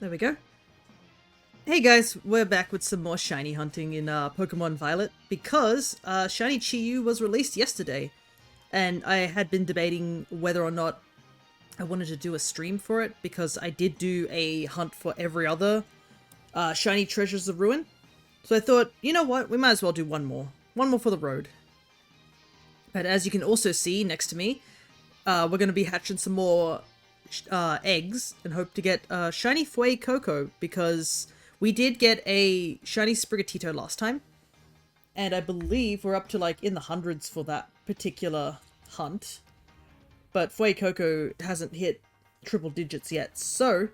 There we go. Hey guys, we're back with some more shiny hunting in Pokemon Violet because Shiny Chi-Yu was released yesterday, and I had been debating whether or not I wanted to do a stream for it because I did do a hunt for every other Shiny Treasures of Ruin. So I thought, you know what, we might as well do one more. One more for the road. But as you can also see next to me, we're going to be hatching some more eggs and hope to get Shiny Fuecoco because we did get a Shiny Sprigatito last time. And I believe we're up to like in the hundreds for that particular hunt. But Fuecoco hasn't hit triple digits yet, so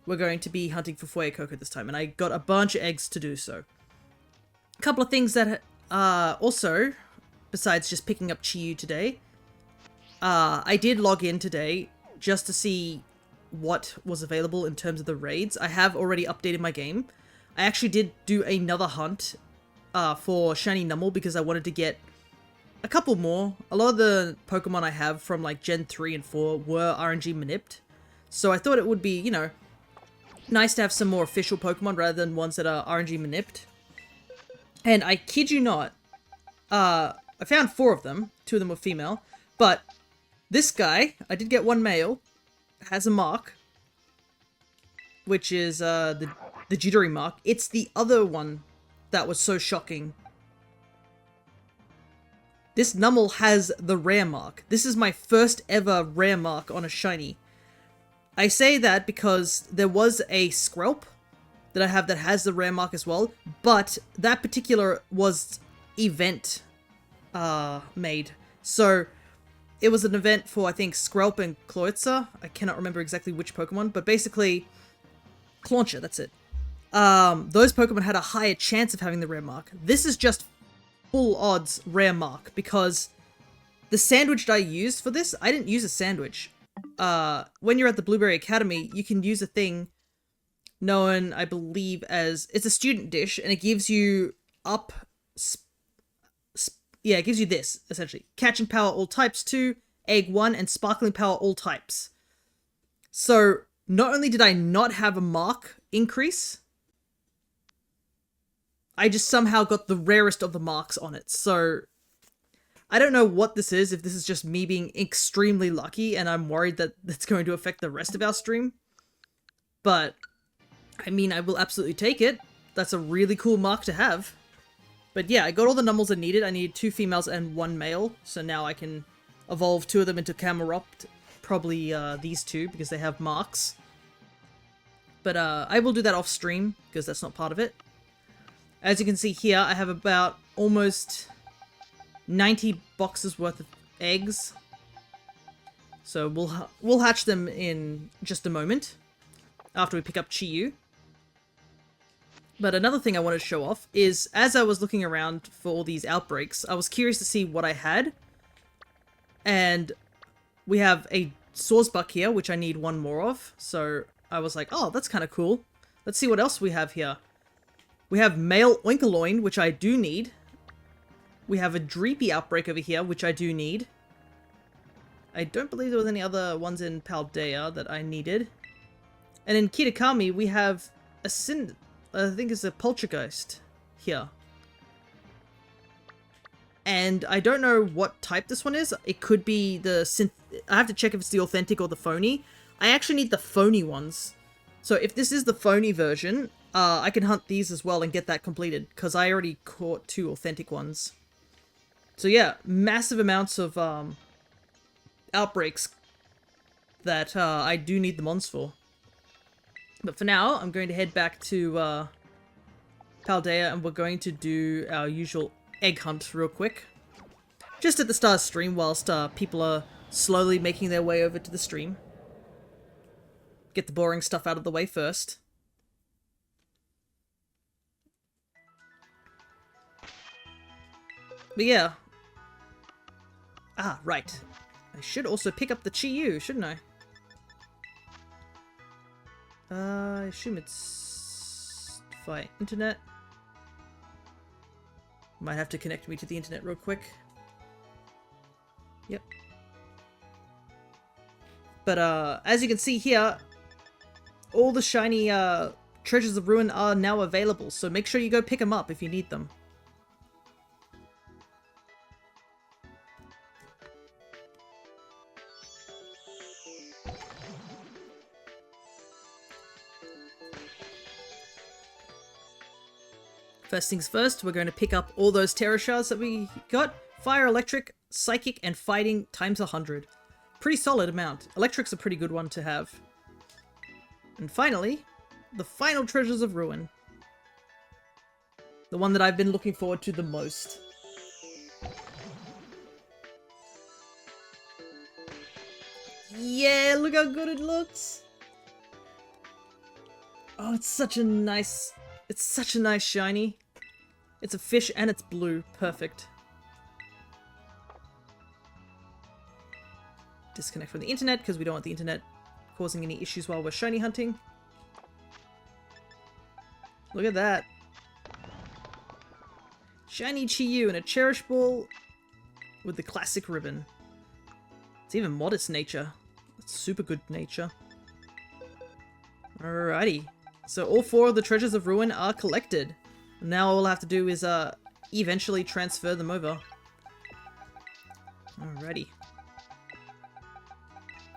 we're going to be hunting for Fuecoco this time. And I got a bunch of eggs to do so. A couple of things that also, besides just picking up Chi-Yu today, I did log in today just to see what was available in terms of the raids. I have already updated my game. I actually did do another hunt for Shiny Numel because I wanted to get a couple more. A lot of the Pokemon I have from like Gen 3 and 4 were RNG manipped. So I thought it would be, you know, nice to have some more official Pokemon rather than ones that are RNG manipped. And I kid you not, I found 4 of them. 2 of them were female. But this guy, I did get one male, has a mark, which is the jittery mark. It's the other one that was so shocking. This Numel has the rare mark. This is my first ever rare mark on a shiny. I say that because there was a Skrelp that I have that has the rare mark as well, but that particular was event made. So it was an event for, I think, Skrelp and Kloitza. I cannot remember exactly which Pokemon, but basically, Clauncher, that's it. Those Pokemon had a higher chance of having the rare mark. This is just full odds rare mark, because the sandwich that I used for this, I didn't use a sandwich. When you're at the Blueberry Academy, you can use a thing known, I believe, as, it's a student dish, and it gives you it gives you this, essentially. Catching power all types 2, egg 1, and sparkling power all types. So, not only did I not have a mark increase, I just somehow got the rarest of the marks on it. So, I don't know what this is, if this is just me being extremely lucky, and I'm worried that that's going to affect the rest of our stream. But, I mean, I will absolutely take it. That's a really cool mark to have. But yeah, I got all the Numels I needed. I needed 2 females and 1 male. So now I can evolve 2 of them into Camerupt. Probably these 2, because they have marks. But I will do that off stream, because that's not part of it. As you can see here, I have about almost 90 boxes worth of eggs. So we'll hatch them in just a moment, after we pick up Chi-Yu. But another thing I wanted to show off is, as I was looking around for all these outbreaks, I was curious to see what I had. And we have a Sawsbuck here, which I need 1 more of. So I was like, oh, that's kind of cool. Let's see what else we have here. We have male Oinkoloin, which I do need. We have a Dreepy outbreak over here, which I do need. I don't believe there was any other ones in Paldea that I needed. And in Kitakami, we have a I think it's a Poltergeist here. And I don't know what type this one is. It could be the synth. I have to check if it's the authentic or the phony. I actually need the phony ones. So if this is the phony version, I can hunt these as well and get that completed, because I already caught 2 authentic ones. So yeah, massive amounts of outbreaks that I do need the mons for. But for now, I'm going to head back to Paldea, and we're going to do our usual egg hunt real quick. Just at the start of stream, whilst people are slowly making their way over to the stream. Get the boring stuff out of the way first. But yeah. Ah, right. I should also pick up the Chi-Yu, shouldn't I? I assume it's via internet. Might have to connect me to the internet real quick. Yep. But as you can see here, all the shiny Treasures of Ruin are now available, so make sure you go pick them up if you need them. First things first, we're going to pick up all those Terra Shards that we got. Fire, Electric, Psychic, and Fighting times 100. Pretty solid amount. Electric's a pretty good one to have. And finally, the final Treasures of Ruin. The one that I've been looking forward to the most. Yeah, look how good it looks! Oh, it's such a nice shiny. It's a fish and it's blue. Perfect. Disconnect from the internet because we don't want the internet causing any issues while we're shiny hunting. Look at that. Shiny Chi-Yu and a Cherish Ball with the classic ribbon. It's even modest nature. It's super good nature. Alrighty. So all 4 of the Treasures of Ruin are collected. Now all I have to do is eventually transfer them over. Alrighty.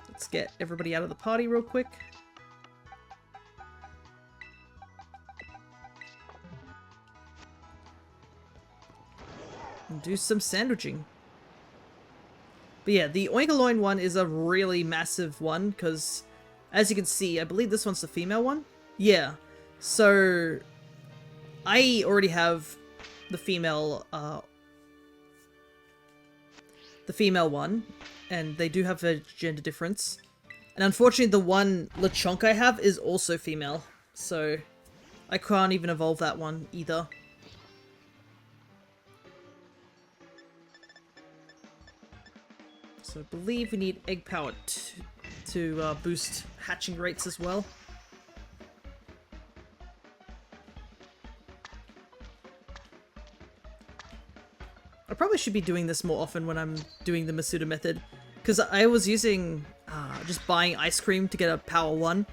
Let's get everybody out of the party real quick. And do some sandwiching. But yeah, the Oinkoloin one is a really massive one, because as you can see, I believe this one's the female one. Yeah, so I already have the female one, and they do have a gender difference. And unfortunately, the one Lechonk I have is also female, so I can't even evolve that one either. So I believe we need egg power to boost hatching rates as well. I probably should be doing this more often when I'm doing the Masuda method, because I was using just buying ice cream to get a power 1,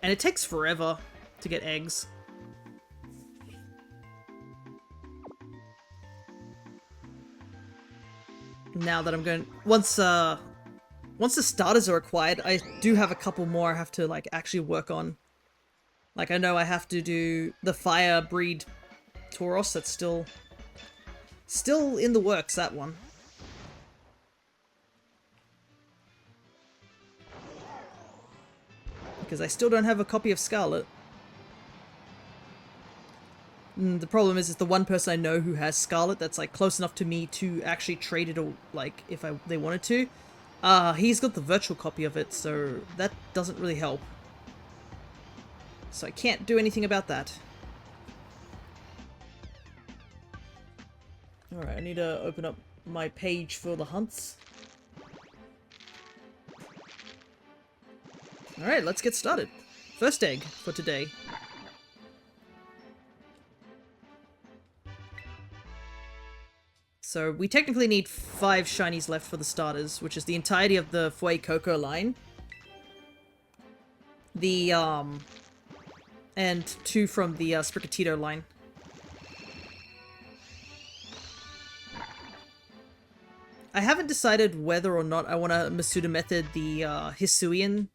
and it takes forever to get eggs. Now that I'm going, once the starters are acquired, I do have a couple more I have to like actually work on. Like I know I have to do the fire breed Tauros. That's still in the works, that one. Because I still don't have a copy of Scarlet. The problem is the one person I know who has Scarlet that's like close enough to me to actually trade it, or like if they wanted to. He's got the virtual copy of it, so that doesn't really help. So I can't do anything about that. Alright, I need to open up my page for the hunts. Alright, let's get started. First egg for today. So we technically need 5 shinies left for the starters, which is the entirety of the Fue Coco line. And 2 from the Sprigatito line. I haven't decided whether or not I want to Masuda method the Hisuian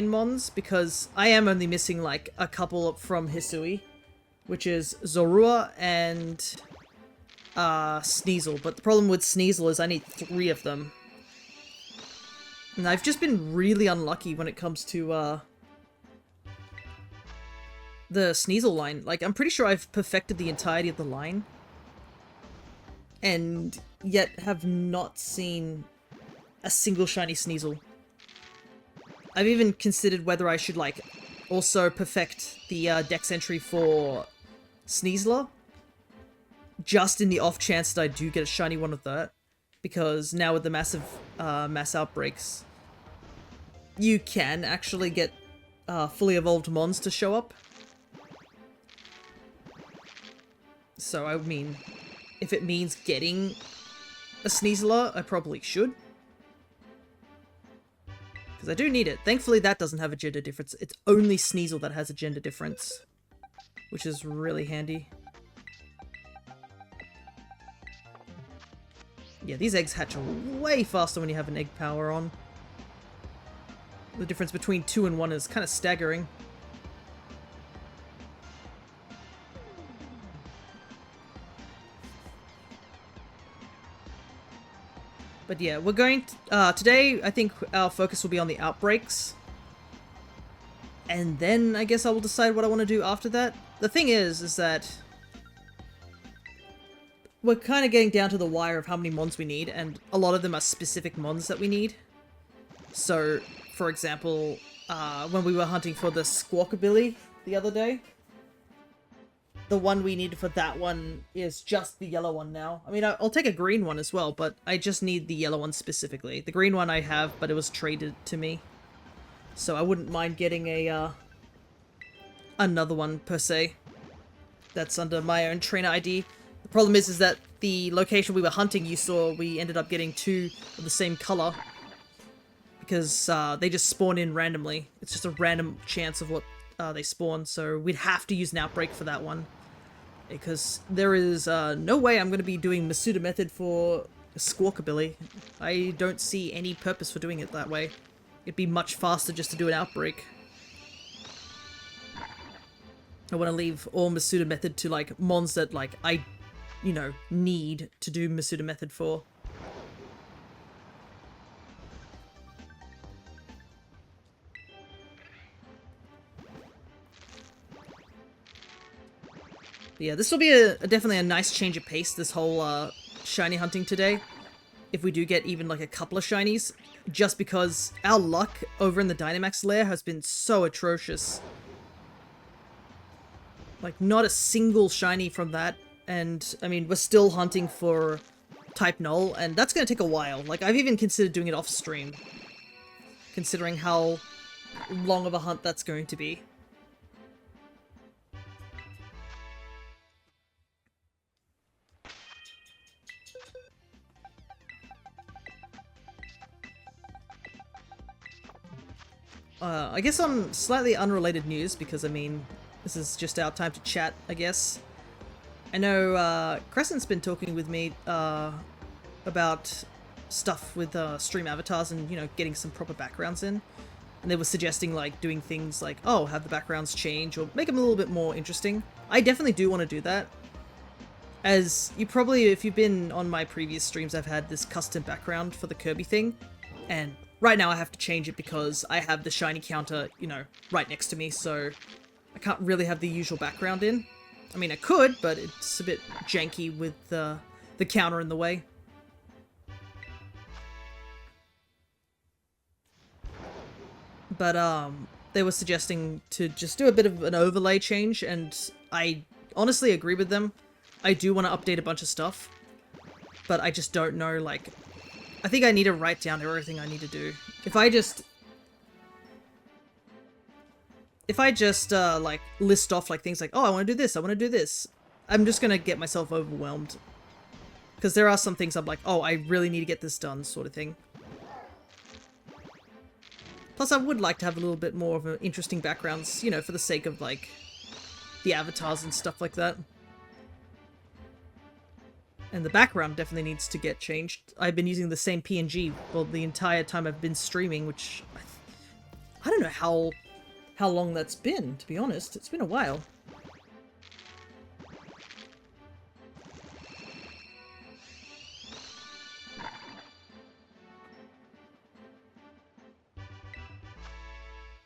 mons, because I am only missing like a couple from Hisui, which is Zorua and Sneasel. But the problem with Sneasel is I need 3 of them. And I've just been really unlucky when it comes to the Sneasel line. Like, I'm pretty sure I've perfected the entirety of the line, and yet have not seen a single shiny Sneasel. I've even considered whether I should, like, also perfect the dex entry for Sneasler, just in the off chance that I do get a shiny one of that, because now with the massive mass outbreaks, you can actually get fully evolved mons to show up. So, I mean, if it means getting a Sneasler, I probably should. Because I do need it. Thankfully, that doesn't have a gender difference. It's only Sneasel that has a gender difference, which is really handy. Yeah, these eggs hatch way faster when you have an egg power on. The difference between 2 and 1 is kind of staggering. But yeah, we're going to, today, I think our focus will be on the outbreaks. And then I guess I will decide what I want to do after that. The thing is that we're kind of getting down to the wire of how many mons we need, and a lot of them are specific mons that we need. So, for example, when we were hunting for the Squawkabilly the other day, the one we needed for that one is just the yellow one now. I mean, I'll take a green one as well, but I just need the yellow one specifically. The green one I have, but it was traded to me. So I wouldn't mind getting a, another one, per se. That's under my own trainer ID. The problem is that the location we were hunting, you saw, we ended up getting 2 of the same color. Because they just spawn in randomly. It's just a random chance of what they spawn, so we'd have to use an outbreak for that one. Because there is no way I'm going to be doing Masuda method for Squawkabilly. I don't see any purpose for doing it that way. It'd be much faster just to do an outbreak. I want to leave all Masuda method to, like, mons that, like, I, you know, need to do Masuda method for. Yeah, this will be definitely a nice change of pace, this whole shiny hunting today. If we do get even like a couple of shinies, just because our luck over in the Dynamax lair has been so atrocious. Like, not a single shiny from that, and I mean, we're still hunting for type null, and that's going to take a while. Like, I've even considered doing it off stream, considering how long of a hunt that's going to be. I guess on slightly unrelated news, because I mean, this is just our time to chat, I guess. I know Crescent's been talking with me about stuff with stream avatars and, you know, getting some proper backgrounds in. And they were suggesting, like, doing things like, oh, have the backgrounds change or make them a little bit more interesting. I definitely do want to do that. As you probably, if you've been on my previous streams, I've had this custom background for the Kirby thing. And right now I have to change it because I have the shiny counter, you know, right next to me, so I can't really have the usual background in. I mean, I could, but it's a bit janky with the counter in the way. But, they were suggesting to just do a bit of an overlay change, and I honestly agree with them. I do want to update a bunch of stuff, but I just don't know, like, I think I need to write down everything I need to do. If I just, like, list off, like, things like, oh, I want to do this, I want to do this, I'm just going to get myself overwhelmed. Because there are some things I'm like, oh, I really need to get this done, sort of thing. Plus, I would like to have a little bit more of an interesting backgrounds, you know, for the sake of, like, the avatars and stuff like that. And the background definitely needs to get changed. I've been using the same PNG, well, the entire time I've been streaming, which I don't know how long that's been, to be honest. It's been a while.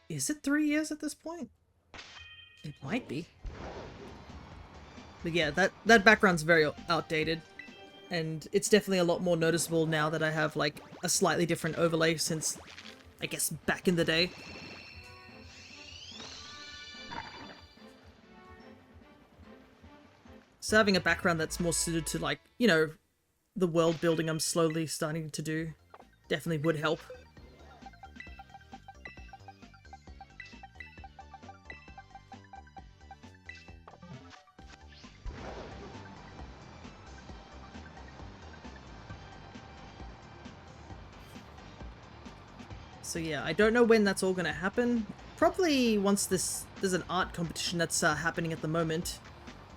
Is it 3 years at this point? It might be. But yeah, that background's very outdated. And it's definitely a lot more noticeable now that I have, like, a slightly different overlay since, I guess, back in the day. So having a background that's more suited to, like, you know, the world building I'm slowly starting to do definitely would help. So yeah, I don't know when that's all gonna happen. Probably once there's an art competition that's happening at the moment.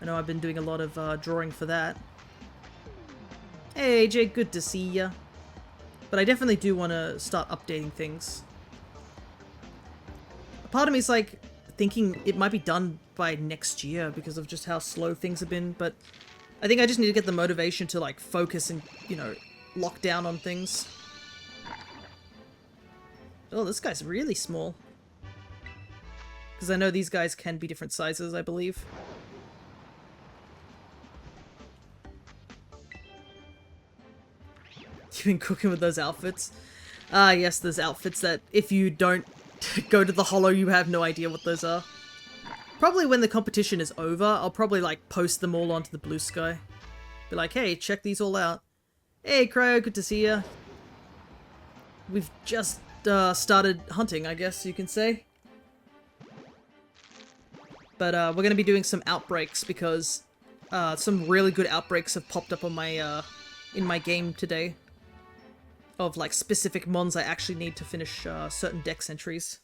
I know I've been doing a lot of drawing for that. Hey AJ, good to see ya. But I definitely do want to start updating things. A part of me is like thinking it might be done by next year because of just how slow things have been, but I think I just need to get the motivation to like focus and, you know, lock down on things. Oh, this guy's really small. Because I know these guys can be different sizes, I believe. You've been cooking with those outfits? Ah, yes, there's outfits that if you don't go to the holo, you have no idea what those are. Probably when the competition is over, I'll probably like post them all onto the blue sky. Be like, hey, check these all out. Hey, Cryo, good to see ya. We've just started hunting, I guess you can say. But we're going to be doing some outbreaks because some really good outbreaks have popped up on my in my game today. Of like specific mons I actually need to finish certain dex entries.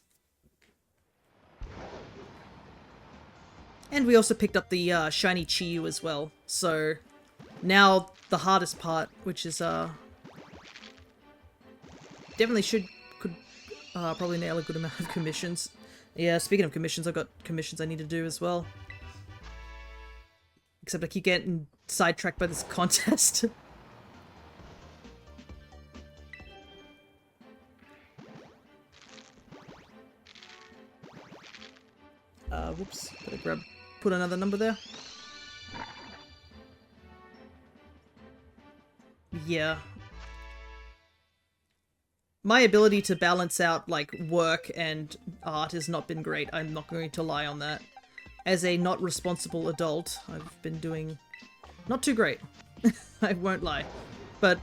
And we also picked up the shiny Chiyu as well. So now the hardest part, which is definitely could probably nail a good amount of commissions. Yeah, speaking of commissions, I've got commissions I need to do as well. Except I keep getting sidetracked by this contest. Whoops, gotta put another number there. Yeah. My ability to balance out, like, work and art has not been great. I'm not going to lie on that. As a not responsible adult, I've been doing not too great. I won't lie. But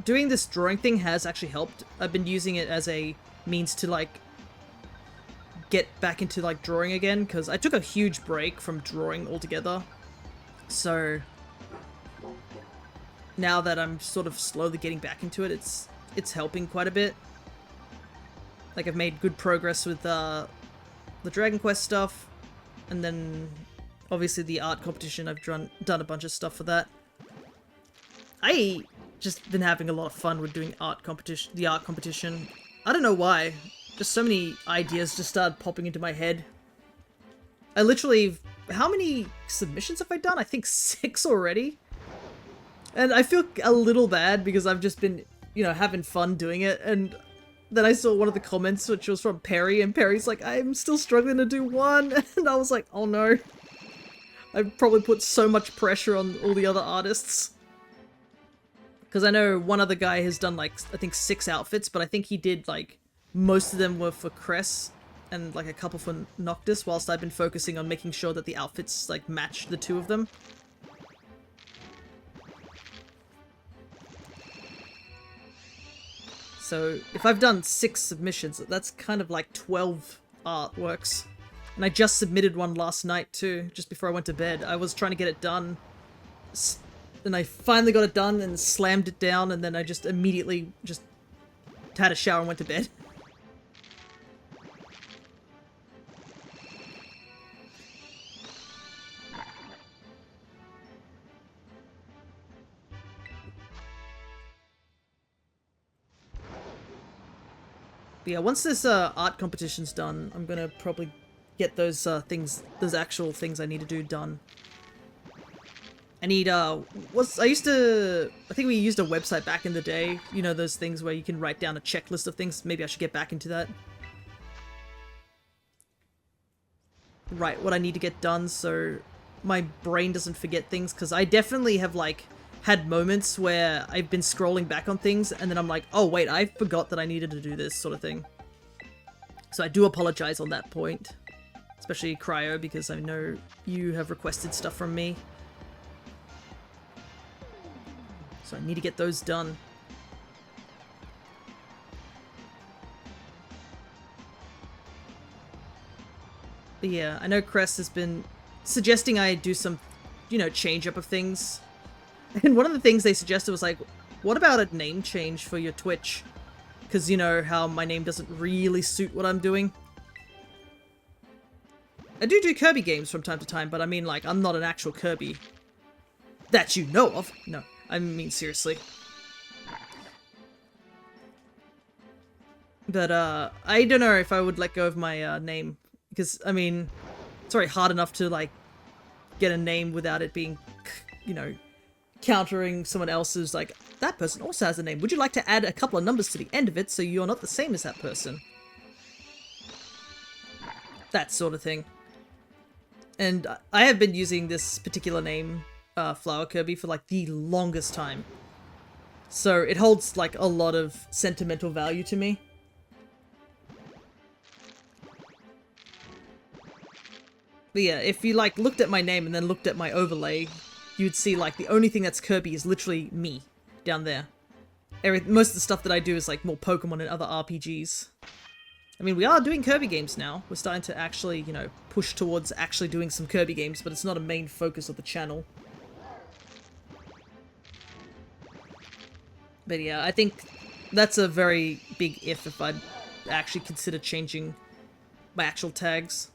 doing this drawing thing has actually helped. I've been using it as a means to, like, get back into like drawing again, because I took a huge break from drawing altogether. So now that I'm sort of slowly getting back into it, it's helping quite a bit. Like I've made good progress with the Dragon Quest stuff, and then obviously the art competition. I've done a bunch of stuff for that. I just been having a lot of fun with doing the art competition. I don't know why. Just so many ideas just started popping into my head. I literally... How many submissions have I done? I think 6 already. And I feel a little bad because I've just been, you know, having fun doing it. And then I saw one of the comments, which was from Perry, and Perry's like, I'm still struggling to do one. And I was like, oh no. I've probably put so much pressure on all the other artists. Because I know one other guy has done like, I think 6 outfits, but I think he did like... Most of them were for Cress and like a couple for Noctis, whilst I've been focusing on making sure that the outfits like match the two of them. So if I've done 6 submissions, that's kind of like 12 artworks. And I just submitted one last night too, just before I went to bed. I was trying to get it done. And I finally got it done and slammed it down, and then I just immediately just had a shower and went to bed. But yeah, once this art competition's done, I'm gonna probably get those those actual things I need to do done. I need, I think we used a website back in the day, you know, those things where you can write down a checklist of things. Maybe I should get back into that. Write what I need to get done so my brain doesn't forget things, because I definitely have, like, had moments where I've been scrolling back on things, and then I'm like, oh wait, I forgot that I needed to do this sort of thing. So I do apologize on that point. Especially Cryo, because I know you have requested stuff from me. So I need to get those done. But yeah, I know Crest has been suggesting I do some, you know, change up of things. And one of the things they suggested was like, what about a name change for your Twitch? because you know how my name doesn't really suit what I'm doing. I do Kirby games from time to time, but I mean, like, I'm not an actual Kirby. That you know of. No, I mean, seriously. But, I don't know if I would let go of my, name. Because, I mean, it's already hard enough to, like, get a name without it being, you know, countering someone else's, like, that person also has a name. Would you like to add a couple of numbers to the end of it so you're not the same as that person? That sort of thing. And I have been using this particular name, Flower Kirby, for like the longest time. So it holds like a lot of sentimental value to me. But yeah, if you like looked at my name and then looked at my overlay, you'd see like the only thing that's Kirby is literally me down there. Most of the stuff that I do is like more Pokemon and other RPGs. I mean, we are doing Kirby games now. We're starting to actually, you know, push towards actually doing some Kirby games, but it's not a main focus of the channel. But yeah, I think that's a very big if I'd actually consider changing my actual tags.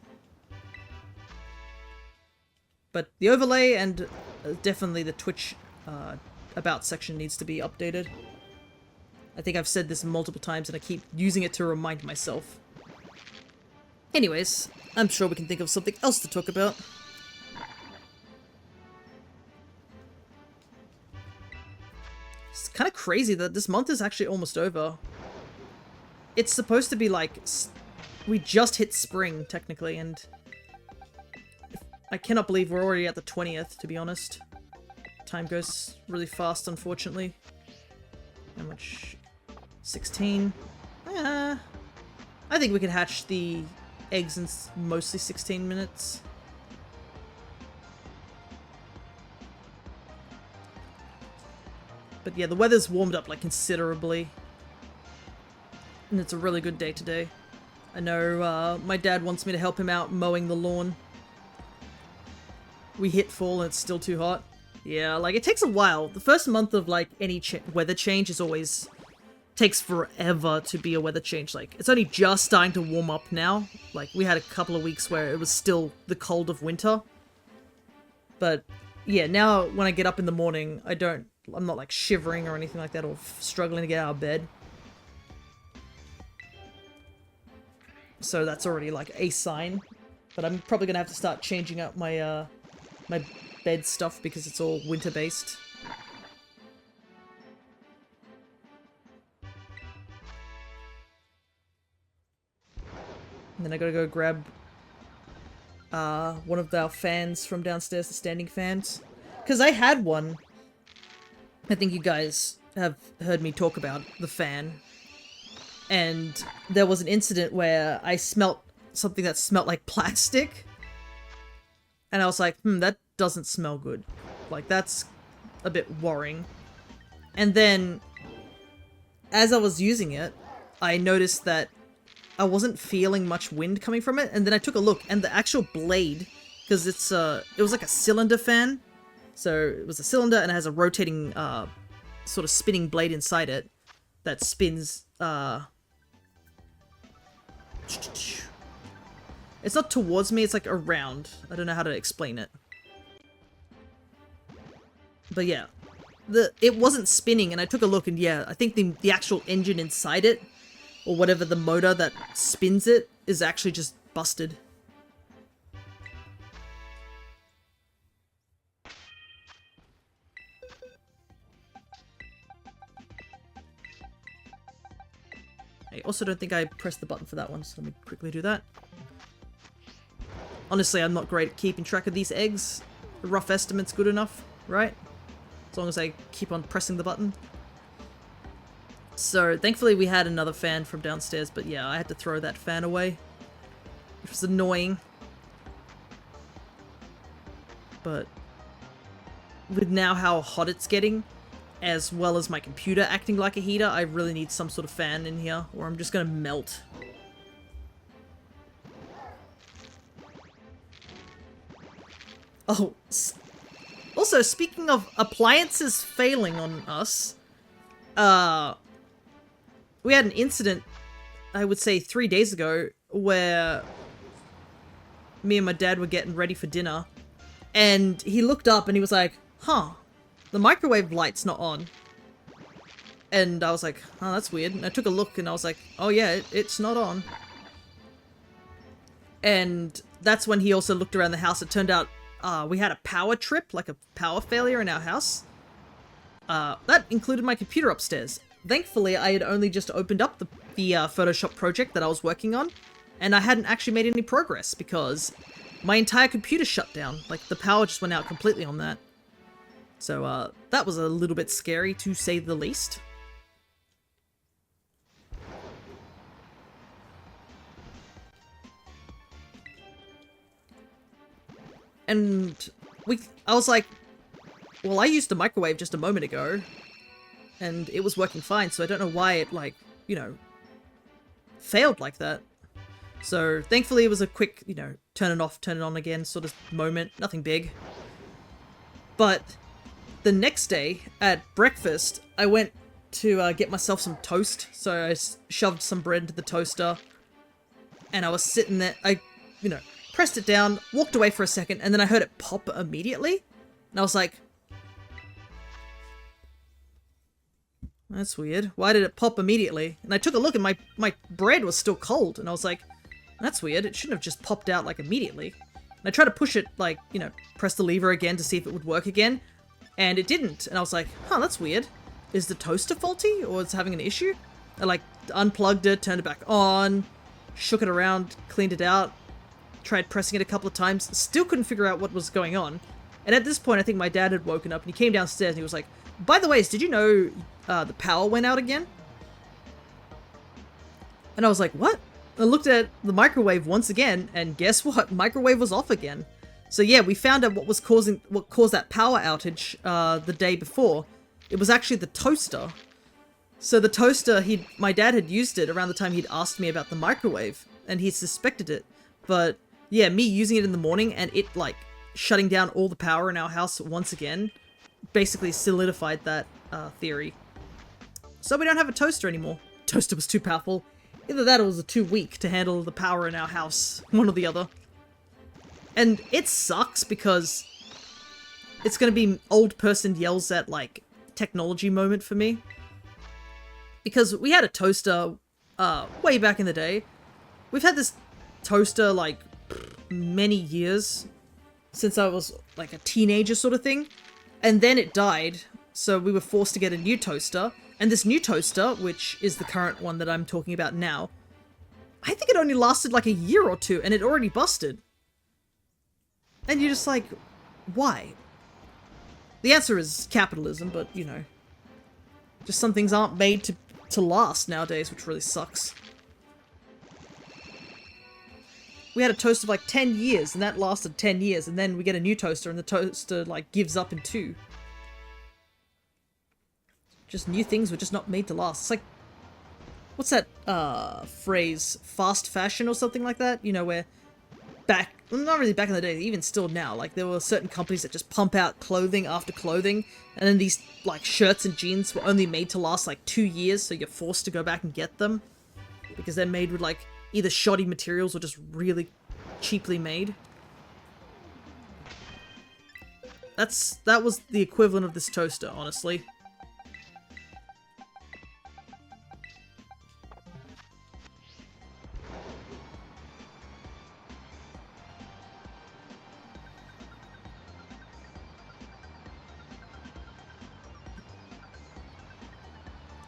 But the overlay and definitely the Twitch about section needs to be updated. I think I've said this multiple times and I keep using it to remind myself. Anyways, I'm sure we can think of something else to talk about. It's kind of crazy that this month is actually almost over. It's supposed to be like... we just hit spring, technically, and... I cannot believe we're already at the 20th, to be honest. Time goes really fast, unfortunately. How much... 16. I think we could hatch the eggs in mostly 16 minutes. But yeah, the weather's warmed up like considerably. And it's a really good day today. I know my dad wants me to help him out mowing the lawn. We hit fall and it's still too hot. Yeah, like it takes a while. The first month of like any weather change is always... takes forever to be a weather change. Like, it's only just starting to warm up now. Like, we had a couple of weeks where it was still the cold of winter. But, yeah, now when I get up in the morning, I'm not like shivering or anything like that or struggling to get out of bed. So that's already like a sign. But I'm probably gonna have to start changing up my, my bed stuff because it's all winter based. And then I gotta go grab one of our fans from downstairs, the standing fans. Because I had one. I think you guys have heard me talk about the fan. And there was an incident where I smelt something that smelt like plastic. And I was like, that doesn't smell good. Like, that's a bit worrying. And then, as I was using it, I noticed that I wasn't feeling much wind coming from it, and then I took a look, and the actual blade, because it was like a cylinder fan, so it was a cylinder, and it has a rotating, sort of spinning blade inside it, that spins, it's not towards me, it's like around. I don't know how to explain it. But yeah, it wasn't spinning, and I took a look, and yeah, I think the actual engine inside it, or whatever the motor that spins it, is actually just busted. I also don't think I pressed the button for that one, so let me quickly do that. Honestly, I'm not great at keeping track of these eggs. A rough estimate's good enough, right? As long as I keep on pressing the button. So, thankfully we had another fan from downstairs, but yeah, I had to throw that fan away. Which was annoying. But, with now how hot it's getting, as well as my computer acting like a heater, I really need some sort of fan in here, or I'm just gonna melt. Oh, also, speaking of appliances failing on us, we had an incident, I would say 3 days ago, where me and my dad were getting ready for dinner, and he looked up and he was like, huh, the microwave light's not on. And I was like, oh, that's weird. And I took a look and I was like, oh yeah, it's not on. And that's when he also looked around the house. It turned out we had a power trip, like a power failure in our house. That included my computer upstairs. Thankfully, I had only just opened up the Photoshop project that I was working on, and I hadn't actually made any progress because my entire computer shut down. Like, the power just went out completely on that. So, that was a little bit scary, to say the least. And I was like, well, I used the microwave just a moment ago, and it was working fine, so I don't know why it, like, you know, failed like that. So, thankfully it was a quick, you know, turn it off, turn it on again sort of moment, nothing big. But the next day, at breakfast, I went to get myself some toast, so I shoved some bread into the toaster, and I was sitting there, you know, pressed it down, walked away for a second, and then I heard it pop immediately. And I was like, that's weird. Why did it pop immediately? And I took a look and my bread was still cold. And I was like, that's weird. It shouldn't have just popped out like immediately. And I tried to push it, like, you know, press the lever again to see if it would work again. And it didn't. And I was like, huh, that's weird. Is the toaster faulty or it's having an issue? I like unplugged it, turned it back on, shook it around, cleaned it out. Tried pressing it a couple of times, still couldn't figure out what was going on. And at this point, I think my dad had woken up and he came downstairs and he was like, by the way, did you know the power went out again? And I was like, what? I looked at the microwave once again, and guess what? Microwave was off again. So yeah, we found out what caused that power outage the day before. It was actually the toaster. So the toaster, my dad had used it around the time he'd asked me about the microwave, and he suspected it. But yeah, me using it in the morning and it, like, shutting down all the power in our house once again basically solidified that theory. So we don't have a toaster anymore. Toaster was too powerful. Either that or was too weak to handle the power in our house. One or the other. And it sucks because it's gonna be old person yells at, like, technology moment for me. Because we had a toaster way back in the day. We've had this toaster, like, many years since I was like a teenager sort of thing, and then it died, so we were forced to get a new toaster. And this new toaster, which is the current one that I'm talking about now, I think it only lasted like a year or two and it already busted. And you're just like, why? The answer is capitalism, but you know, just some things aren't made to last nowadays, which really sucks. We had a toaster for like 10 years, and that lasted 10 years, and then we get a new toaster, and the toaster, like, gives up in 2. Just new things were just not made to last. It's like, what's that, phrase? Fast fashion or something like that? You know, where well, not really back in the day, even still now, like, there were certain companies that just pump out clothing after clothing, and then these, like, shirts and jeans were only made to last, like, 2 years, so you're forced to go back and get them. Because they're made with, like, either shoddy materials or just really cheaply made. That was the equivalent of this toaster, honestly.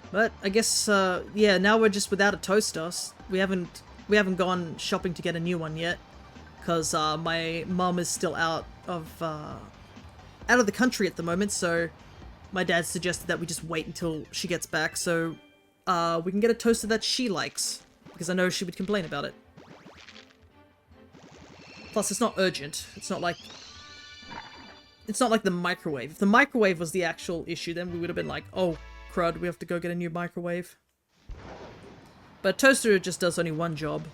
But I guess, yeah, now we're just without a toaster. We haven't gone shopping to get a new one yet, because my mum is still out of the country at the moment. So my dad suggested that we just wait until she gets back, so we can get a toaster that she likes, because I know she would complain about it. Plus, it's not urgent. It's not like the microwave. If the microwave was the actual issue, then we would have been like, oh crud, we have to go get a new microwave. But a toaster just does only one job.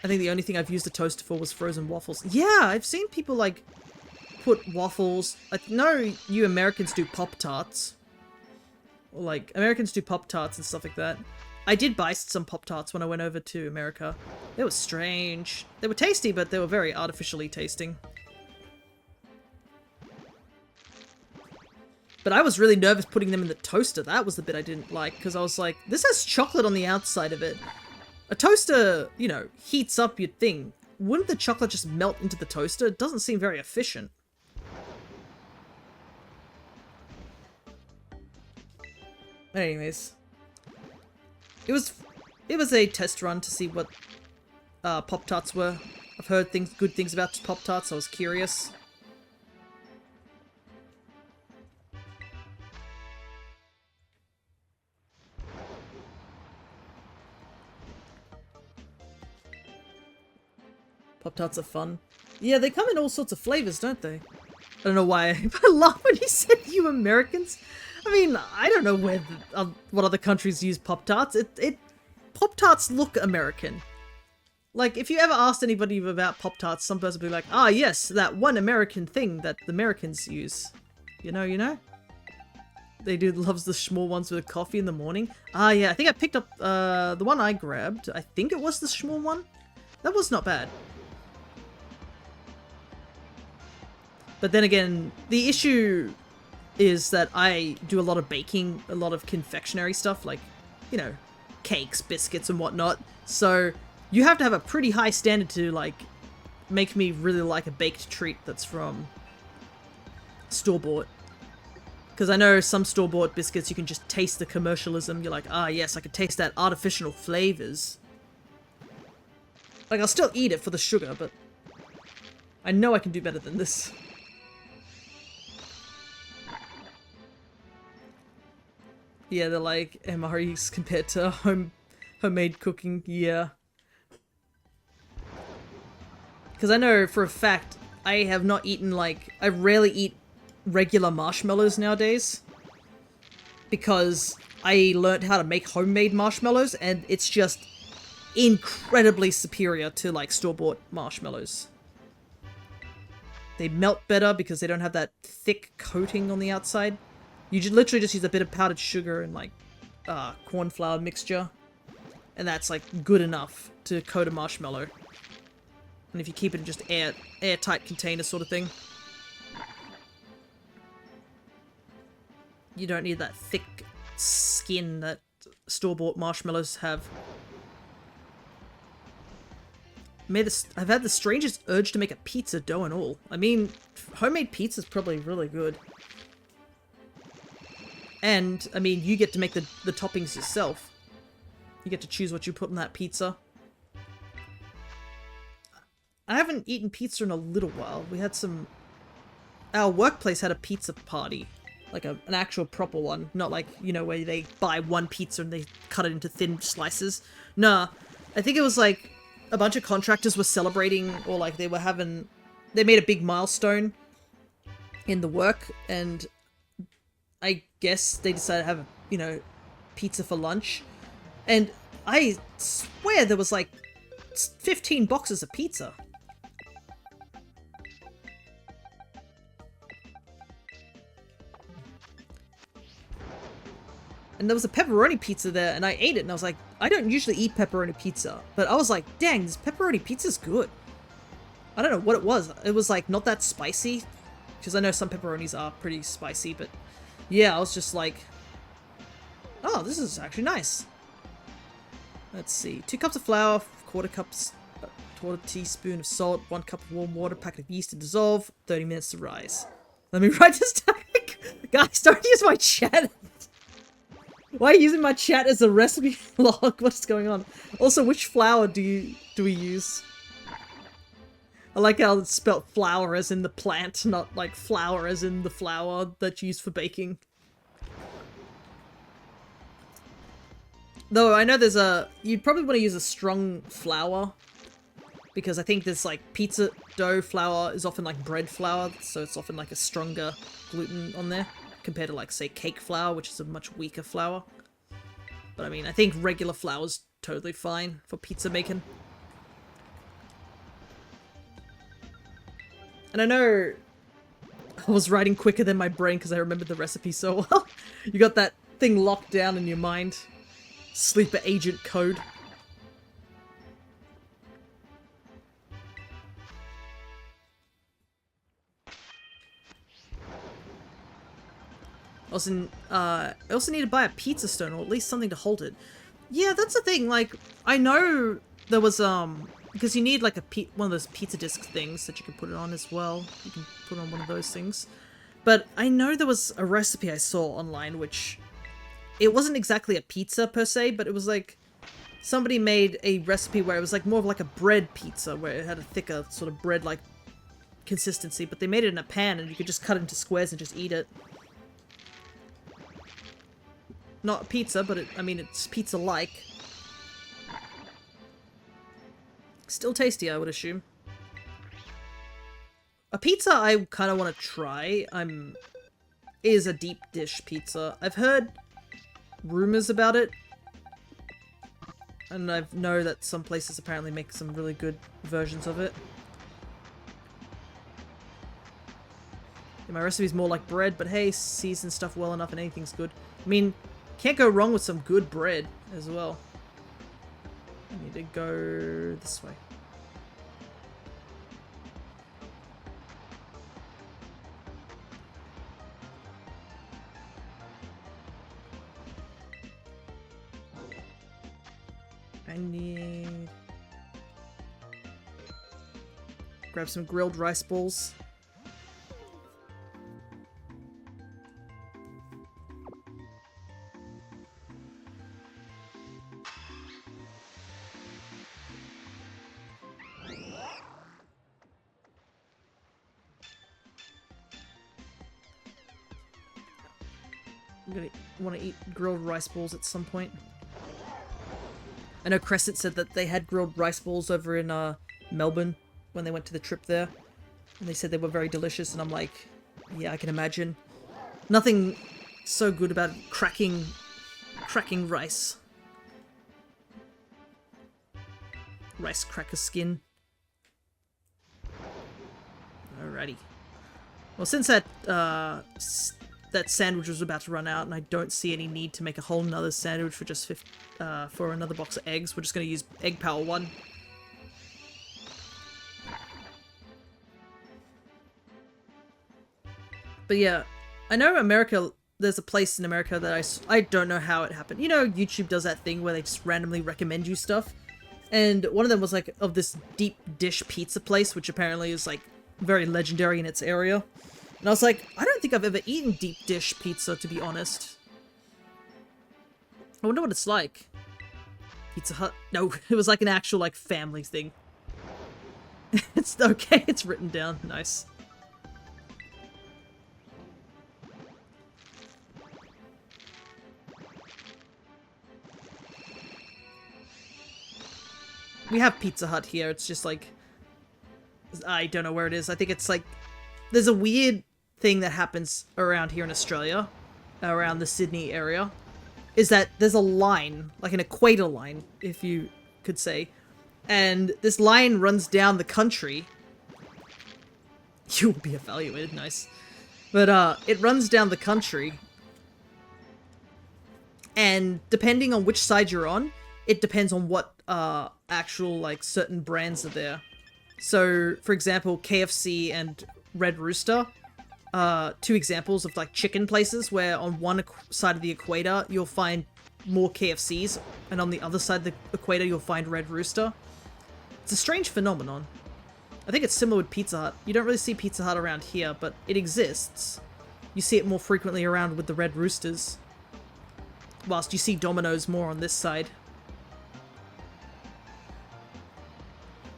I think the only thing I've used a toaster for was frozen waffles. Yeah, I've seen people, like, put waffles... I know you Americans do Pop-Tarts. Like, Americans do Pop-Tarts and stuff like that. I did buy some Pop-Tarts when I went over to America. They were strange. They were tasty, but they were very artificially tasting. But I was really nervous putting them in the toaster. That was the bit I didn't like, because I was like, this has chocolate on the outside of it. A toaster, you know, heats up your thing. Wouldn't the chocolate just melt into the toaster? It doesn't seem very efficient. Anyways. It was a test run to see what Pop-Tarts were. I've heard good things about Pop-Tarts, so I was curious. Pop-Tarts are fun. Yeah, they come in all sorts of flavors, don't they? I don't know why, but I love when he said you Americans. I mean, I don't know where what other countries use Pop-Tarts. Pop-Tarts look American. Like, if you ever asked anybody about Pop-Tarts, some person would be like, ah, yes, that one American thing that the Americans use. You know? They do loves the small ones with coffee in the morning. Ah, yeah, I think I picked up the one I grabbed. I think it was the small one. That was not bad. But then again, the issue is that I do a lot of baking, a lot of confectionery stuff, like, you know, cakes, biscuits, and whatnot. So you have to have a pretty high standard to, like, make me really like a baked treat that's from store-bought. Because I know some store-bought biscuits, you can just taste the commercialism. You're like, ah, yes, I can taste that artificial flavors. Like, I'll still eat it for the sugar, but I know I can do better than this. Yeah, they're like MREs compared to homemade cooking, yeah. Because I know for a fact, I have not eaten, like, I rarely eat regular marshmallows nowadays. Because I learned how to make homemade marshmallows, and it's just incredibly superior to, like, store-bought marshmallows. They melt better because they don't have that thick coating on the outside. You literally just use a bit of powdered sugar and, like, corn flour mixture. And that's, like, good enough to coat a marshmallow. And if you keep it in just airtight container sort of thing. You don't need that thick skin that store-bought marshmallows have. I've had the strangest urge to make a pizza dough and all. I mean, homemade pizza's probably really good. And, I mean, you get to make the toppings yourself. You get to choose what you put in that pizza. I haven't eaten pizza in a little while. We had some... Our workplace had a pizza party. Like an actual proper one. Not like, you know, where they buy one pizza and they cut it into thin slices. Nah. I think it was like a bunch of contractors were celebrating, or like they were having... They made a big milestone in the work, and I guess they decided to have, you know, pizza for lunch. And I swear there was like 15 boxes of pizza. And there was a pepperoni pizza there, and I ate it, and I was like, I don't usually eat pepperoni pizza. But I was like, dang, this pepperoni pizza's good. I don't know what it was. It was like not that spicy. Because I know some pepperonis are pretty spicy, but yeah, I was just like, oh, this is actually nice. Let's see. 2 cups of flour, quarter teaspoon of salt, 1 cup of warm water, packet of yeast to dissolve, 30 minutes to rise. Let me write this down. Guys, don't use my chat. Why are you using my chat as a recipe log? What's going on? Also, which flour do we use? I like how it's spelt flour as in the plant, not like flour as in the flour that's used for baking. Though I know there's you'd probably want to use a strong flour, because I think there's like pizza dough flour is often like bread flour, so it's often like a stronger gluten on there, compared to like say cake flour, which is a much weaker flour. But I mean, I think regular flour's totally fine for pizza making. And I know I was writing quicker than my brain because I remembered the recipe so well. You got that thing locked down in your mind. Sleeper agent code. I also need to buy a pizza stone, or at least something to hold it. Yeah, that's the thing, like, I know there was, because you need, like, one of those pizza disc things that you can put it on as well. You can put on one of those things. But I know there was a recipe I saw online, which, it wasn't exactly a pizza per se, but it was, like, somebody made a recipe where it was, like, more of, like, a bread pizza, where it had a thicker, sort of bread-like consistency, but they made it in a pan, and you could just cut it into squares and just eat it. Not a pizza, but I mean, it's pizza-like. Still tasty, I would assume. A pizza I kind of want to try, is a deep dish pizza. I've heard rumors about it, and I know that some places apparently make some really good versions of it. Yeah, my recipe's more like bread, but hey, season stuff well enough and anything's good. I mean, can't go wrong with some good bread as well. I need to go this way. I need... grab some grilled rice balls. I'm gonna want to eat grilled rice balls at some point. I know Crescent said that they had grilled rice balls over in Melbourne when they went to the trip there. And they said they were very delicious, and I'm like, yeah, I can imagine. Nothing so good about cracking rice. Rice cracker skin. Alrighty. Well, since that sandwich was about to run out, and I don't see any need to make a whole nother sandwich for just for another box of eggs. We're just going to use egg power 1. But yeah, I know America, there's a place in America that I don't know how it happened. You know, YouTube does that thing where they just randomly recommend you stuff. And one of them was like of this deep dish pizza place, which apparently is like very legendary in its area. And I was like, I don't think I've ever eaten deep dish pizza, to be honest. I wonder what it's like. Pizza Hut? No, it was like an actual, like, family thing. It's okay, it's written down. Nice. We have Pizza Hut here, it's just like... I don't know where it is. I think it's like... There's a weird thing that happens around here in Australia, around the Sydney area, is that there's a line, like an equator line, if you could say, and this line runs down the country. You will be evaluated, nice. But it runs down the country, and depending on which side you're on, it depends on what actual, like, certain brands are there. So, for example, KFC and Red Rooster, two examples of like chicken places where on one side of the equator you'll find more KFCs, and on the other side of the equator you'll find Red Rooster. It's a strange phenomenon. I think it's similar with Pizza Hut. You don't really see Pizza Hut around here, but it exists. You see it more frequently around with the Red Roosters, whilst you see Domino's more on this side.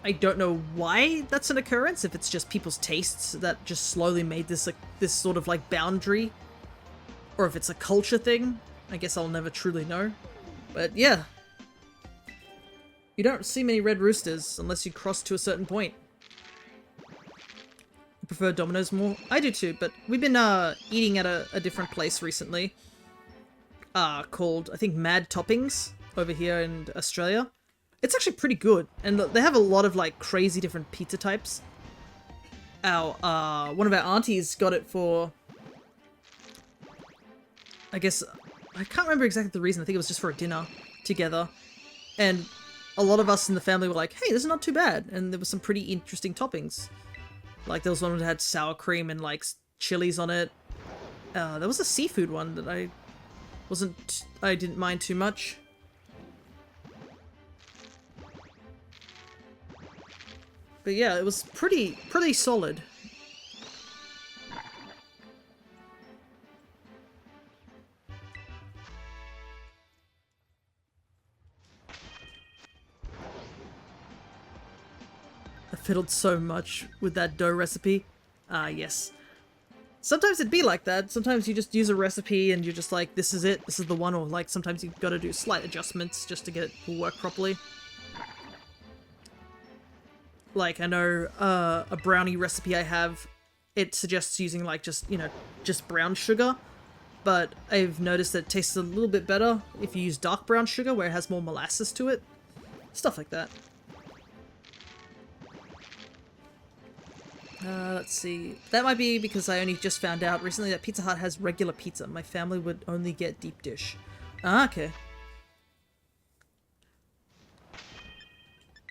I don't know why that's an occurrence, if it's just people's tastes that just slowly made this like this sort of like boundary, or if it's a culture thing. I guess I'll never truly know. But yeah. You don't see many Red Roosters unless you cross to a certain point. I prefer Domino's more. I do too, but we've been eating at a different place recently. Called, I think, Mad Toppings over here in Australia. It's actually pretty good, and they have a lot of like crazy different pizza types. One of our aunties got it for, I guess, I can't remember exactly the reason. I think it was just for a dinner together. And a lot of us in the family were like, hey, this is not too bad. And there were some pretty interesting toppings. Like there was one that had sour cream and like chilies on it. There was a seafood one that I didn't mind too much. But yeah, it was pretty solid. I fiddled so much with that dough recipe. Ah, yes. Sometimes it'd be like that. Sometimes you just use a recipe and you're just like, this is it, this is the one, or like sometimes you've got to do slight adjustments just to get it to work properly. Like, I know a brownie recipe I have, it suggests using like just, you know, just brown sugar. But I've noticed that it tastes a little bit better if you use dark brown sugar where it has more molasses to it. Stuff like that. Let's see. That might be because I only just found out recently that Pizza Hut has regular pizza. My family would only get deep dish. Ah, okay.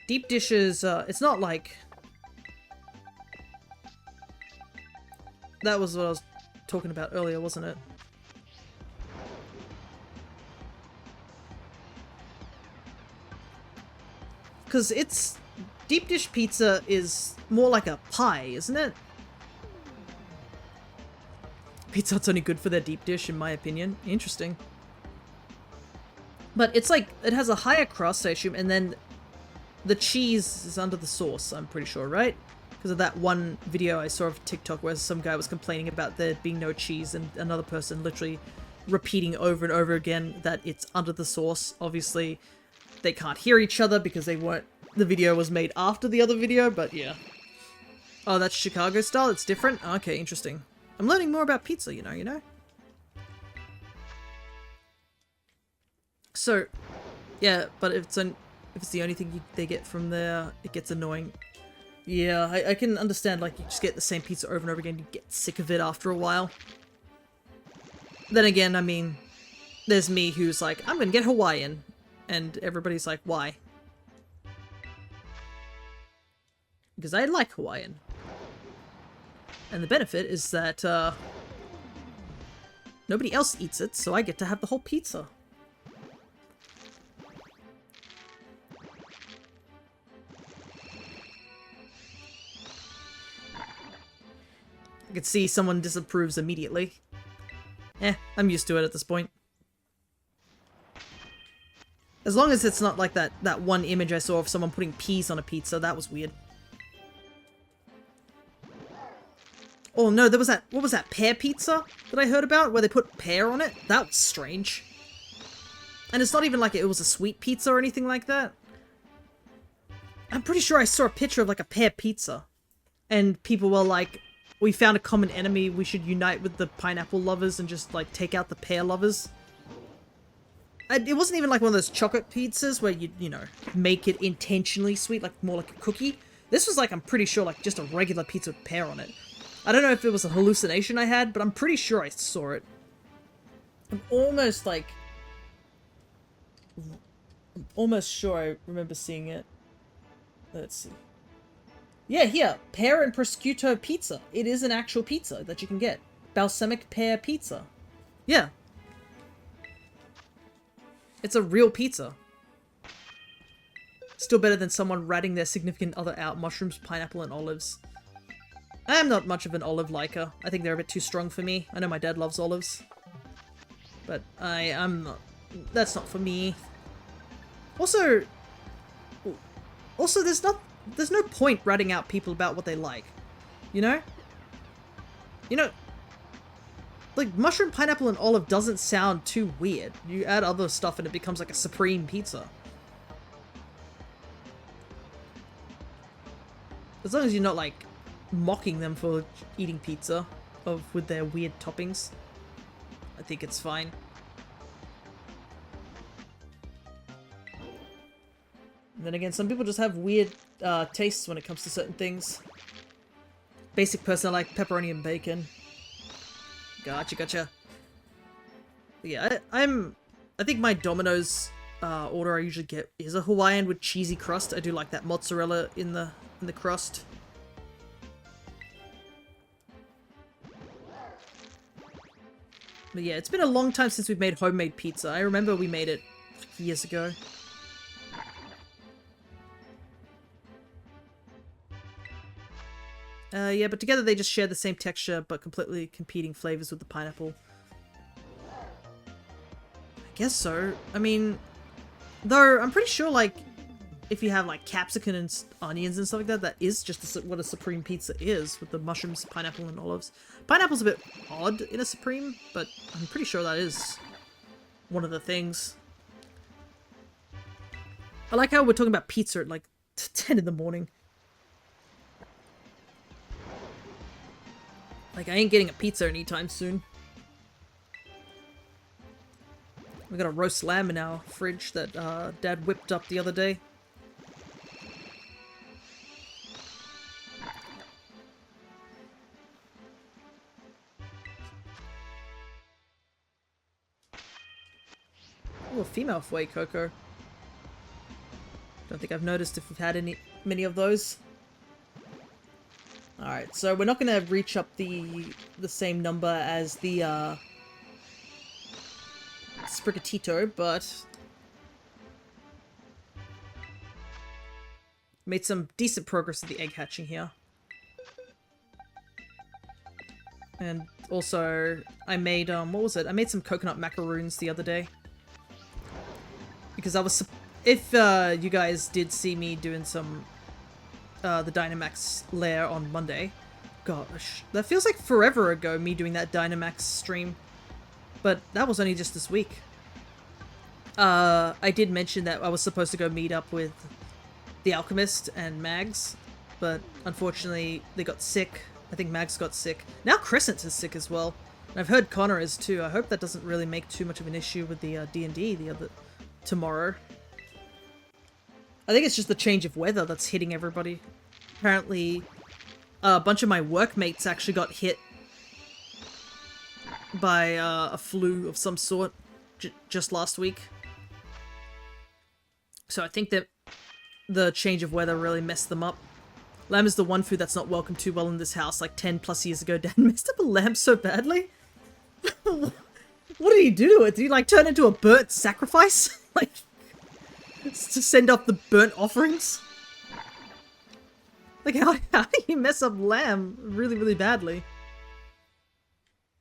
Deep dish is, it's not like... That was what I was talking about earlier, wasn't it? Because it's... Deep dish pizza is more like a pie, isn't it? Pizza Hut's only good for their deep dish, in my opinion. Interesting. But it's like, it has a higher crust, I assume, and then the cheese is under the sauce, I'm pretty sure, right? Because of that one video I saw of TikTok where some guy was complaining about there being no cheese and another person literally repeating over and over again that it's under the sauce. Obviously, they can't hear each other because they weren't... The video was made after the other video, but yeah. Oh, that's Chicago style? It's different? Okay, interesting. I'm learning more about pizza, you know? So, yeah, but if it's the only thing they get from there, it gets annoying. Yeah, I can understand, like, you just get the same pizza over and over again, you get sick of it after a while. Then again, I mean, there's me who's like, I'm gonna get Hawaiian. And everybody's like, why? Because I like Hawaiian. And the benefit is that, nobody else eats it, so I get to have the whole pizza. I could see someone disapproves immediately. I'm used to it at this point. As long as it's not like that one image I saw of someone putting peas on a pizza, that was weird. Oh no, there was that, what was that, pear pizza that I heard about, where they put pear on it? That was strange. And it's not even like it was a sweet pizza or anything like that. I'm pretty sure I saw a picture of like a pear pizza. And people were like, we found a common enemy, we should unite with the pineapple lovers and just like take out the pear lovers. It wasn't even like one of those chocolate pizzas where you know, make it intentionally sweet, like more like a cookie. This was like, I'm pretty sure, like just a regular pizza with pear on it. I don't know if it was a hallucination I had, but I'm pretty sure I saw it. I'm almost sure I remember seeing it. Let's see. Yeah, here, pear and prosciutto pizza. It is an actual pizza that you can get. Balsamic pear pizza. Yeah. It's a real pizza. Still better than someone ratting their significant other out mushrooms, pineapple, and olives. I'm not much of an olive liker. I think they're a bit too strong for me. I know my dad loves olives. But I'm not... That's not for me. Also, there's no point ratting out people about what they like. You know? You know, like, mushroom, pineapple, and olive doesn't sound too weird. You add other stuff and it becomes like a supreme pizza. As long as you're not, like, mocking them for eating pizza with their weird toppings, I think it's fine. And then again, some people just have weird tastes when it comes to certain things. Basic person, I like pepperoni and bacon. Gotcha. Yeah, I think my Domino's order I usually get is a Hawaiian with cheesy crust. I do like that mozzarella in the crust. But yeah, it's been a long time since we've made homemade pizza. I remember we made it years ago. Yeah, but together they just share the same texture, but completely competing flavors with the pineapple. I guess so. I mean, though, I'm pretty sure, like, if you have, like, capsicum and onions and stuff like that, that is just what a Supreme pizza is, with the mushrooms, pineapple, and olives. Pineapple's a bit odd in a Supreme, but I'm pretty sure that is one of the things. I like how we're talking about pizza at, like, 10 in the morning. Like, I ain't getting a pizza anytime soon. We got a roast lamb in our fridge that Dad whipped up the other day. Oh, a female Fue Coco. Don't think I've noticed if we've had many of those. Alright, so we're not going to reach up the same number as the Sprigatito, but made some decent progress with the egg hatching here. And also, I made, what was it? I made some coconut macaroons the other day. Because I was, if you guys did see me doing some the Dynamax lair on Monday. Gosh, that feels like forever ago, me doing that Dynamax stream. But that was only just this week. I did mention that I was supposed to go meet up with the Alchemist and Mags, but unfortunately they got sick. I think Mags got sick. Now Crescent is sick as well. And I've heard Connor is too. I hope that doesn't really make too much of an issue with the D&D tomorrow. I think it's just the change of weather that's hitting everybody. Apparently, a bunch of my workmates actually got hit by a flu of some sort just last week. So I think that the change of weather really messed them up. Lamb is the one food that's not welcomed too well in this house. Like 10 plus years ago, Dad messed up a lamb so badly. What did he do to it? Did he like turn into a burnt sacrifice? Like, to send off the burnt offerings? Like, how do you mess up lamb really, really badly?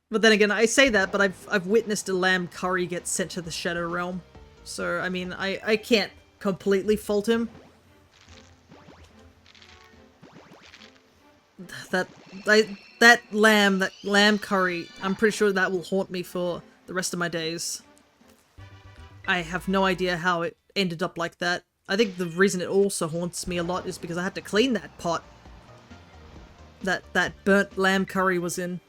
But then again, I say that, but I've witnessed a lamb curry get sent to the Shadow Realm. So, I mean, I can't completely fault him. That lamb curry, I'm pretty sure that will haunt me for the rest of my days. I have no idea how it ended up like that. I think the reason it also haunts me a lot is because I had to clean that pot that burnt lamb curry was in.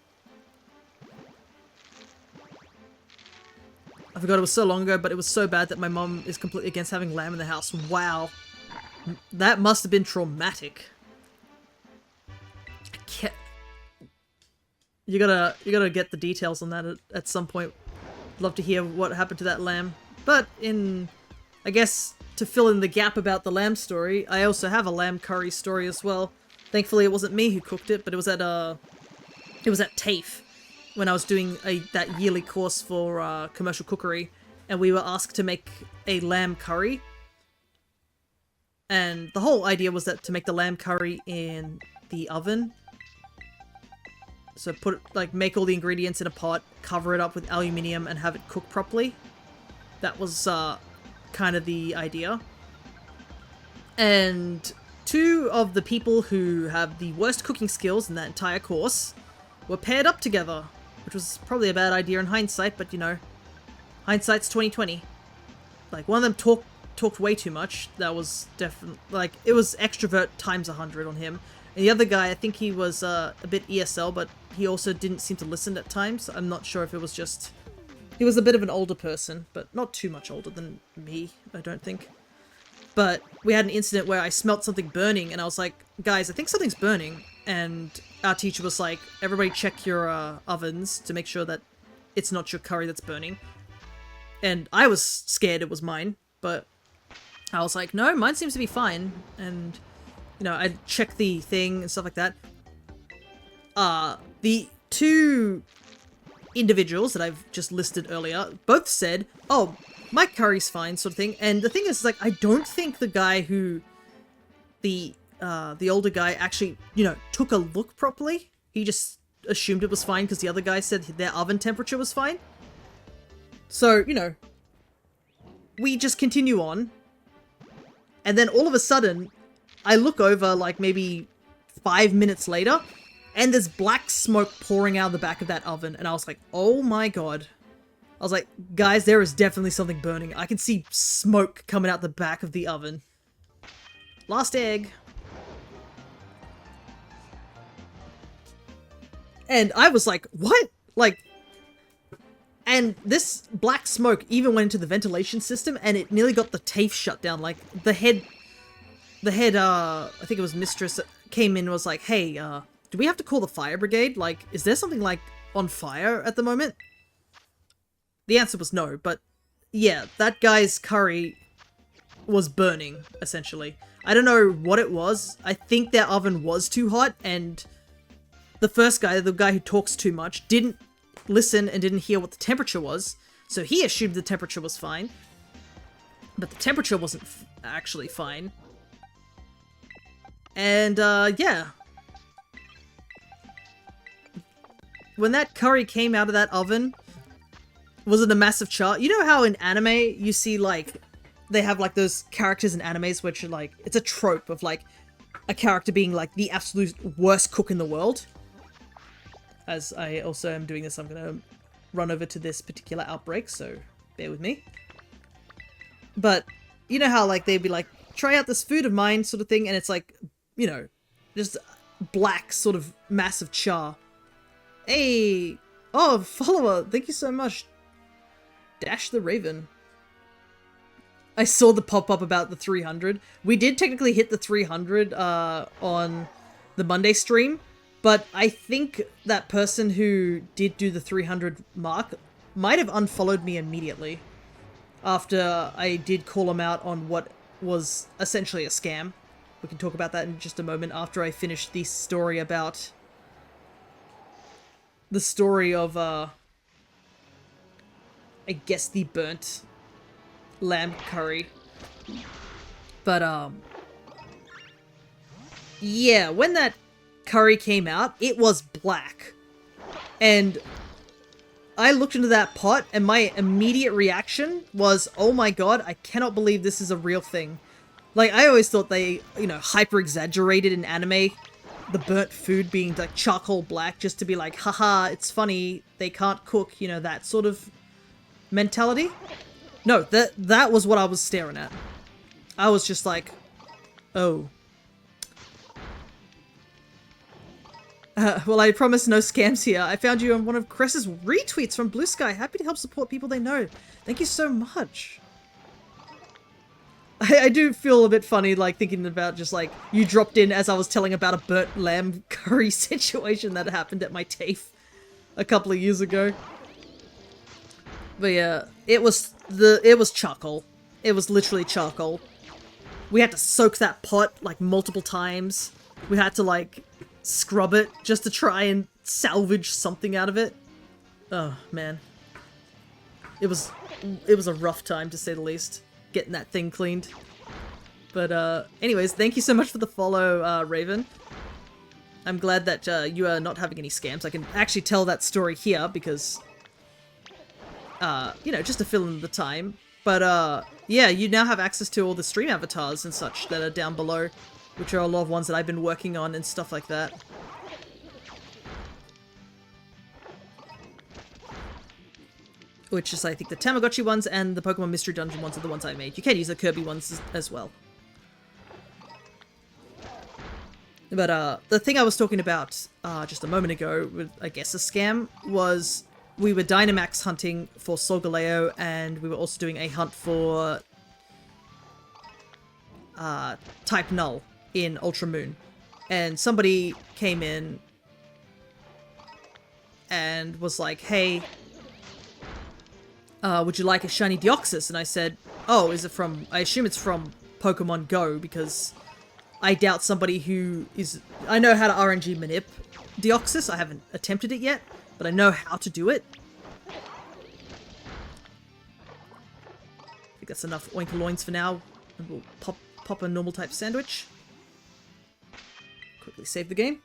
I forgot it was so long ago, but it was so bad that my mom is completely against having lamb in the house. Wow. That must have been traumatic. I can't... You gotta get the details on that at some point. Love to hear what happened to that lamb. But I guess, to fill in the gap about the lamb story, I also have a lamb curry story as well. Thankfully, it wasn't me who cooked it, but it was at TAFE when I was doing that yearly course for commercial cookery, and we were asked to make a lamb curry. And the whole idea was that to make the lamb curry in the oven. So make all the ingredients in a pot, cover it up with aluminium, and have it cook properly. That was kind of the idea. And two of the people who have the worst cooking skills in that entire course were paired up together, which was probably a bad idea in hindsight, but you know, hindsight's 2020. Like, one of them talked way too much. That was definitely, like, it was extrovert times 100 on him. And the other guy, I think he was a bit ESL, but he also didn't seem to listen at times. I'm not sure if it was just... He was a bit of an older person, but not too much older than me, I don't think. But we had an incident where I smelt something burning, and I was like, guys, I think something's burning. And our teacher was like, everybody check your ovens to make sure that it's not your curry that's burning. And I was scared it was mine, but I was like, no, mine seems to be fine. And, you know, I checked the thing and stuff like that. The two individuals that I've just listed earlier both said, oh, my curry's fine, sort of thing. And the thing is, like, I don't think the guy who, the older guy actually, you know, took a look properly. He just assumed it was fine because the other guy said their oven temperature was fine. So, you know, we just continue on. And then all of a sudden, I look over like maybe 5 minutes later, and there's black smoke pouring out of the back of that oven. And I was like, oh my god. I was like, guys, there is definitely something burning. I can see smoke coming out the back of the oven. Last egg. And I was like, what? Like, and this black smoke even went into the ventilation system and it nearly got the TAFE shut down. Like, the head, I think it was Mistress, came in and was like, hey, do we have to call the fire brigade? Like, is there something, like, on fire at the moment? The answer was no, but yeah, that guy's curry was burning, essentially. I don't know what it was. I think their oven was too hot, and the first guy, the guy who talks too much, didn't listen and didn't hear what the temperature was, so he assumed the temperature was fine. But the temperature wasn't actually fine. And, yeah. When that curry came out of that oven, was it a massive char? You know how in anime you see, like, they have, like, those characters in animes which are, like, it's a trope of, like, a character being, like, the absolute worst cook in the world? As I also am doing this, I'm gonna run over to this particular outbreak, so bear with me. But, you know how, like, they'd be like, try out this food of mine, sort of thing, and it's like, you know, just black, sort of massive char. Hey! Oh, follower, thank you so much. Dash the Raven. I saw the pop-up about the 300. We did technically hit the 300 on the Monday stream, but I think that person who did do the 300 mark might have unfollowed me immediately after I did call him out on what was essentially a scam. We can talk about that in just a moment after I finish the story about the story of, I guess the burnt lamb curry. But, yeah, when that curry came out, it was black. And I looked into that pot and my immediate reaction was, oh my god, I cannot believe this is a real thing. Like, I always thought they, you know, hyper-exaggerated in anime the burnt food being, like, charcoal black just to be like, haha, it's funny, they can't cook, you know, that sort of mentality. No, that was what I was staring at. I was just like, oh. Well, I promise no scams here. I found you on one of Cress's retweets from Blue Sky. Happy to help support people they know. Thank you so much. I do feel a bit funny, like, thinking about just, like, you dropped in as I was telling about a burnt lamb curry situation that happened at my TAFE a couple of years ago. But yeah, it was charcoal. It was literally charcoal. We had to soak that pot, like, multiple times. We had to, like, scrub it just to try and salvage something out of it. Oh, man. It was a rough time, to say the least, getting that thing cleaned. But, anyways, thank you so much for the follow, Raven. I'm glad that, you are not having any scams. I can actually tell that story here because, you know, just to fill in the time. But, yeah, you now have access to all the stream avatars and such that are down below, which are a lot of ones that I've been working on and stuff like that. Which is, I think, the Tamagotchi ones and the Pokemon Mystery Dungeon ones are the ones I made. You can use the Kirby ones as well. But, the thing I was talking about, just a moment ago, with, I guess, a scam, was we were Dynamax hunting for Solgaleo, and we were also doing a hunt for, Type Null in Ultra Moon. And somebody came in and was like, hey, would you like a shiny Deoxys? And I said, oh, is it from, I assume it's from Pokemon Go, because I doubt somebody who is, I know how to RNG manip Deoxys. I haven't attempted it yet, but I know how to do it. I think that's enough oinkaloins for now, and we'll pop a normal type sandwich. Quickly save the game.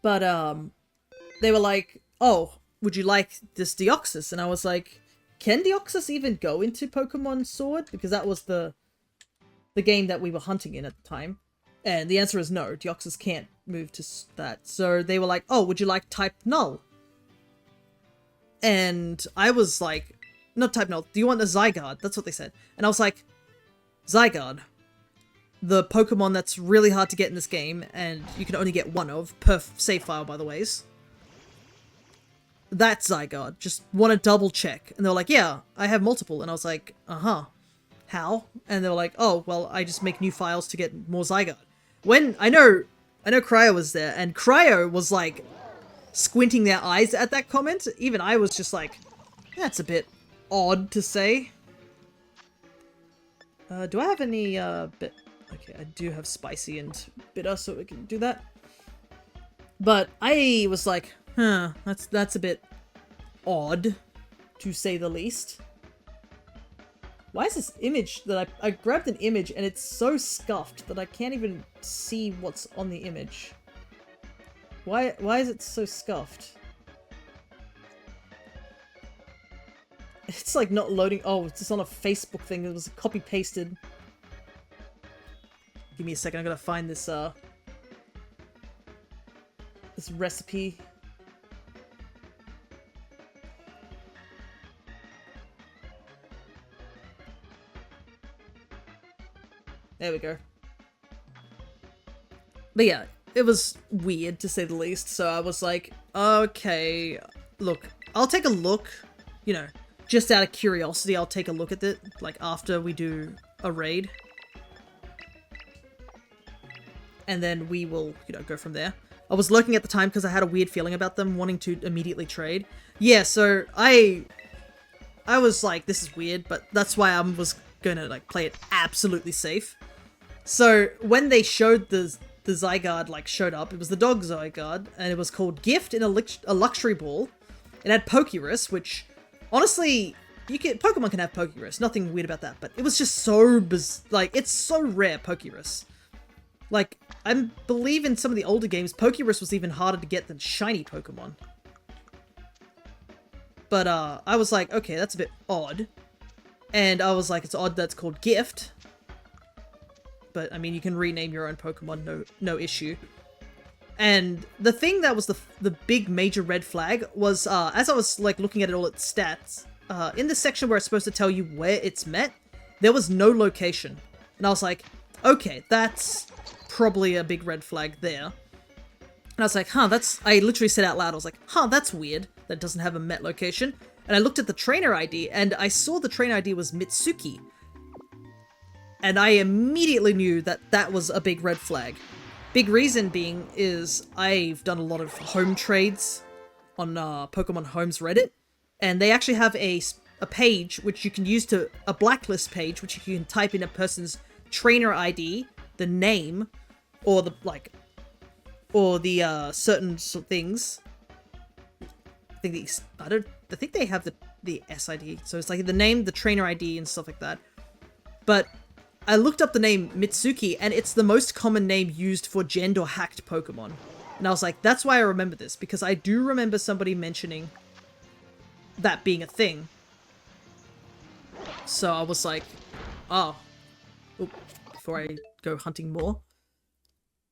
But, they were like, oh, would you like this Deoxys? And I was like, can Deoxys even go into Pokemon Sword? Because that was the game that we were hunting in at the time. And the answer is no, Deoxys can't move to that. So they were like, oh, would you like type Null? And I was like, not type Null, do you want a Zygarde? That's what they said. And I was like, Zygarde, the Pokemon that's really hard to get in this game, and you can only get one of, per save file by the ways. That's Zygarde. Just want to double check. And they were like, yeah, I have multiple. And I was like, uh-huh. How? And they were like, oh, well, I just make new files to get more Zygarde. When, I know Cryo was there, and Cryo was like, squinting their eyes at that comment. Even I was just like, that's a bit odd to say. Do I have any, bit? Okay, I do have spicy and bitter, so we can do that. But I was like, huh, that's a bit odd, to say the least. Why is this image that I grabbed an image and it's so scuffed that I can't even see what's on the image? Why is it so scuffed? It's like not loading. Oh, it's just on a Facebook thing. It was copy pasted. Give me a second. I gotta find this this recipe. There we go. But yeah, it was weird to say the least. So I was like, okay, look, I'll take a look, you know, just out of curiosity, I'll take a look at it, like after we do a raid. And then we will, you know, go from there. I was lurking at the time because I had a weird feeling about them wanting to immediately trade. Yeah, so I was like, this is weird, but that's why I was gonna like play it absolutely safe. So when they showed the Zygarde like showed up, it was the dog Zygarde, and it was called Gift in a Luxury Ball. It had Pokerus, which honestly, Pokemon can have Pokerus, nothing weird about that, but it was just so like, it's so rare, Pokerus. Like, I believe in some of the older games, Pokerus was even harder to get than shiny Pokemon. But I was like, okay, that's a bit odd. And I was like, it's odd that's called Gift. But, I mean, you can rename your own Pokemon, no issue. And the thing that was the big major red flag was, as I was, like, looking at it all its stats, in the section where it's supposed to tell you where it's met, there was no location. And I was like, okay, that's probably a big red flag there. And I was like, huh, I literally said out loud, I was like, huh, that's weird that it doesn't have a met location. And I looked at the trainer ID, and I saw the trainer ID was Mitsuki. And I immediately knew that that was a big red flag. Big reason being is I've done a lot of home trades on Pokemon Home's Reddit, and they actually have a page which you can use a blacklist page, which you can type in a person's trainer ID, the name, or the certain things. I think they have the SID, so it's like the name, the trainer ID, and stuff like that. But I looked up the name Mitsuki, and it's the most common name used for genned or hacked Pokemon. And I was like, that's why I remember this, because I do remember somebody mentioning that being a thing. So I was like, oh, before I go hunting more.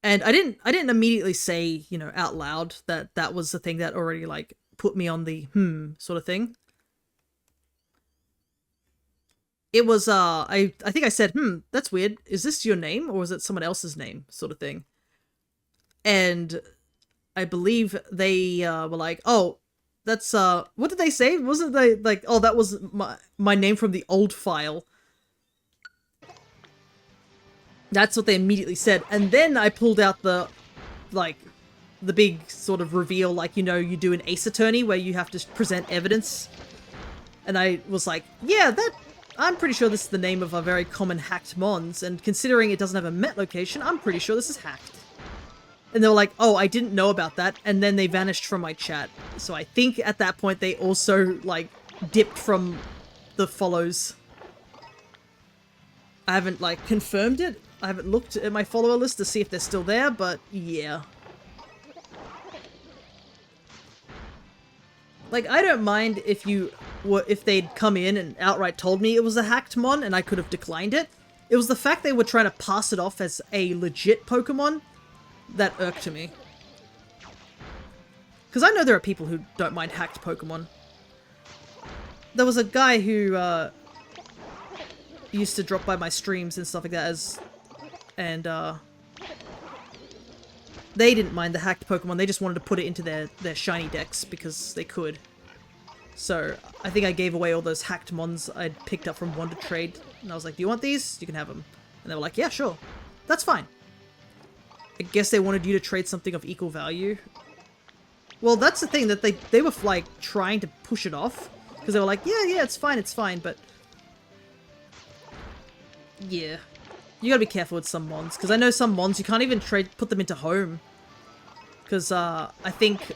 And I didn't immediately say, you know, out loud that that was the thing that already, like, put me on the sort of thing. It was, I think I said, that's weird. Is this your name, or is it someone else's name, sort of thing? And I believe they were like, oh, that's, what did they say? Wasn't they like, oh, that was my name from the old file? That's what they immediately said. And then I pulled out the big sort of reveal, like, you know, you do an Ace Attorney where you have to present evidence And I was like, yeah, I'm pretty sure this is the name of a very common hacked mons, and considering it doesn't have a met location, I'm pretty sure this is hacked. And they were like, oh, I didn't know about that, and then they vanished from my chat. So I think at that point they also, like, dipped from the follows. I haven't, like, confirmed it. I haven't looked at my follower list to see if they're still there, but yeah. Like, I don't mind if they'd come in and outright told me it was a hacked mon and I could have declined it. It was the fact they were trying to pass it off as a legit Pokemon that irked me. Because I know there are people who don't mind hacked Pokemon. There was a guy who used to drop by my streams and stuff like that and they didn't mind the hacked Pokemon, they just wanted to put it into their Shinydex because they could. So I think I gave away all those hacked mons I'd picked up from Wonder Trade, and I was like, do you want these? You can have them. And they were like, yeah, sure. That's fine. I guess they wanted you to trade something of equal value. Well, that's the thing, that they were like trying to push it off, because they were like, yeah, it's fine, but yeah. You gotta be careful with some mons, because I know some mons you can't even put them into home. Because I think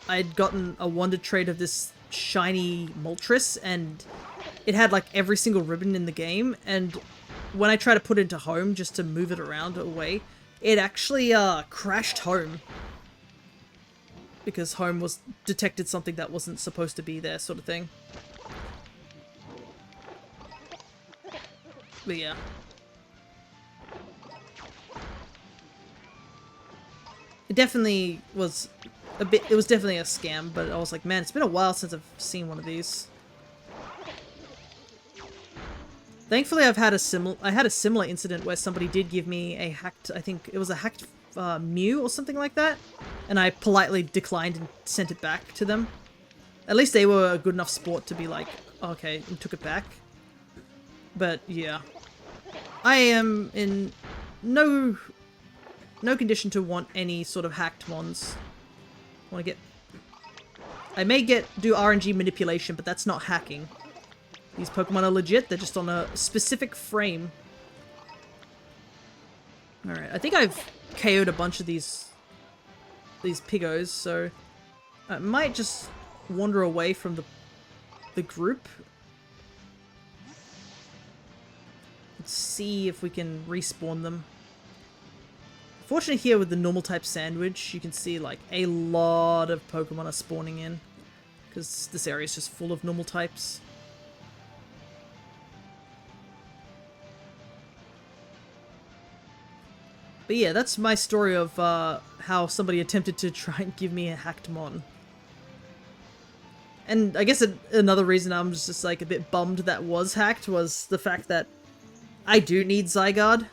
I'd gotten a Wonder Trade of this shiny Moltres, and it had like every single ribbon in the game, and when I tried to put it into home just to move it around away, it actually crashed home. Because home was detected something that wasn't supposed to be there, sort of thing. But yeah. It definitely was it was definitely a scam, but I was like, man, it's been a while since I've seen one of these. Thankfully, I had a similar incident where somebody did give me a hacked, I think it was a hacked Mew or something like that, and I politely declined and sent it back to them. At least they were a good enough sport to be like, okay, and took it back. But yeah, I am in no condition to want any sort of hacked mons. I may do RNG manipulation, but that's not hacking. These Pokemon are legit, they're just on a specific frame. Alright, I think I've KO'd a bunch of these Piggos, so I might just wander away from the group. Let's see if we can respawn them. Fortunately here with the normal type sandwich, you can see like a lot of Pokemon are spawning in, because this area is just full of normal types. But yeah, that's my story of how somebody attempted to try and give me a hacked mon. And I guess another reason I'm just like a bit bummed that was hacked was the fact that I do need Zygarde.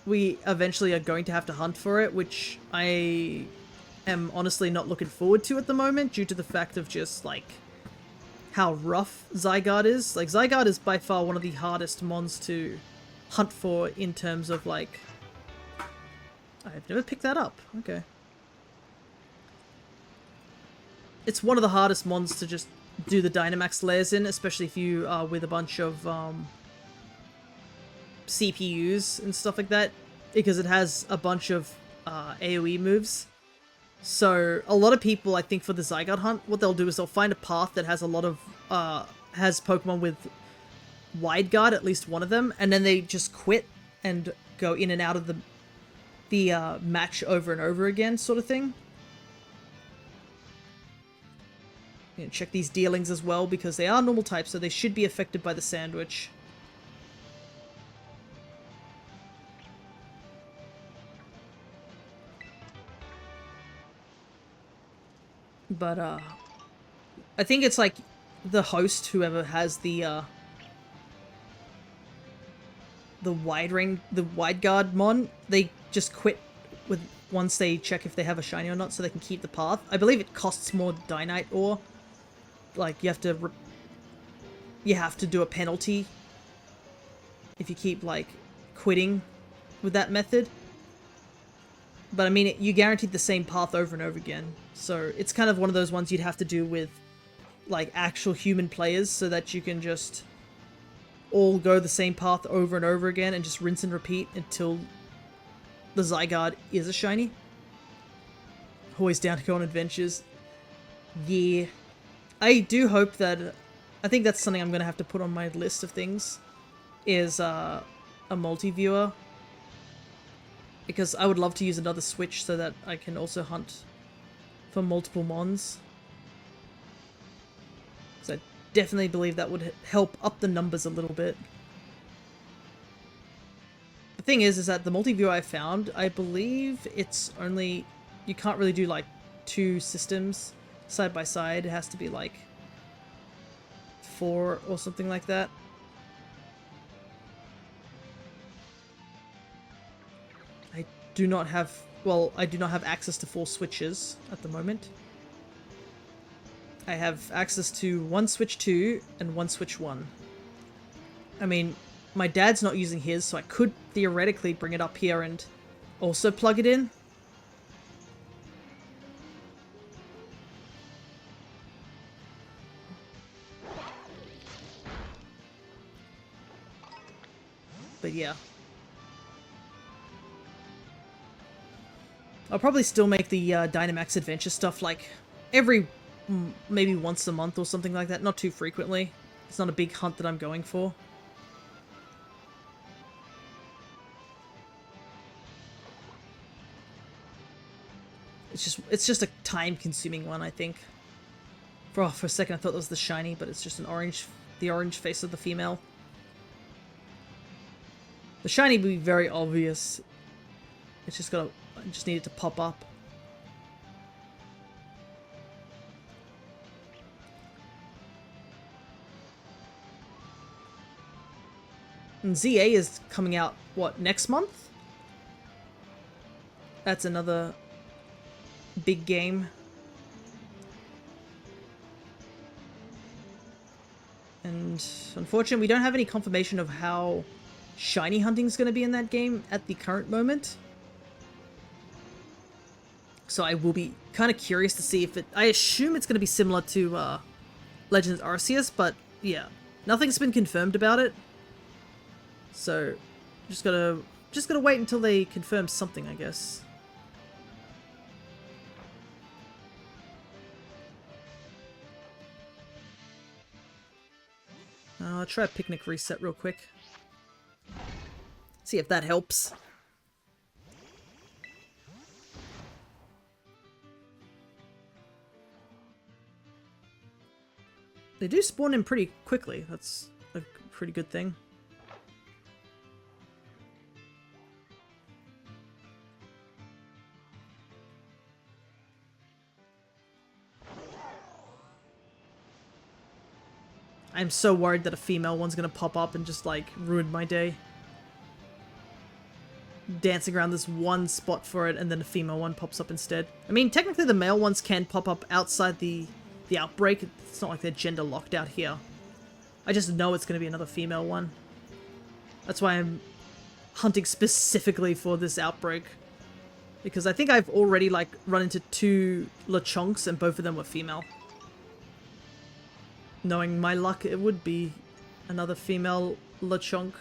We eventually are going to have to hunt for it, which I am honestly not looking forward to at the moment due to the fact of just like how rough Zygarde is. Like, Zygarde is by far one of the hardest mons to hunt for in terms of like... I've never picked that up. Okay. It's one of the hardest mons to just do the Dynamax layers in, especially if you are with a bunch of CPUs and stuff like that, because it has a bunch of AoE moves. So a lot of people, I think, for the Zygarde hunt, what they'll do is they'll find a path that has a lot of has Pokemon with wide guard, at least one of them, and then they just quit and go in and out of the match over and over again, sort of thing. You know, check these dealings as well, because they are normal types, so they should be affected by the sandwich. But I think it's like the host, whoever has the wide guard mon, they just quit once they check if they have a shiny or not, so they can keep the path. I believe it costs more Dynite ore. Like, you have to do a penalty if you keep like quitting with that method. But I mean, you guaranteed the same path over and over again, so it's kind of one of those ones you'd have to do with like actual human players so that you can just all go the same path over and over again and just rinse and repeat until the Zygarde is a shiny. Always down to go on adventures. Yeah. I do hope that... I think that's something I'm going to have to put on my list of things. Is a multi-viewer. Because I would love to use another Switch so that I can also hunt for multiple mons. So I definitely believe that would help up the numbers a little bit. The thing is that the multi-viewer I found, I believe it's only... You can't really do like 2 systems side by side. It has to be like 4 or something like that. I do not have... Well, I do not have access to 4 switches at the moment. I have access to 1 Switch 2 and 1 Switch 1. I mean, my dad's not using his, so I could theoretically bring it up here and also plug it in. But yeah. I'll probably still make the Dynamax Adventure stuff like every... maybe once a month or something like that. Not too frequently. It's not a big hunt that I'm going for. It's just a time-consuming one, I think. For a second I thought that was the shiny, but it's just an orange... the orange face of the female. The shiny would be very obvious. It's just gotta... I just need it to pop up. And ZA is coming out, what, next month? That's another big game. And unfortunately, we don't have any confirmation of how shiny hunting is going to be in that game at the current moment. So I will be kind of curious to see if it... I assume it's going to be similar to Legends Arceus, but yeah, nothing's been confirmed about it. So just gotta wait until they confirm something, I guess. I'll try a picnic reset real quick. See if that helps. They do spawn in pretty quickly. That's a pretty good thing. I'm so worried that a female one's gonna pop up and just, like, ruin my day. Dancing around this one spot for it, and then a female one pops up instead. I mean, technically the male ones can pop up outside the outbreak. It's not like they're gender locked out here. I just know it's gonna be another female one. That's why I'm hunting specifically for this outbreak. Because I think I've already, like, run into 2 Lechonks, and both of them were female. Knowing my luck, it would be another female Lechonk.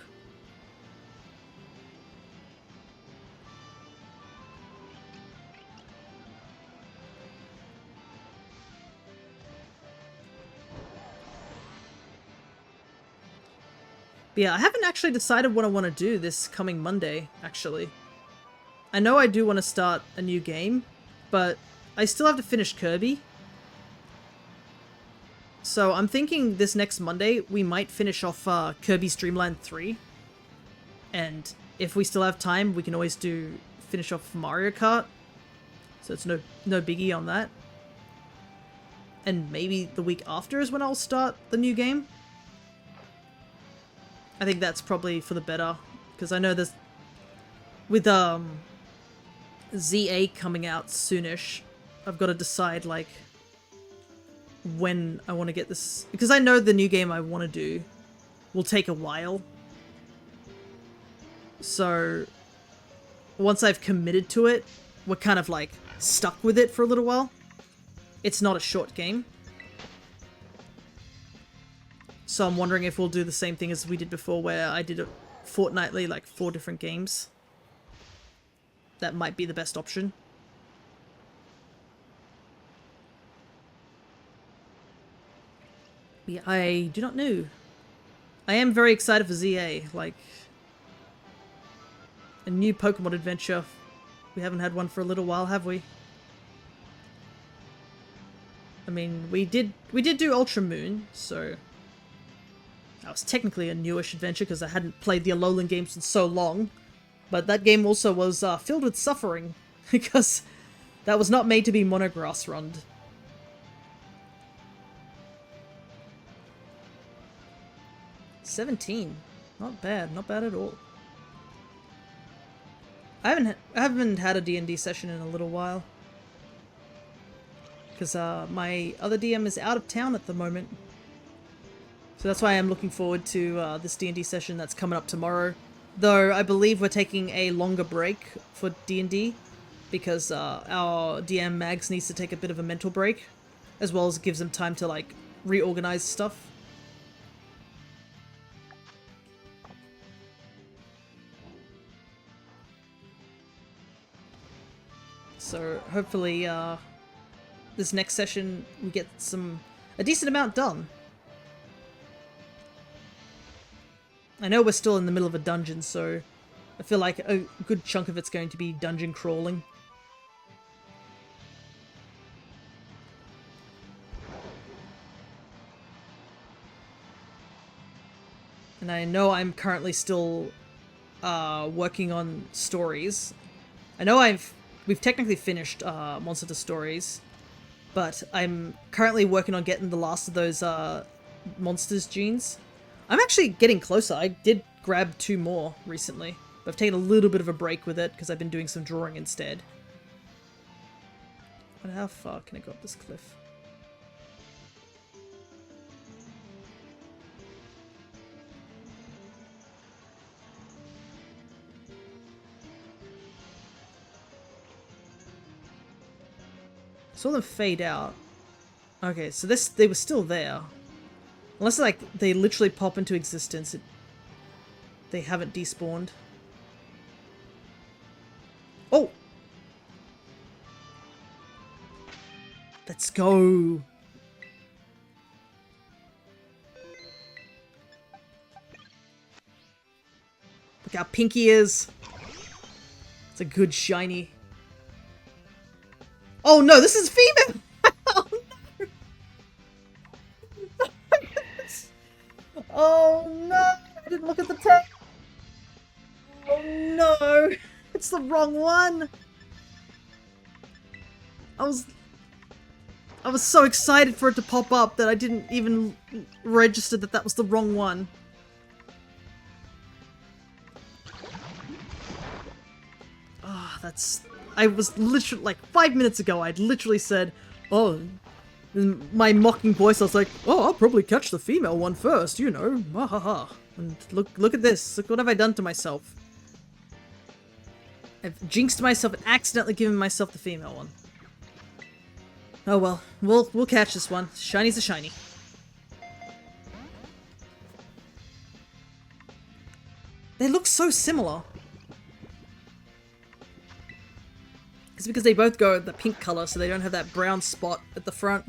But yeah, I haven't actually decided what I want to do this coming Monday, actually. I know I do want to start a new game, but I still have to finish Kirby. So I'm thinking this next Monday we might finish off Kirby's Dream Land 3. And if we still have time, we can always finish off Mario Kart. So it's no biggie on that. And maybe the week after is when I'll start the new game. I think that's probably for the better, because I know there's... With ZA coming out soonish, I've got to decide, like, when I want to get this... Because I know the new game I want to do will take a while. So, once I've committed to it, we're kind of, like, stuck with it for a little while. It's not a short game. So I'm wondering if we'll do the same thing as we did before, where I did it fortnightly, like 4 different games. That might be the best option. Yeah, I do not know. I am very excited for ZA, like a new Pokemon adventure. We haven't had one for a little while, have we? I mean, we did do Ultra Moon, so that was technically a newish adventure because I hadn't played the Alolan games in so long. But that game also was filled with suffering because that was not made to be monograss run. 17. Not bad. Not bad at all. I haven't had a D&D session in a little while. Because my other DM is out of town at the moment. So that's why I'm looking forward to this D&D session that's coming up tomorrow. Though I believe we're taking a longer break for D&D. Because our DM Mags needs to take a bit of a mental break. As well as gives him time to like reorganize stuff. So hopefully this next session we get a decent amount done. I know we're still in the middle of a dungeon, so I feel like a good chunk of it's going to be dungeon crawling. And I know I'm currently still working on stories. I know we've technically finished Monster Hunter Stories, but I'm currently working on getting the last of those monsters genes. I'm actually getting closer. I did grab 2 more recently, but I've taken a little bit of a break with it because I've been doing some drawing instead. But how far can I go up this cliff? Saw them fade out. Okay, so they were still there. Unless like they literally pop into existence, they haven't despawned. Oh! Let's go! Look how pink he is! It's a good shiny. Oh no, this is female! Oh no! Oh no! I didn't look at the text! Oh no! It's the wrong one! I was so excited for it to pop up that I didn't even register that that was the wrong one. Ah, that's... I was literally, like 5 minutes ago, I'd literally said, oh, in my mocking voice, I was like, oh, I'll probably catch the female one first, you know, ha ha ha. And look at this, look what have I done to myself. I've jinxed myself and accidentally given myself the female one. Oh well, we'll catch this one. Shiny's a shiny. They look so similar. It's because they both go the pink color, so they don't have that brown spot at the front.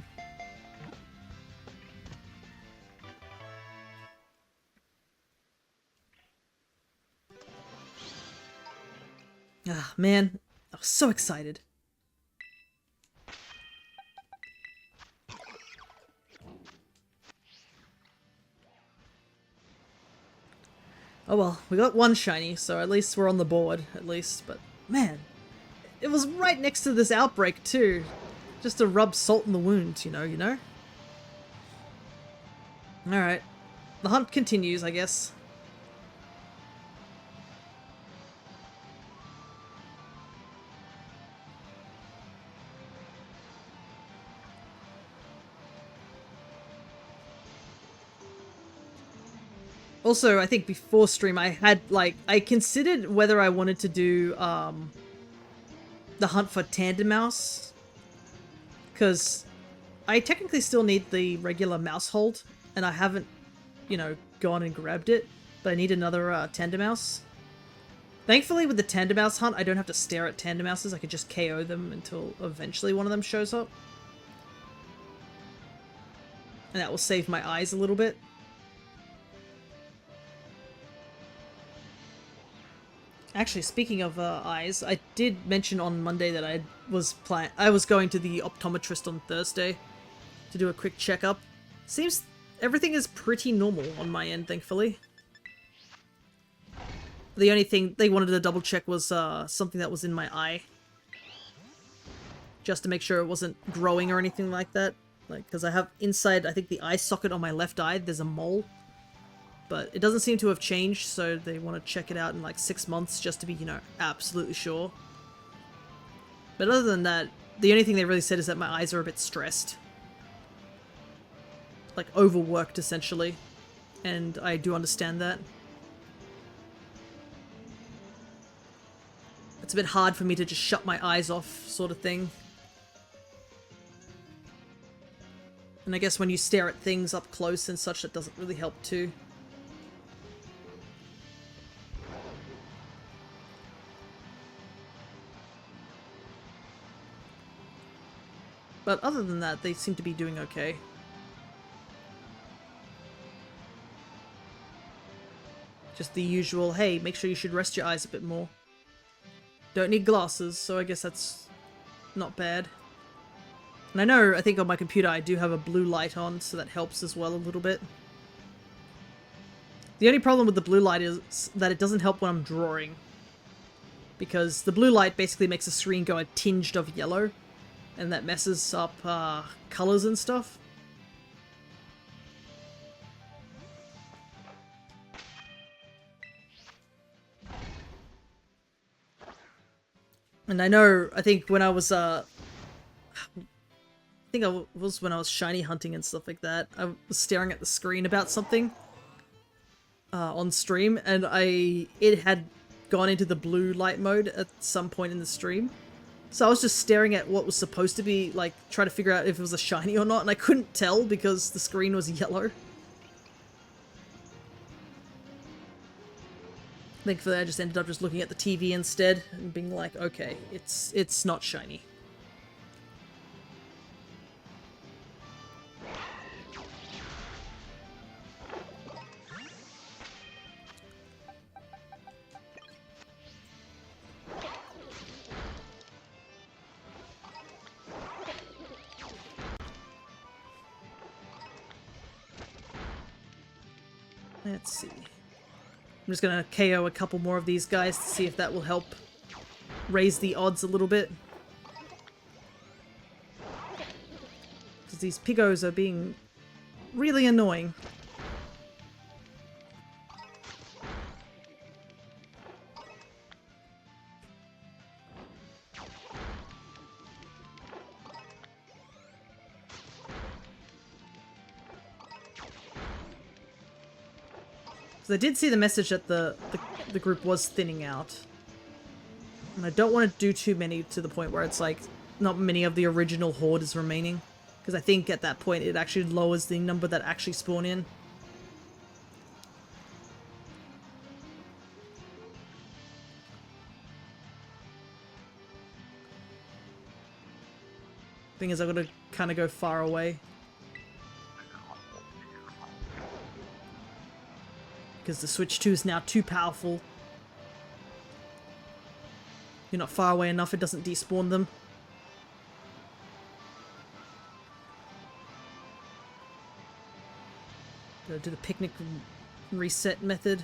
Ah, man. I was so excited. Oh well, we got one shiny, so at least we're on the board, at least. But, man, it was right next to this outbreak, too. Just to rub salt in the wounds, you know? Alright. The hunt continues, I guess. Also, I think before stream I had, like, I considered whether I wanted to do, the hunt for Tandem Mouse. Because I technically still need the regular mouse hold, and I haven't you know, gone and grabbed it. But I need another tender mouse. Thankfully, with the tender mouse hunt, I don't have to stare at tender mouses. I can just KO them until eventually one of them shows up. And that will save my eyes a little bit. Actually, speaking of eyes, I did mention on Monday that I was going to the optometrist on Thursday to do a quick checkup. Seems everything is pretty normal on my end, thankfully. The only thing they wanted to double check was something that was in my eye. Just to make sure it wasn't growing or anything like that. Like, because I have inside, I think the eye socket on my left eye, there's a mole. But it doesn't seem to have changed, so they want to check it out in like 6 months just to be, you know, absolutely sure. But other than that, the only thing they really said is that my eyes are a bit stressed. Like, overworked, essentially. And I do understand that. It's a bit hard for me to just shut my eyes off, sort of thing. And I guess when you stare at things up close and such, that doesn't really help too. But other than that, they seem to be doing okay. Just the usual, hey, make sure you should rest your eyes a bit more. Don't need glasses, so I guess that's not bad. And I know, I think on my computer I do have a blue light on, so that helps as well a little bit. The only problem with the blue light is that it doesn't help when I'm drawing. Because the blue light basically makes the screen go a tinge of yellow. And that messes up colors and stuff. And I know, I think when I was, I think I was when I was shiny hunting and stuff like that, I was staring at the screen about something on stream, and it had gone into the blue light mode at some point in the stream. So I was just staring at what was supposed to be, like, trying to figure out if it was a shiny or not, and I couldn't tell because the screen was yellow. Thankfully, I just ended up just looking at the TV instead and being like, okay, it's not shiny. Let's see. I'm just gonna KO a couple more of these guys to see if that will help raise the odds a little bit. Because these piggos are being really annoying. I did see the message that the group was thinning out. And I don't want to do too many to the point where it's like not many of the original horde is remaining. Because I think at that point it actually lowers the number that actually spawn in. Thing is, I've got to kind of go far away. Because the Switch 2 is now too powerful. You're not far away enough, it doesn't despawn them. Gotta do the picnic reset method.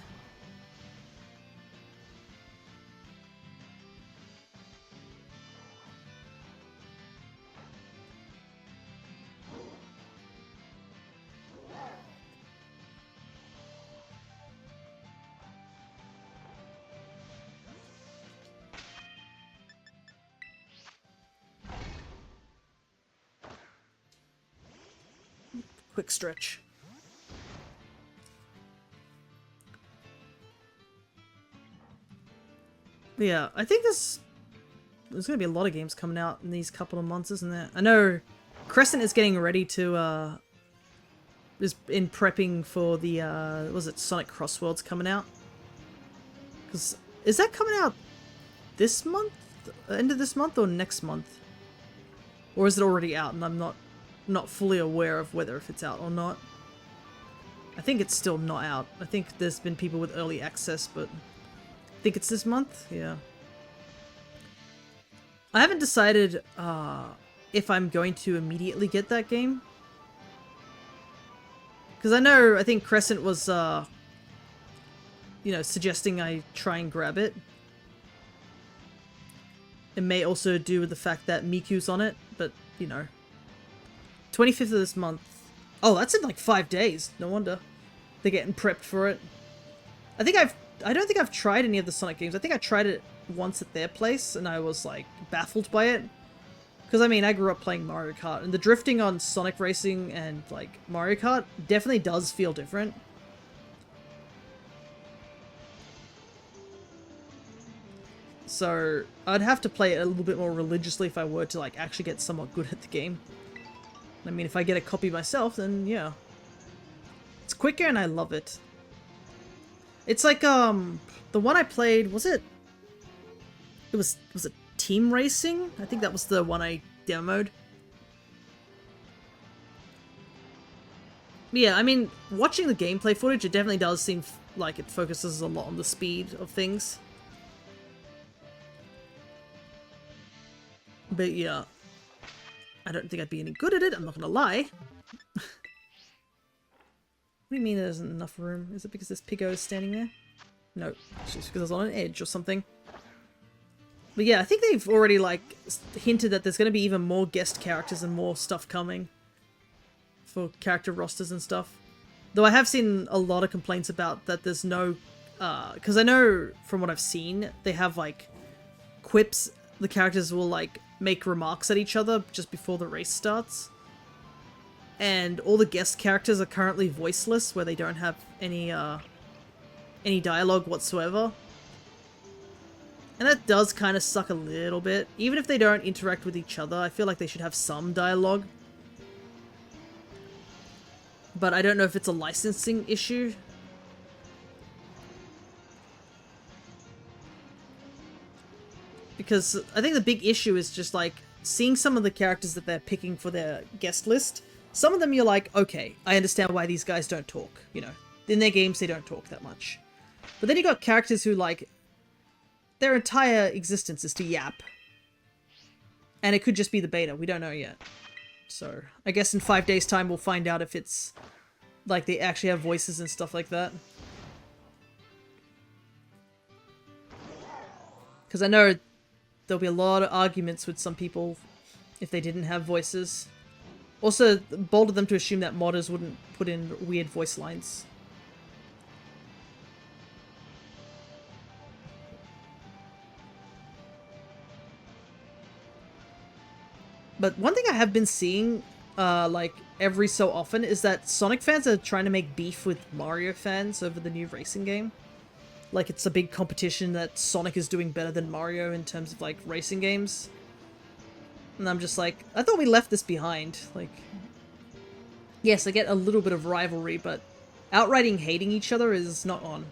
Quick stretch. But yeah, I think there's gonna be a lot of games coming out in these couple of months, isn't there? I know Crescent is getting ready to is in prepping for the, was it Sonic Crossworlds coming out? Because, is that coming out this month? End of this month or next month? Or is it already out and I'm not fully aware of whether if it's out or not? I think it's still not out. I think there's been people with early access, but I think it's this month? Yeah. I haven't decided if I'm going to immediately get that game. Because I think Crescent was, you know, suggesting I try and grab it. It may also do with the fact that Miku's on it, but, you know. 25th of this month. Oh, that's in like 5 days. No wonder. They're getting prepped for it. I don't think I've tried any of the Sonic games. I think I tried it once at their place, and I was, like, baffled by it. Because, I mean, I grew up playing Mario Kart, and the drifting on Sonic Racing and, like, Mario Kart definitely does feel different. So, I'd have to play it a little bit more religiously if I were to, like, actually get somewhat good at the game. I mean, if I get a copy myself, then, yeah. It's quicker and I love it. It's like, the one I played, was it Team Racing? I think that was the one I demoed. But yeah, I mean, watching the gameplay footage, it definitely does seem like it focuses a lot on the speed of things. But yeah, I don't think I'd be any good at it, I'm not gonna lie. What do you mean there isn't enough room? Is it because this piggo is standing there? No, it's just because I was on an edge or something. But yeah, I think they've already, like, hinted that there's going to be even more guest characters and more stuff coming for character rosters and stuff. Though I have seen a lot of complaints about that there's no... because I know from what I've seen, they have, like, quips. The characters will, like, make remarks at each other just before the race starts. And all the guest characters are currently voiceless, where they don't have any dialogue whatsoever. And that does kind of suck a little bit. Even if they don't interact with each other, I feel like they should have some dialogue. But I don't know if it's a licensing issue. Because I think the big issue is just, like, seeing some of the characters that they're picking for their guest list. Some of them you're like, okay, I understand why these guys don't talk, you know. In their games, they don't talk that much. But then you got characters who, like, their entire existence is to yap. And it could just be the beta, we don't know yet. So, I guess in 5 days' time we'll find out if it's, like, they actually have voices and stuff like that. Because I know there'll be a lot of arguments with some people if they didn't have voices. Also, bold of them to assume that modders wouldn't put in weird voice lines. But one thing I have been seeing, like, every so often is that Sonic fans are trying to make beef with Mario fans over the new racing game. Like, it's a big competition that Sonic is doing better than Mario in terms of, like, racing games. And I'm just like, I thought we left this behind. Like, yes, I get a little bit of rivalry, but outrighting hating each other is not on.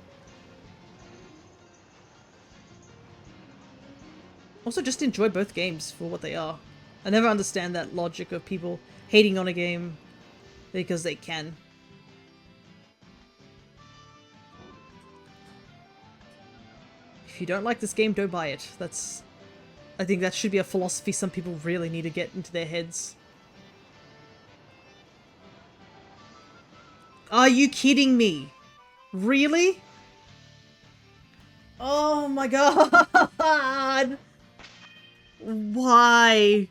Also, just enjoy both games for what they are. I never understand that logic of people hating on a game because they can. If you don't like this game, don't buy it. I think that should be a philosophy some people really need to get into their heads. Are you kidding me? Really? Oh my god! Why?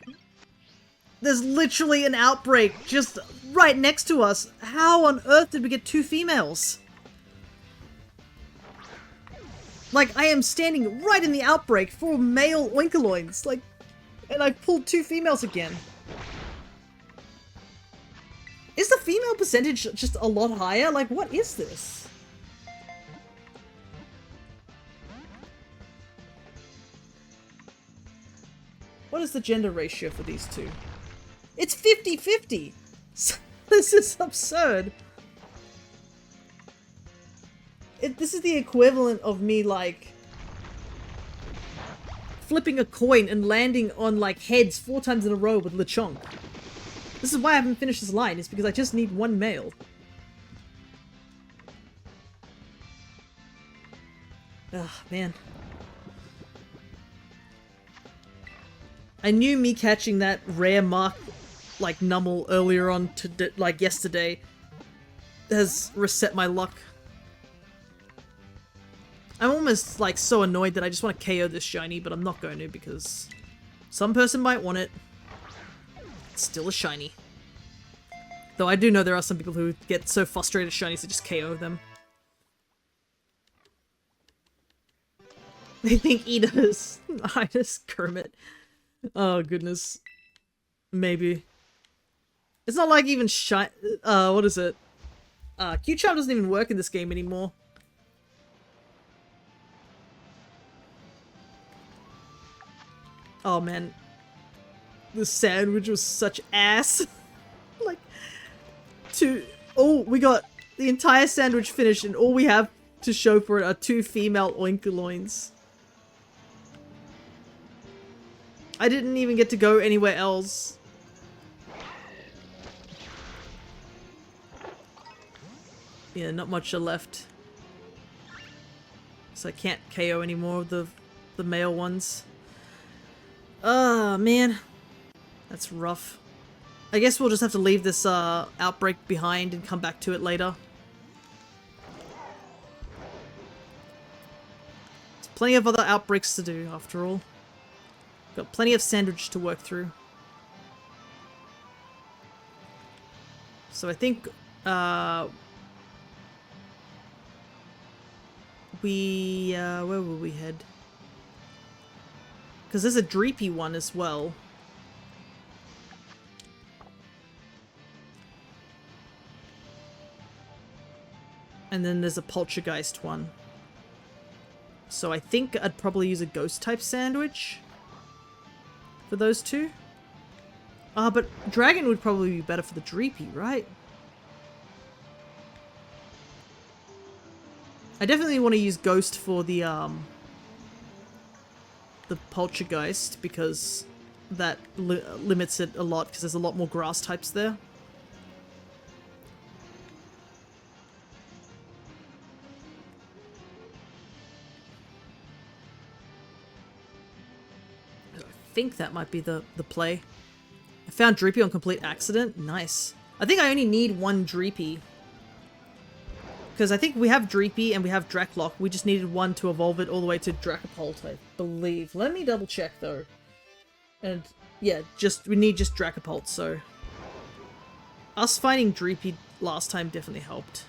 There's literally an outbreak just right next to us. How on earth did we get 2 females? Like, I am standing right in the outbreak for male oinkoloids, like, and I pulled 2 females again. Is the female percentage just a lot higher? Like, what is this? What is the gender ratio for these two? It's 50-50! This is absurd. this is the equivalent of me, like, flipping a coin and landing on, like, heads 4 times in a row with Lechonk. This is why I haven't finished this line, is because I just need 1 male. Ugh, man. I knew me catching that rare mark, like, Nummel earlier on, like, yesterday, has reset my luck. I'm almost, like, so annoyed that I just want to KO this shiny, but I'm not going to because some person might want it. It's still a shiny. Though I do know there are some people who get so frustrated at shinies they just KO them. They think Ida's Kermit. Oh, goodness. Maybe. It's not like even what is it? Q-Charm doesn't even work in this game anymore. Oh, man. The sandwich was such ass. Like, we got the entire sandwich finished and all we have to show for it are 2 female oinkoloins. I didn't even get to go anywhere else. Yeah, not much are left. So I can't KO any more of the male ones. Oh, man. That's rough. I guess we'll just have to leave this outbreak behind and come back to it later. There's plenty of other outbreaks to do, after all. Got plenty of sandwich to work through. So I think, where will we head? Because there's a Dreepy one as well. And then there's a Poltergeist one. So I think I'd probably use a Ghost-type sandwich for those 2. But Dragon would probably be better for the Dreepy, right? I definitely want to use Ghost for the Poltergeist, because that limits it a lot, because there's a lot more grass types there. I think that might be the play. I found Dreepy on complete accident. Nice. I think I only need 1 Dreepy. Because I think we have Dreepy and we have Draklock. We just needed 1 to evolve it all the way to Dracopult, I believe. Let me double check though. And yeah, we need just Dracopult, so us finding Dreepy last time definitely helped.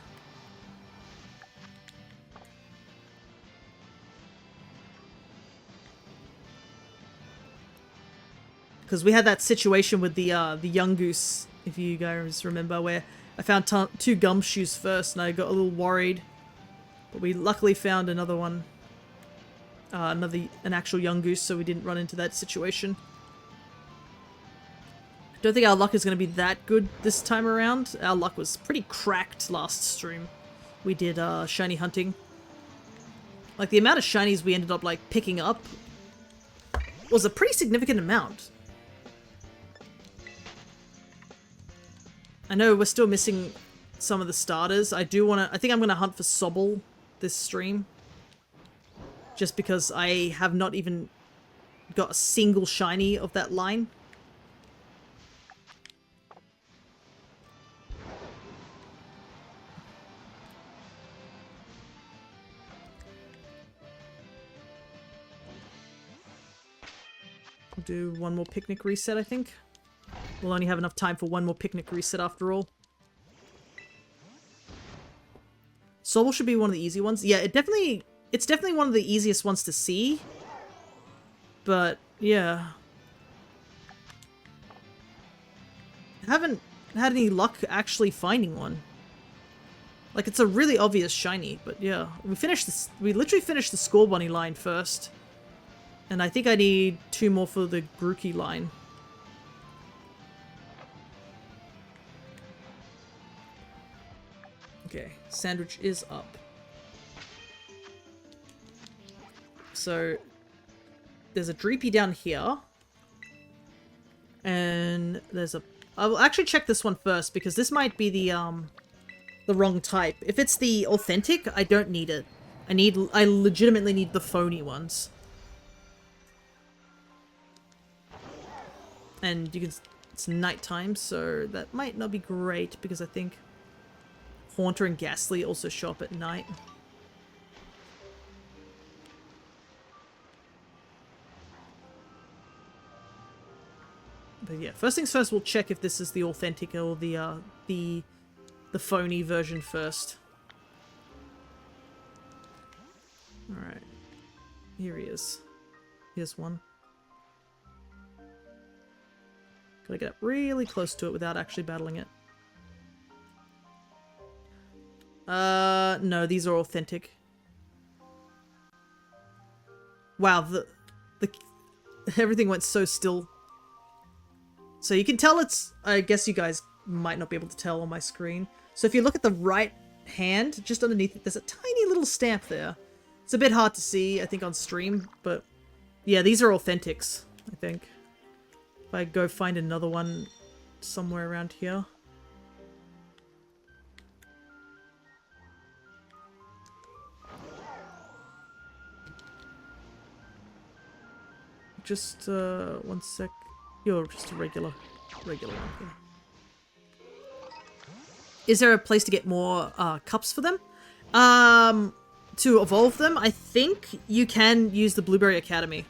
Because we had that situation with the young goose, if you guys remember, where I found 2 gumshoes first and I got a little worried. But we luckily found another one. An actual young goose, so we didn't run into that situation. I don't think our luck is going to be that good this time around. Our luck was pretty cracked last stream. We did shiny hunting. Like, the amount of shinies we ended up, like, picking up was a pretty significant amount. I know we're still missing some of the starters. I think I'm going to hunt for Sobble this stream. Just because I have not even got a single shiny of that line. We'll do 1 more picnic reset, I think. We'll only have enough time for 1 more picnic reset after all. Sobble should be one of the easy ones. Yeah, it's definitely one of the easiest ones to see. But, yeah. I haven't had any luck actually finding one. Like, it's a really obvious shiny, but yeah. We literally finished the Score Bunny line first. And I think I need 2 more for the Grookey line. Okay, sandwich is up. So there's a Dreepy down here. And there's a... I'll actually check this one first because this might be the wrong type. If it's the authentic, I don't need it. I legitimately need the phony ones. And you can... It's nighttime, so that might not be great because I think Haunter and Ghastly also show up at night. But yeah, first things first, we'll check if this is the authentic or the phony version first. Alright. Here he is. Here's one. Gotta get up really close to it without actually battling it. No, these are authentic. Wow, the everything went so still. So you can tell it's... I guess you guys might not be able to tell on my screen. So if you look at the right hand, just underneath it, there's a tiny little stamp there. It's a bit hard to see, I think, on stream, but yeah, these are authentics, I think. If I go find another one somewhere around here. Just, one sec. You're just a regular one here. Is there a place to get more, cups for them? To evolve them, I think you can use the Blueberry Academy.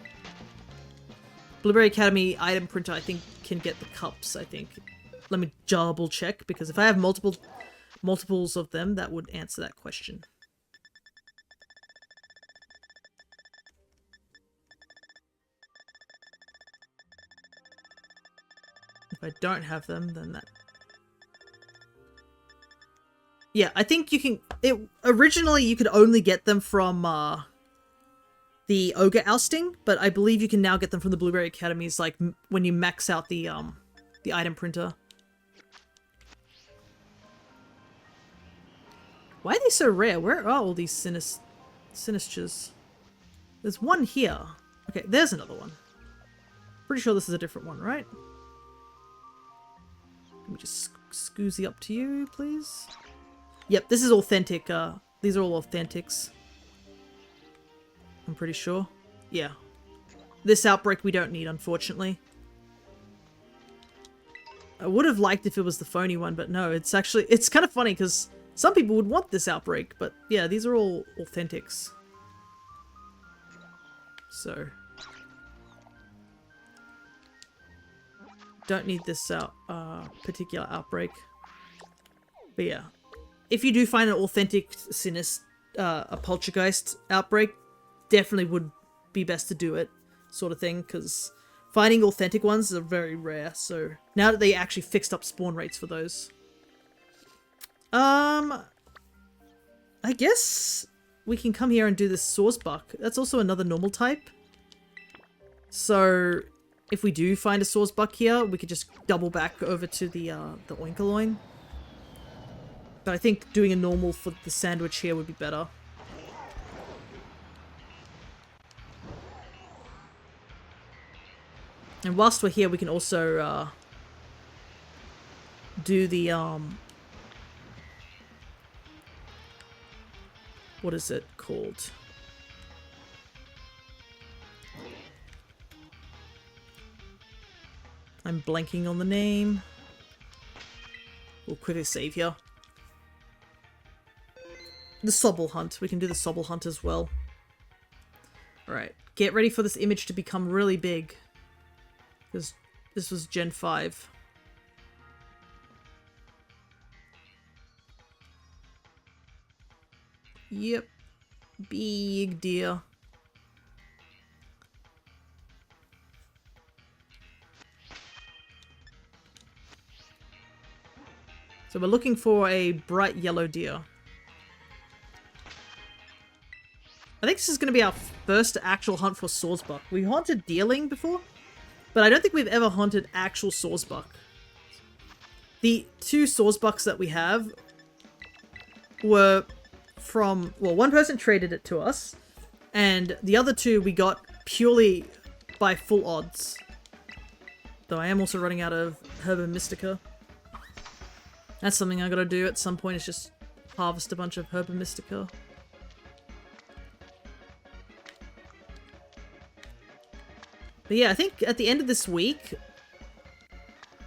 Blueberry Academy item printer, I think, can get the cups, I think. Let me double check, because if I have multiples of them, that would answer that question. If I don't have them, then that... Yeah, I think you can... Originally, you could only get them from, the Ogre Ousting, but I believe you can now get them from the Blueberry Academies, like, when you max out the item printer. Why are they so rare? Where are all these Sinistures? There's one here. Okay, there's another one. Pretty sure this is a different one, right? Let me just scoozy up to you, please. Yep, this is authentic. These are all authentics. I'm pretty sure. Yeah. This outbreak we don't need, unfortunately. I would have liked if it was the phony one, but no, it's actually... It's kind of funny, because some people would want this outbreak, but yeah, these are all authentics. So... Don't need this particular outbreak. But yeah. If you do find an authentic a poltergeist outbreak, definitely would be best to do it, sort of thing, because finding authentic ones are very rare, so now that they actually fixed up spawn rates for those. I guess we can come here and do this Sawsbuck. That's also another normal type. So if we do find a Sawsbuck here, we could just double back over to the Oinkoloin. But I think doing a normal for the sandwich here would be better. And whilst we're here, we can also do the what is it called? I'm blanking on the name. We'll quickly save here. The Sobble Hunt. We can do the Sobble Hunt as well. Alright. Get ready for this image to become really big. Because this was Gen 5. Yep. Big deal. So we're looking for a bright yellow deer. I think this is going to be our first actual hunt for Sawsbuck. We hunted deerling before, but I don't think we've ever hunted actual Sawsbuck. The two Sawsbucks that we have were from... Well, one person traded it to us, And the other two we got purely by full odds. Though I am also running out of Herba Mystica. That's something I gotta do at some point, is just harvest a bunch of Herba Mystica. But yeah, I think at the end of this week,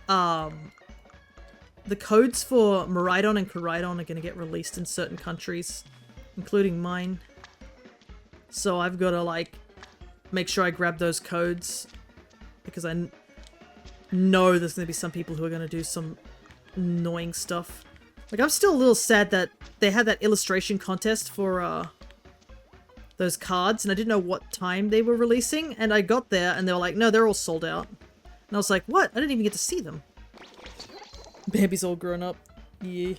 the codes for Miraidon and Koraidon are going to get released in certain countries, including mine. So I've got to, like, make sure I grab those codes, because I know there's going to be some people who are going to do some annoying stuff. Like, I'm still a little sad that they had that illustration contest for, those cards, and I didn't know what time they were releasing, and I got there, and they were like, no, they're all sold out. And I was like, what? I didn't even get to see them. Baby's all grown up. Yeah.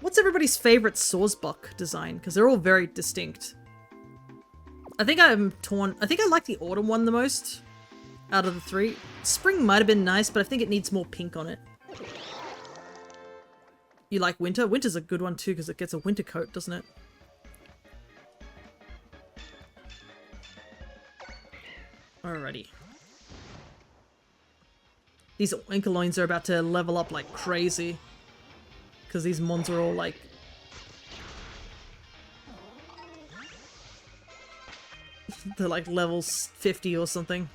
What's everybody's favorite Sawsbuck design? Because they're all very distinct. I think I'm torn. I think I like the autumn one the most out of the three. Spring might have been nice, but I think it needs more pink on it. You like winter? Winter's a good one too, because it gets a winter coat, doesn't it? Alrighty. These Inkaloins are about to level up like crazy. Because these mons are all like... they're like levels 50 or something.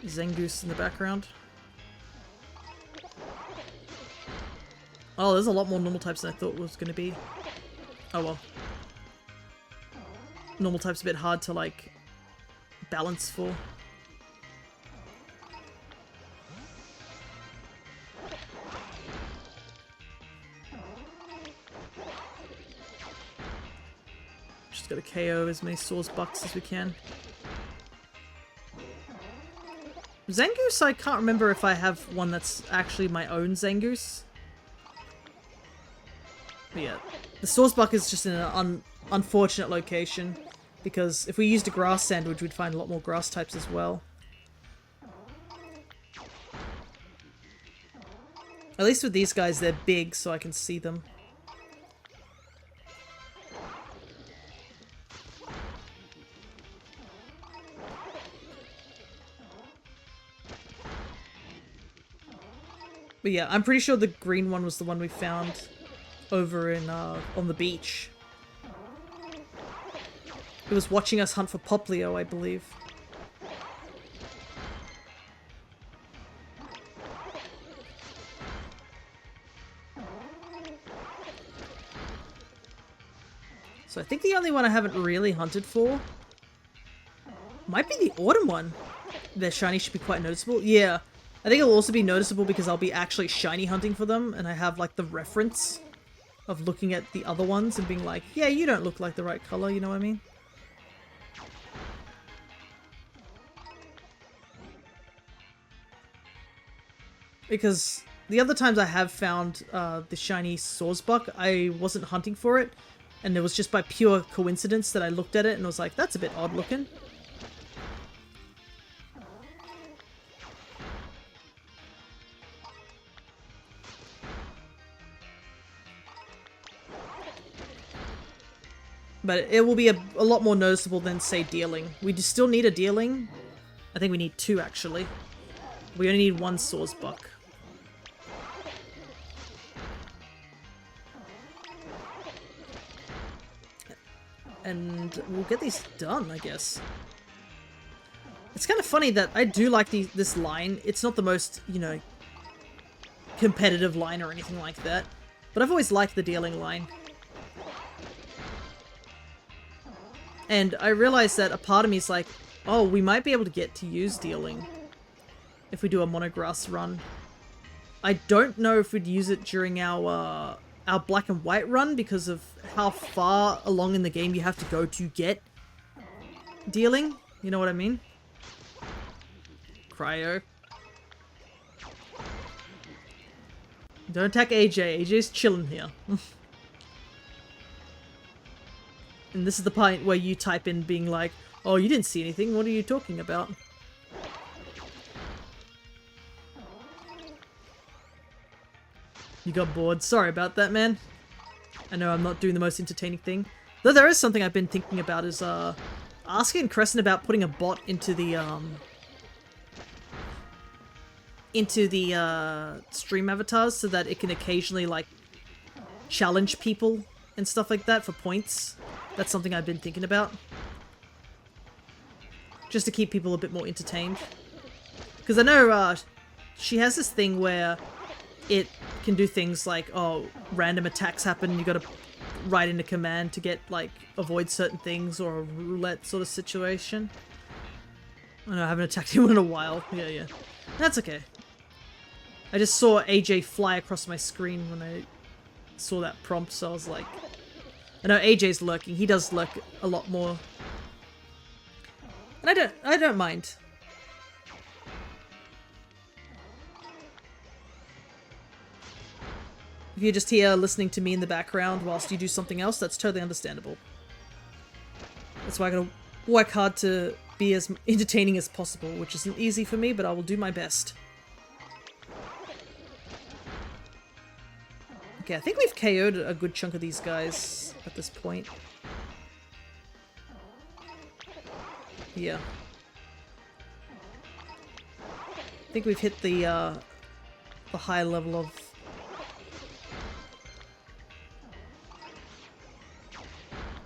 Zangoose in the background. Oh, there's a lot more normal types than I thought was going to be. Oh well. Normal type's a bit hard to, like, balance for. Just gotta KO as many Sawsbucks as we can. Zangoose, I can't remember if I have one that's actually my own Zangoose. But yeah, the Sawsbuck is just in an unfortunate location, because if we used a grass sandwich, we'd find a lot more grass types as well. At least with these guys, they're big, so I can see them. But yeah, I'm pretty sure the green one was the one we found over in, on the beach. It was watching us hunt for Poplio, I believe. So I think the only one I haven't really hunted for might be the autumn one. Their shiny should be quite noticeable. Yeah, I think it'll also be noticeable because I'll be actually shiny hunting for them, and I have like the reference of looking at the other ones and being like, yeah, you don't look like the right color, you know what I mean? Because the other times I have found the shiny Sawsbuck, I wasn't hunting for it, and it was just by pure coincidence that I looked at it and was like, that's a bit odd looking. But it will be a lot more noticeable than, say, Deerling. We still need a Deerling. I think we need two, actually. We only need one Sawsbuck. And we'll get these done, I guess. It's kind of funny that I do like this line. It's not the most, you know, competitive line or anything like that. But I've always liked the Deerling line. And I realized that a part of me is like, oh, we might be able to get to use Deerling if we do a monograss run. I don't know if we'd use it during our black and white run because of how far along in the game you have to go to get Deerling. You know what I mean? Cryo. Don't attack AJ. AJ's chilling here. And this is the point where you type in being like, oh, you didn't see anything, what are you talking about? You got bored. Sorry about that, man. I know I'm not doing the most entertaining thing. Though there is something I've been thinking about is asking Crescent about putting a bot into the stream avatars so that it can occasionally like challenge people and stuff like that for points. That's something I've been thinking about. Just to keep people a bit more entertained. Because I know she has this thing where it can do things like, oh, random attacks happen, you gotta write in a command to get, like, avoid certain things, or a roulette sort of situation. I know I haven't attacked anyone in a while. Yeah. That's okay. I just saw AJ fly across my screen when I saw that prompt, so I was like... I know AJ's lurking. He does lurk a lot more. And I don't mind. If you're just here listening to me in the background whilst you do something else, that's totally understandable. That's why I gotta work hard to be as entertaining as possible, which isn't easy for me, but I will do my best. Okay, I think we've KO'd a good chunk of these guys at this point. Yeah. I think we've hit the high level of...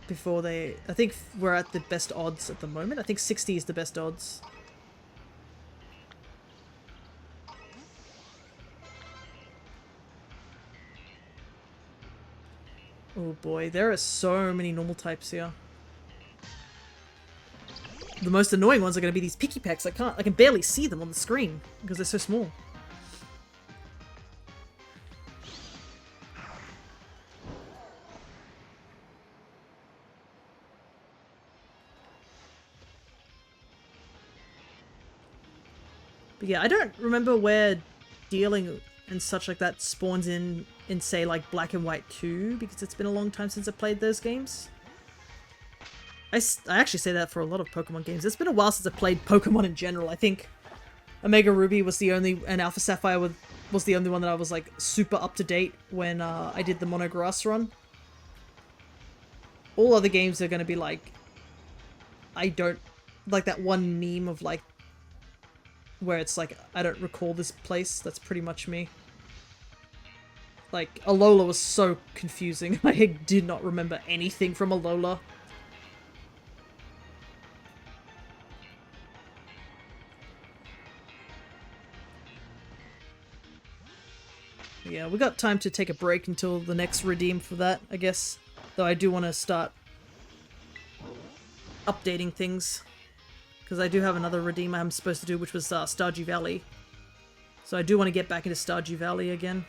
before they... I think we're at the best odds at the moment. I think 60 is the best odds. Oh boy, there are so many normal types here. The most annoying ones are going to be these picky packs. I can barely see them on the screen because they're so small. But yeah, I don't remember where dealing and such like that spawns in say like Black and White 2, because it's been a long time since I played those games. I actually say that for a lot of Pokemon games. It's been a while since I played Pokemon in general. I think Omega Ruby was the only, and Alpha Sapphire was the only one that I was like super up to date when I did the Monograss run. All other games are going to be like, I don't, like that one meme of like, where it's like, I don't recall this place. That's pretty much me. Like, Alola was so confusing. I did not remember anything from Alola. Yeah, we got time to take a break until the next redeem for that, I guess. Though I do want to start updating things. Because I do have another redeem I'm supposed to do, which was Stardew Valley. So I do want to get back into Stardew Valley again.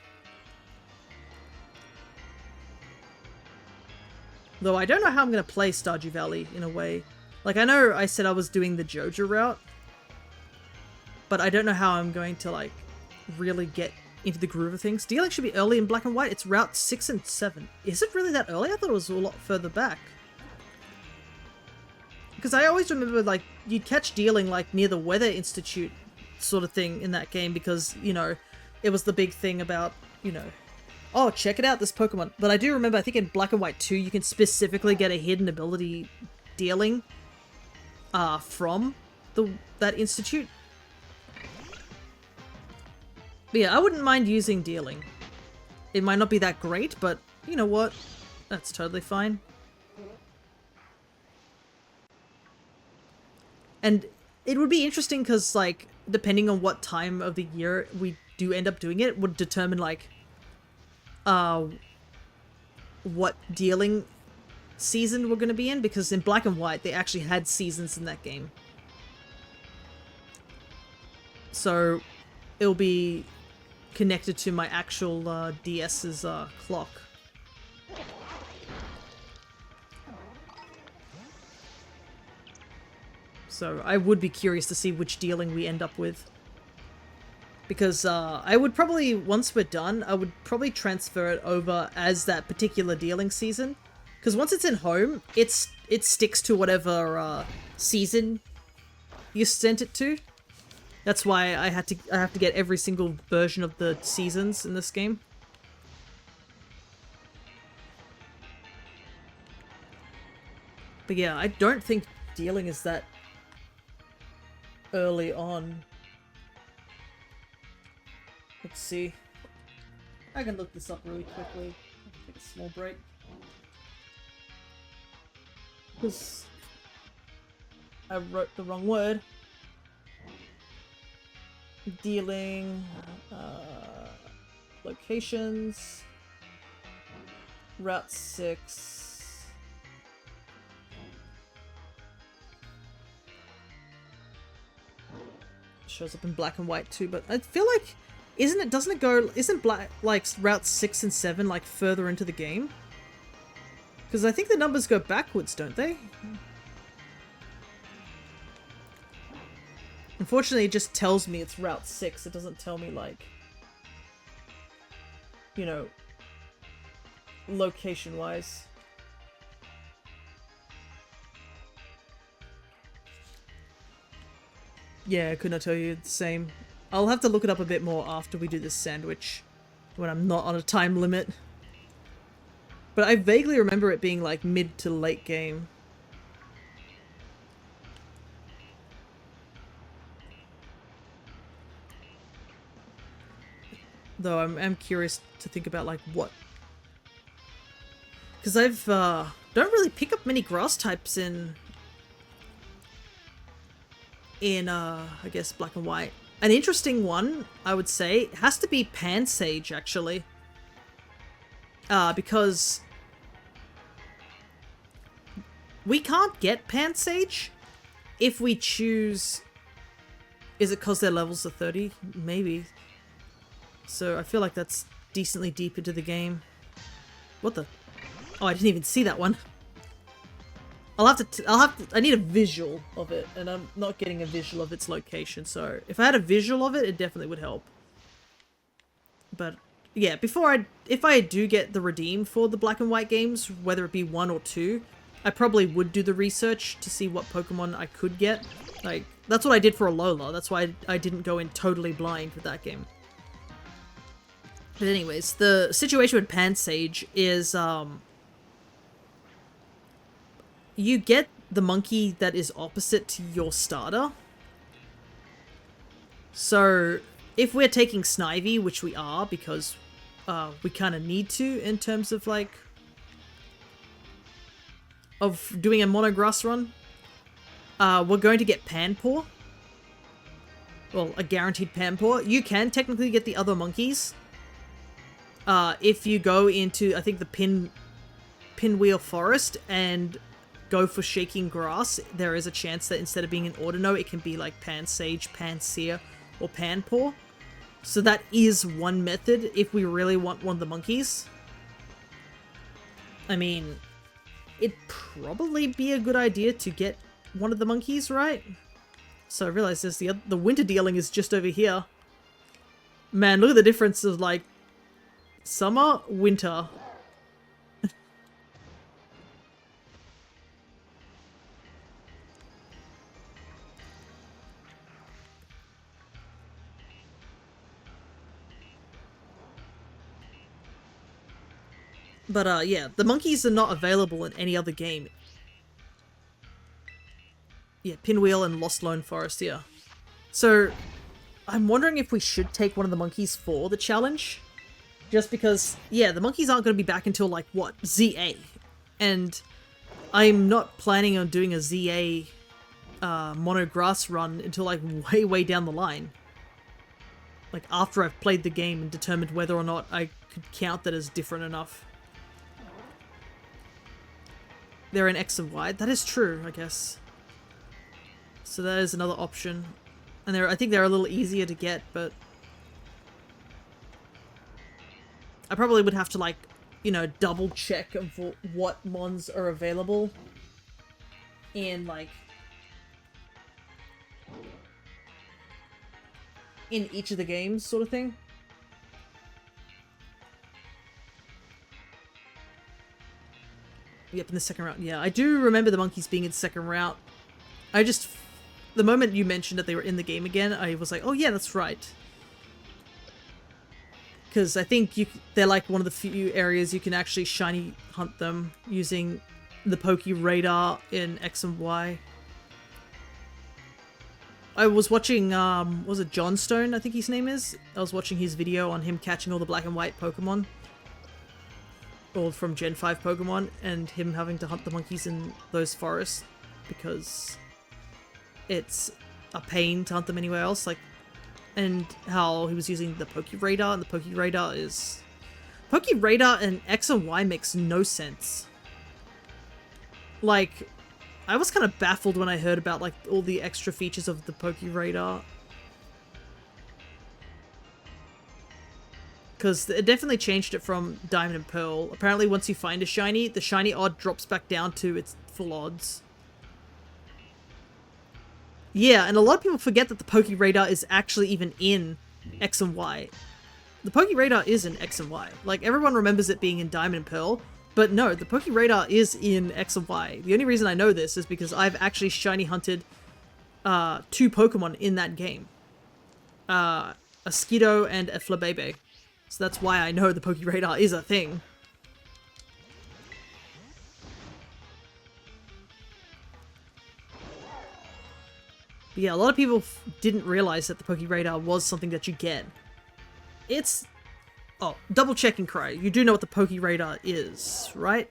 Though I don't know how I'm going to play Stardew Valley, in a way. Like, I know I said I was doing the Joja route. But I don't know how I'm going to, like, really get into the groove of things. Dealing should be early in Black and White. It's Route 6 and 7. Is it really that early? I thought it was a lot further back. Because I always remember, like, you'd catch Dealing, like, near the Weather Institute sort of thing in that game because, you know, it was the big thing about, you know, oh, check it out, this Pokemon. But I do remember, I think in Black and White 2, you can specifically get a hidden ability Dealing from that institute. But yeah, I wouldn't mind using Dealing. It might not be that great, but you know what? That's totally fine. And it would be interesting because, like, depending on what time of the year we do end up doing it, would determine, like, what Dealing season we're going to be in. Because in Black and White, they actually had seasons in that game. So, it'll be connected to my actual DS's clock. So I would be curious to see which Dealing we end up with. Because I would probably, once we're done, I would probably transfer it over as that particular Dealing season. Because once it's in home, it sticks to whatever season you sent it to. That's why I have to get every single version of the seasons in this game. But yeah, I don't think dealing is that early on. Let's see. I can look this up really quickly. Take a small break. Because I wrote the wrong word. Dealing, locations, Route 6. Shows up in black and white too, but I feel like, doesn't it go, isn't black, like, Route 6 and 7, like, further into the game? Because I think the numbers go backwards, don't they? Unfortunately, it just tells me it's Route 6. It doesn't tell me, like, you know, location-wise. Yeah, I could not tell you the same. I'll have to look it up a bit more after we do this sandwich, when I'm not on a time limit. But I vaguely remember it being, like, mid to late game. Though I'm curious to think about, like, what... Because I've, don't really pick up many grass types in, I guess, black and white. An interesting one, I would say, has to be pan sage, actually. Because we can't get pan sage if we choose... Is it because their levels are 30? Maybe. So I feel like that's decently deep into the game. What the? Oh, I didn't even see that one. I need a visual of it, and I'm not getting a visual of its location, so if I had a visual of it, it definitely would help. But yeah, if I do get the redeem for the black and white games, whether it be 1 or 2, I probably would do the research to see what Pokemon I could get. Like, that's what I did for Alola. That's why I didn't go in totally blind with that game. But anyways, the situation with Pansage is, you get the monkey that is opposite to your starter. So, if we're taking Snivy, which we are, because we kind of need to in terms of, like, of doing a monograss run, we're going to get Panpour. Well, a guaranteed Panpour. You can technically get the other monkeys. If you go into, I think, the Pinwheel Forest and go for Shaking Grass, there is a chance that instead of being an Ordino, it can be like Pansage, Pansear, or Panpour. So that is one method if we really want one of the monkeys. I mean, it'd probably be a good idea to get one of the monkeys, right? So I realize there's the winter dealing is just over here. Man, look at the difference of, like, summer, winter. But, yeah, the monkeys are not available in any other game. Yeah, Pinwheel and Lost Lone Forest, yeah. So, I'm wondering if we should take one of the monkeys for the challenge. Just because, yeah, the monkeys aren't going to be back until, like, what, ZA? And I'm not planning on doing a ZA monograss run until, like, way, way down the line. Like, after I've played the game and determined whether or not I could count that as different enough. They're in X and Y. That is true, I guess. So that is another option. And I think they're a little easier to get, but I probably would have to, like, you know, double check of what mons are available in, like, in each of the games, sort of thing. Yep, in the second route. Yeah, I do remember the monkeys being in the second route. The moment you mentioned that they were in the game again, I was like, oh yeah, that's right. Because I think they're like one of the few areas you can actually shiny hunt them using the Poke Radar in X and Y. I was watching, was it Johnstone, I think his name is? I was watching his video on him catching all the black and white Pokemon. Or from Gen 5 Pokemon, and him having to hunt the monkeys in those forests because it's a pain to hunt them anywhere else, like, and how he was using the Poke Radar, and the Poke Radar is... Poke Radar and X and Y makes no sense. Like, I was kind of baffled when I heard about, like, all the extra features of the Poke Radar. Because it definitely changed it from Diamond and Pearl. Apparently once you find a shiny, the shiny odd drops back down to its full odds. Yeah, and a lot of people forget that the Poke Radar is actually even in X and Y. The Poke Radar is in X and Y. Like, everyone remembers it being in Diamond and Pearl, but no, the Poke Radar is in X and Y. The only reason I know this is because I've actually shiny hunted 2 Pokemon in that game. A Skiddo and a Flabebe. So that's why I know the Poke Radar is a thing. But yeah, a lot of people didn't realize that the Poke Radar was something that you get. It's... Oh, double checking, Cry. You do know what the Poke Radar is, right?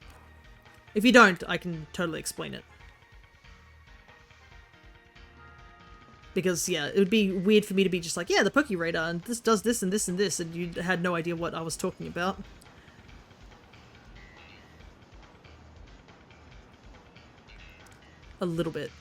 If you don't, I can totally explain it. Because, yeah, it would be weird for me to be just like, yeah, the Poke Radar, and this does this and this and this, and you had no idea what I was talking about. A little bit.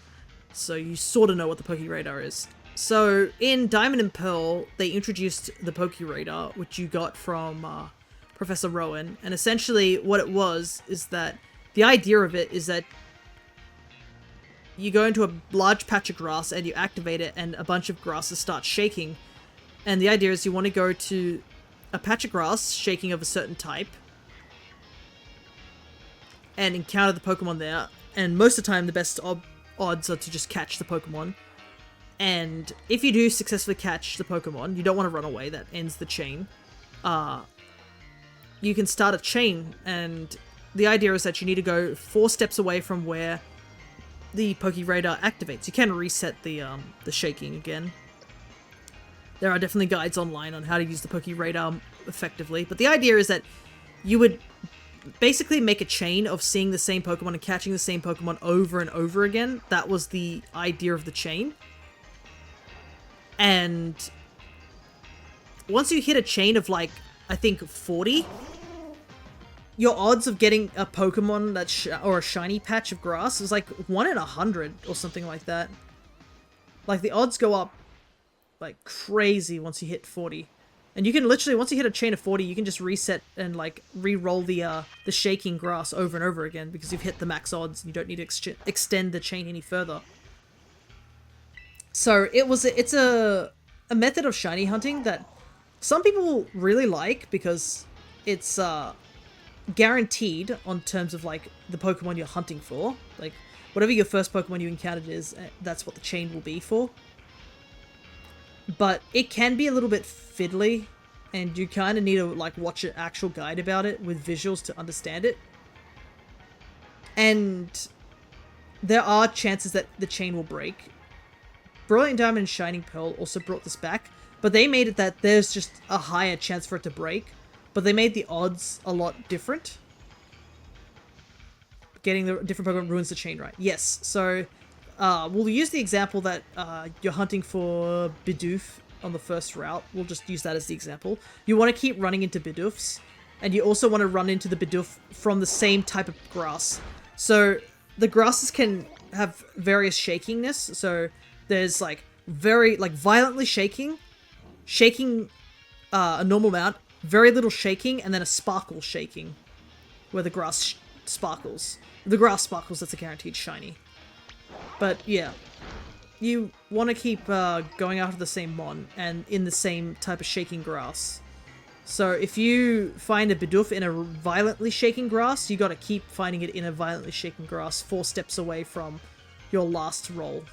So you sort of know what the Poke Radar is. So, in Diamond and Pearl, they introduced the Poke Radar, which you got from Professor Rowan, and essentially what it was is that the idea of it is that you go into a large patch of grass and you activate it and a bunch of grasses start shaking. And the idea is you want to go to a patch of grass shaking of a certain type and encounter the Pokemon there. And most of the time the best odds are to just catch the Pokemon. And if you do successfully catch the Pokemon, you don't want to run away, that ends the chain. You can start a chain, and the idea is that you need to go 4 steps away from where the Poke Radar activates. You can reset the shaking again. There are definitely guides online on how to use the Poke Radar effectively, but the idea is that you would basically make a chain of seeing the same Pokemon and catching the same Pokemon over and over again. That was the idea of the chain. And once you hit a chain of, like, I think 40, your odds of getting a Pokemon that's or a shiny patch of grass is like 1 in 100 or something like that. Like, the odds go up like crazy once you hit 40. And you can literally, once you hit a chain of 40, you can just reset and like re-roll the shaking grass over and over again because you've hit the max odds and you don't need to extend the chain any further. So it's a method of shiny hunting that some people really like because it's guaranteed on terms of like the Pokemon you're hunting for. Like, whatever your first Pokemon you encountered is, that's what the chain will be for. But it can be a little bit fiddly, and you kind of need to like watch an actual guide about it with visuals to understand it. And there are chances that the chain will break. Brilliant Diamond and Shining Pearl also brought this back, but they made it that there's just a higher chance for it to break, but they made the odds a lot different. Getting the different Pokemon ruins the chain, right? Yes, so we'll use the example that you're hunting for Bidoof on the first route. We'll just use that as the example. You want to keep running into Bidoofs, and you also want to run into the Bidoof from the same type of grass. So the grasses can have various shakingness, so there's like very, like violently shaking a normal amount, very little shaking, and then a sparkle shaking, where the grass sparkles. The grass sparkles, that's a guaranteed shiny. But yeah, you want to keep going after the same mon, and in the same type of shaking grass. So if you find a Bidoof in a violently shaking grass, you gotta keep finding it in a violently shaking grass 4 steps away from your last roll.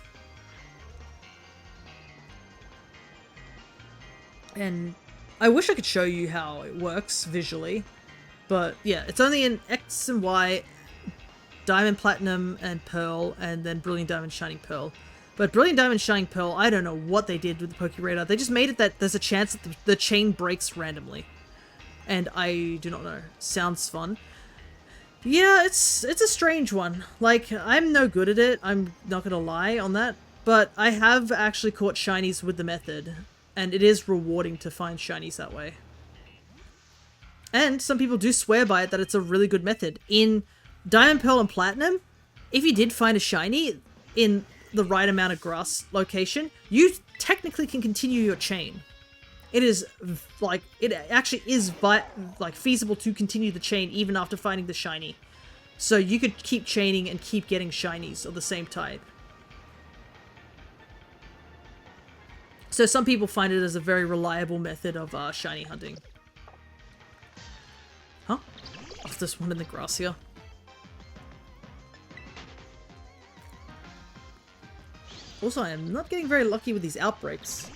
And I wish I could show you how it works visually, but yeah, it's only in X and Y, Diamond, Platinum, and Pearl, and then Brilliant Diamond, Shining Pearl. But Brilliant Diamond, Shining Pearl, I don't know what they did with the Poke Radar. They just made it that there's a chance that the chain breaks randomly. And I do not know. Sounds fun. Yeah, it's a strange one. Like, I'm no good at it, I'm not gonna lie on that. But I have actually caught shinies with the method. And it is rewarding to find shinies that way. And some people do swear by it that it's a really good method. In Diamond, Pearl, and Platinum, if you did find a shiny in the right amount of grass location, you technically can continue your chain. It is, like, it actually is, like, feasible to continue the chain even after finding the shiny. So you could keep chaining and keep getting shinies of the same type. So some people find it as a very reliable method of shiny hunting. Huh? Oh, there's one in the grass here. Also, I am not getting very lucky with these outbreaks.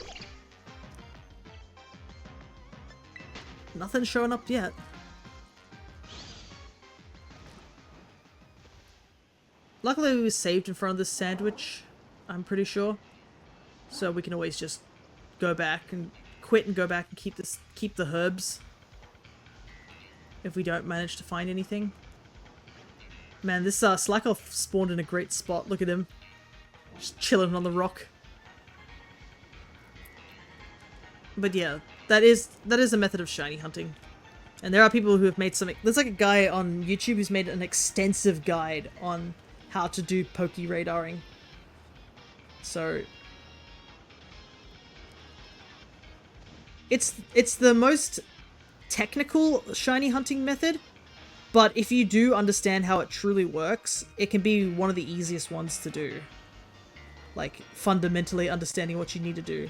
Nothing's showing up yet. Luckily we were saved in front of this sandwich, I'm pretty sure. So we can always just go back and quit and go back and keep the herbs. If we don't manage to find anything. Man, this Slackoff spawned in a great spot. Look at him. Just chilling on the rock. But yeah, that is a method of shiny hunting. And there are people who have made some... There's like a guy on YouTube who's made an extensive guide on how to do Poke Radaring. So... It's the most technical shiny hunting method, but if you do understand how it truly works, it can be one of the easiest ones to do. Like, fundamentally understanding what you need to do.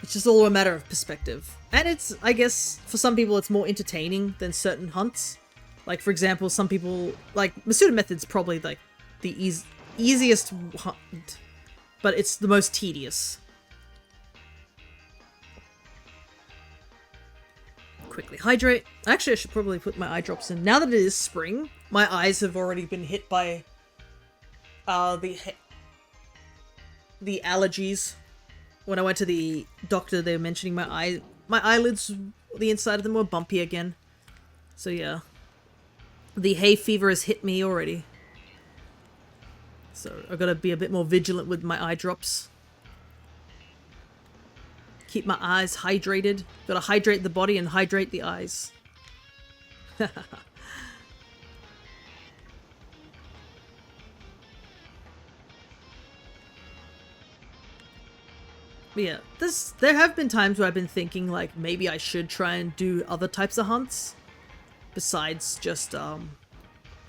It's just all a matter of perspective. And it's, I guess, for some people it's more entertaining than certain hunts. Like, for example, some people... Like, Masuda Method's probably, like, the easiest hunt, but it's the most tedious. Quickly hydrate. Actually, I should probably put my eye drops in. Now that it is spring, my eyes have already been hit by the allergies. When I went to the doctor, they were mentioning my eyelids, the inside of them were bumpy again. So yeah, the hay fever has hit me already. So I've got to be a bit more vigilant with my eye drops. Keep my eyes hydrated. Got to hydrate the body and hydrate the eyes. But yeah, there have been times where I've been thinking like maybe I should try and do other types of hunts besides just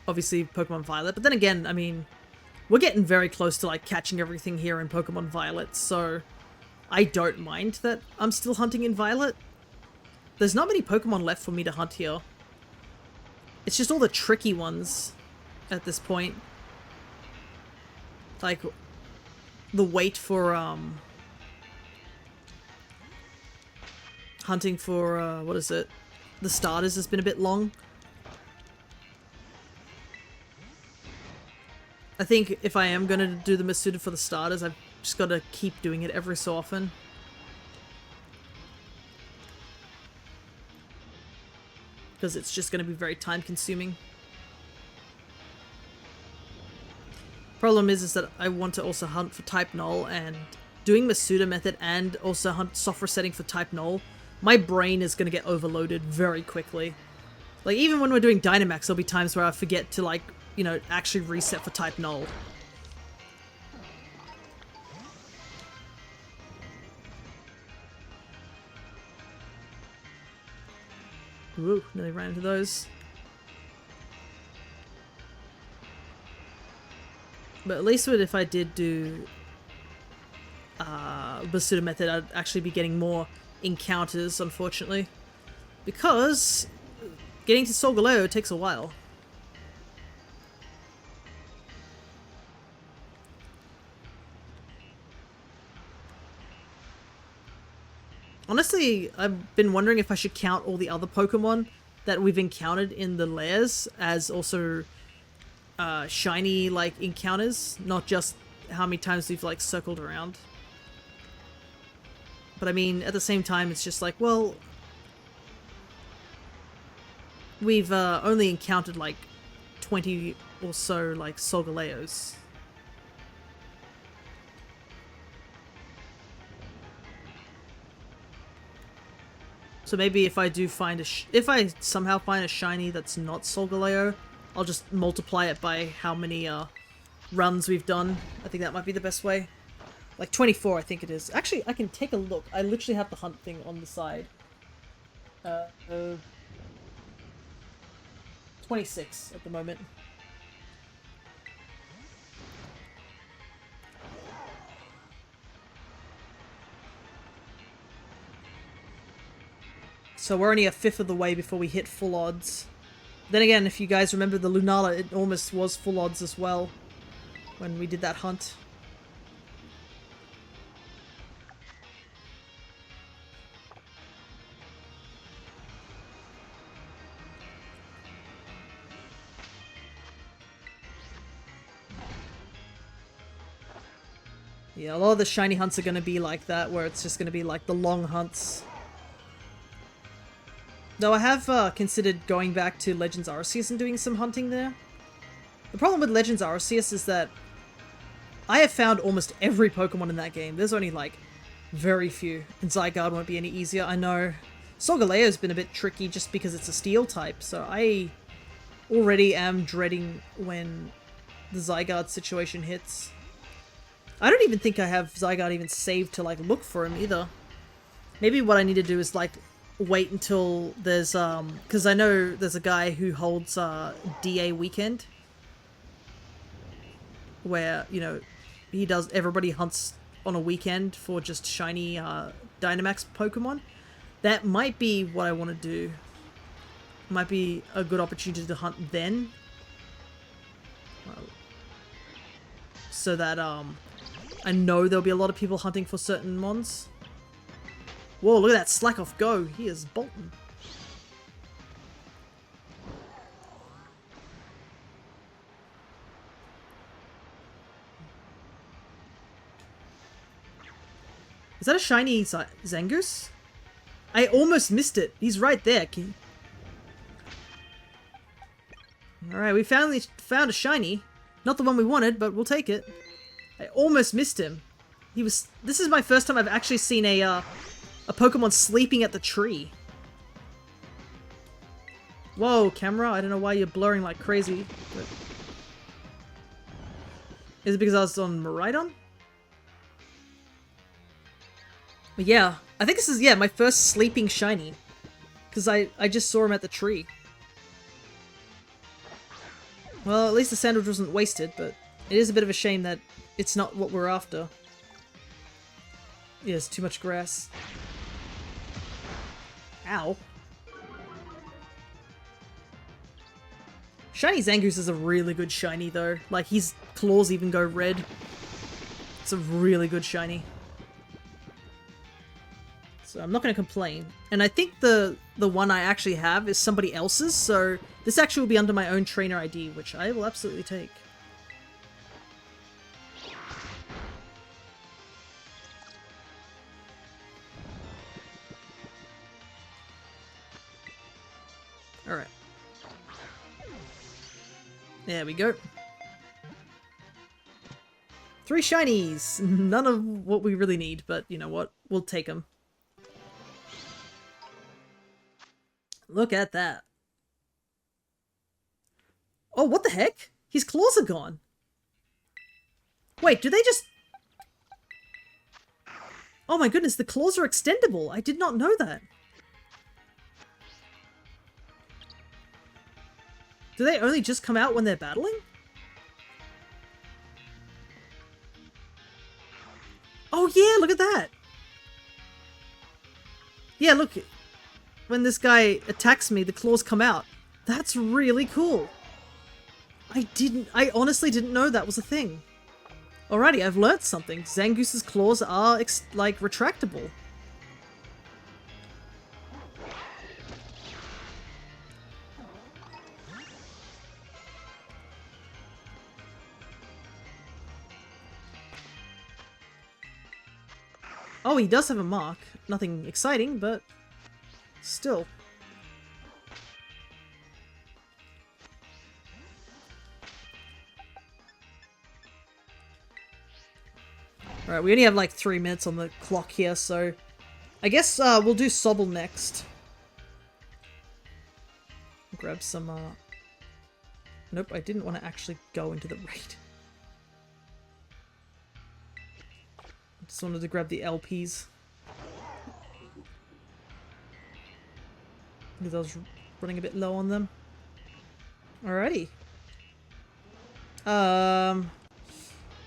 obviously Pokemon Violet. But then again, I mean, we're getting very close to like catching everything here in Pokemon Violet, so I don't mind that I'm still hunting in Violet. There's not many Pokemon left for me to hunt here. It's just all the tricky ones at this point. Like, the wait for, hunting for, what is it? The starters has been a bit long. I think if I am going to do the Masuda for the starters, I've just got to keep doing it every so often. Because it's just going to be very time consuming. Problem is that I want to also hunt for type null, and doing Masuda method and also hunt soft resetting for type null, my brain is going to get overloaded very quickly. Like, even when we're doing Dynamax, there'll be times where I forget to, like, you know, actually reset for type null. Ooh, nearly ran into those. But at least if I did do Masuda method, I'd actually be getting more encounters, unfortunately. Because getting to Solgaleo takes a while. Honestly, I've been wondering if I should count all the other Pokemon that we've encountered in the lairs as also shiny like encounters, not just how many times we've like circled around. But I mean, at the same time, it's just like, well, we've only encountered like 20 or so like Solgaleos. So maybe if I do find if I somehow find a shiny that's not Solgaleo, I'll just multiply it by how many runs we've done. I think that might be the best way. Like 24, I think it is. Actually, I can take a look. I literally have the hunt thing on the side. 26 at the moment. So we're only a fifth of the way before we hit full odds. Then again, if you guys remember the Lunala, it almost was full odds as well when we did that hunt. Yeah, a lot of the shiny hunts are going to be like that, where it's just going to be like the long hunts. Though I have considered going back to Legends Arceus and doing some hunting there. The problem with Legends Arceus is that I have found almost every Pokemon in that game. There's only like very few, and Zygarde won't be any easier. I know Solgaleo's been a bit tricky just because it's a steel type, so I already am dreading when the Zygarde situation hits. I don't even think I have Zygarde even saved to like look for him either. Maybe what I need to do is like wait until there's because I know there's a guy who holds DA weekend where, you know, he does, everybody hunts on a weekend for just shiny Dynamax Pokemon. That might be what I want to do. Might be a good opportunity to hunt then. So that I know there'll be a lot of people hunting for certain mons. Whoa, look at that slack off go. He is bolting. Is that a shiny Zangoose? I almost missed it. He's right there. Alright, we finally found a shiny. Not the one we wanted, but we'll take it. I almost missed him. This is my first time I've actually seen a Pokemon sleeping at the tree. Whoa, camera. I don't know why you're blurring like crazy. But... is it because I was on Miraidon? But yeah, I think this is, yeah, my first sleeping shiny. Because I just saw him at the tree. Well, at least the sandwich wasn't wasted, but it is a bit of a shame that it's not what we're after. Yeah, it's too much grass. Ow. Shiny Zangoose is a really good shiny though. Like, his claws even go red. It's a really good shiny. So I'm not going to complain. And I think the one I actually have is somebody else's, so this actually will be under my own trainer ID, which I will absolutely take. Alright. There we go. 3 shinies! None of what we really need, but you know what? We'll take them. Look at that. Oh, what the heck? His claws are gone. Wait, do they just... oh my goodness, the claws are extendable. I did not know that. Do they only just come out when they're battling? Oh yeah, look at that! Yeah, look. When this guy attacks me, the claws come out. That's really cool. I honestly didn't know that was a thing. Alrighty, I've learnt something. Zangoose's claws are, like, retractable. Oh, he does have a mark. Nothing exciting, but still. Alright, we only have like 3 minutes on the clock here, so I guess we'll do Sobble next. Grab some, Nope, I didn't want to actually go into the raid. I just wanted to grab the LPs. Because I was running a bit low on them. Alrighty. But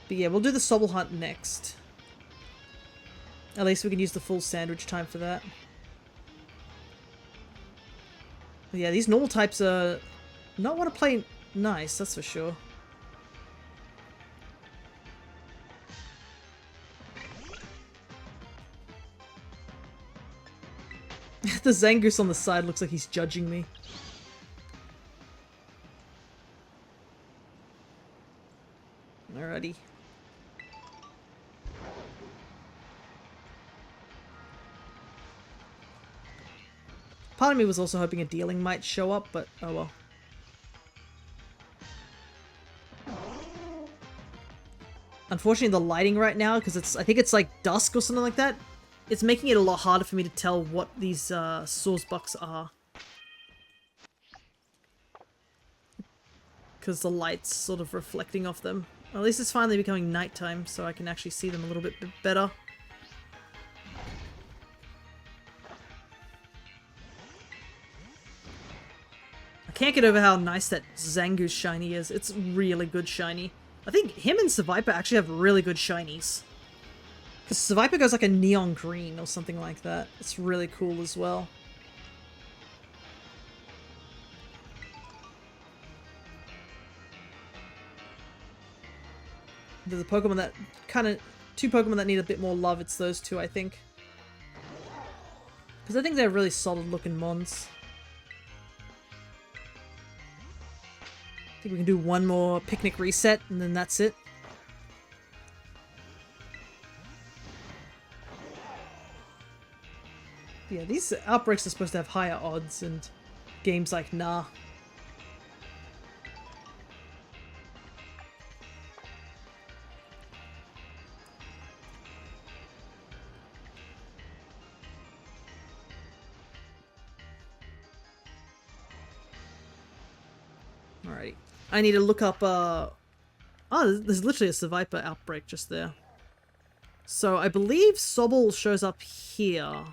yeah, we'll do the Sobble hunt next. At least we can use the full sandwich time for that. But yeah, these normal types are not want to play nice, that's for sure. The Zangoose on the side looks like he's judging me. Alrighty. Part of me was also hoping a dealing might show up, but oh well. Unfortunately, the lighting right now, because I think it's like dusk or something like that, it's making it a lot harder for me to tell what these Sawsbucks are. Because the light's sort of reflecting off them. At least it's finally becoming nighttime, so I can actually see them a little bit better. I can't get over how nice that Zangoose shiny is. It's really good shiny. I think him and Seviper actually have really good shinies. Because Seviper goes like a neon green or something like that. It's really cool as well. There's a Pokemon that two Pokemon that need a bit more love. It's those two, I think. Because I think they're really solid looking mons. I think we can do one more picnic reset and then that's it. Yeah, these outbreaks are supposed to have higher odds and games like nah. Alrighty. I need to look up, oh, there's literally a Seviper outbreak just there. So I believe Sobble shows up here.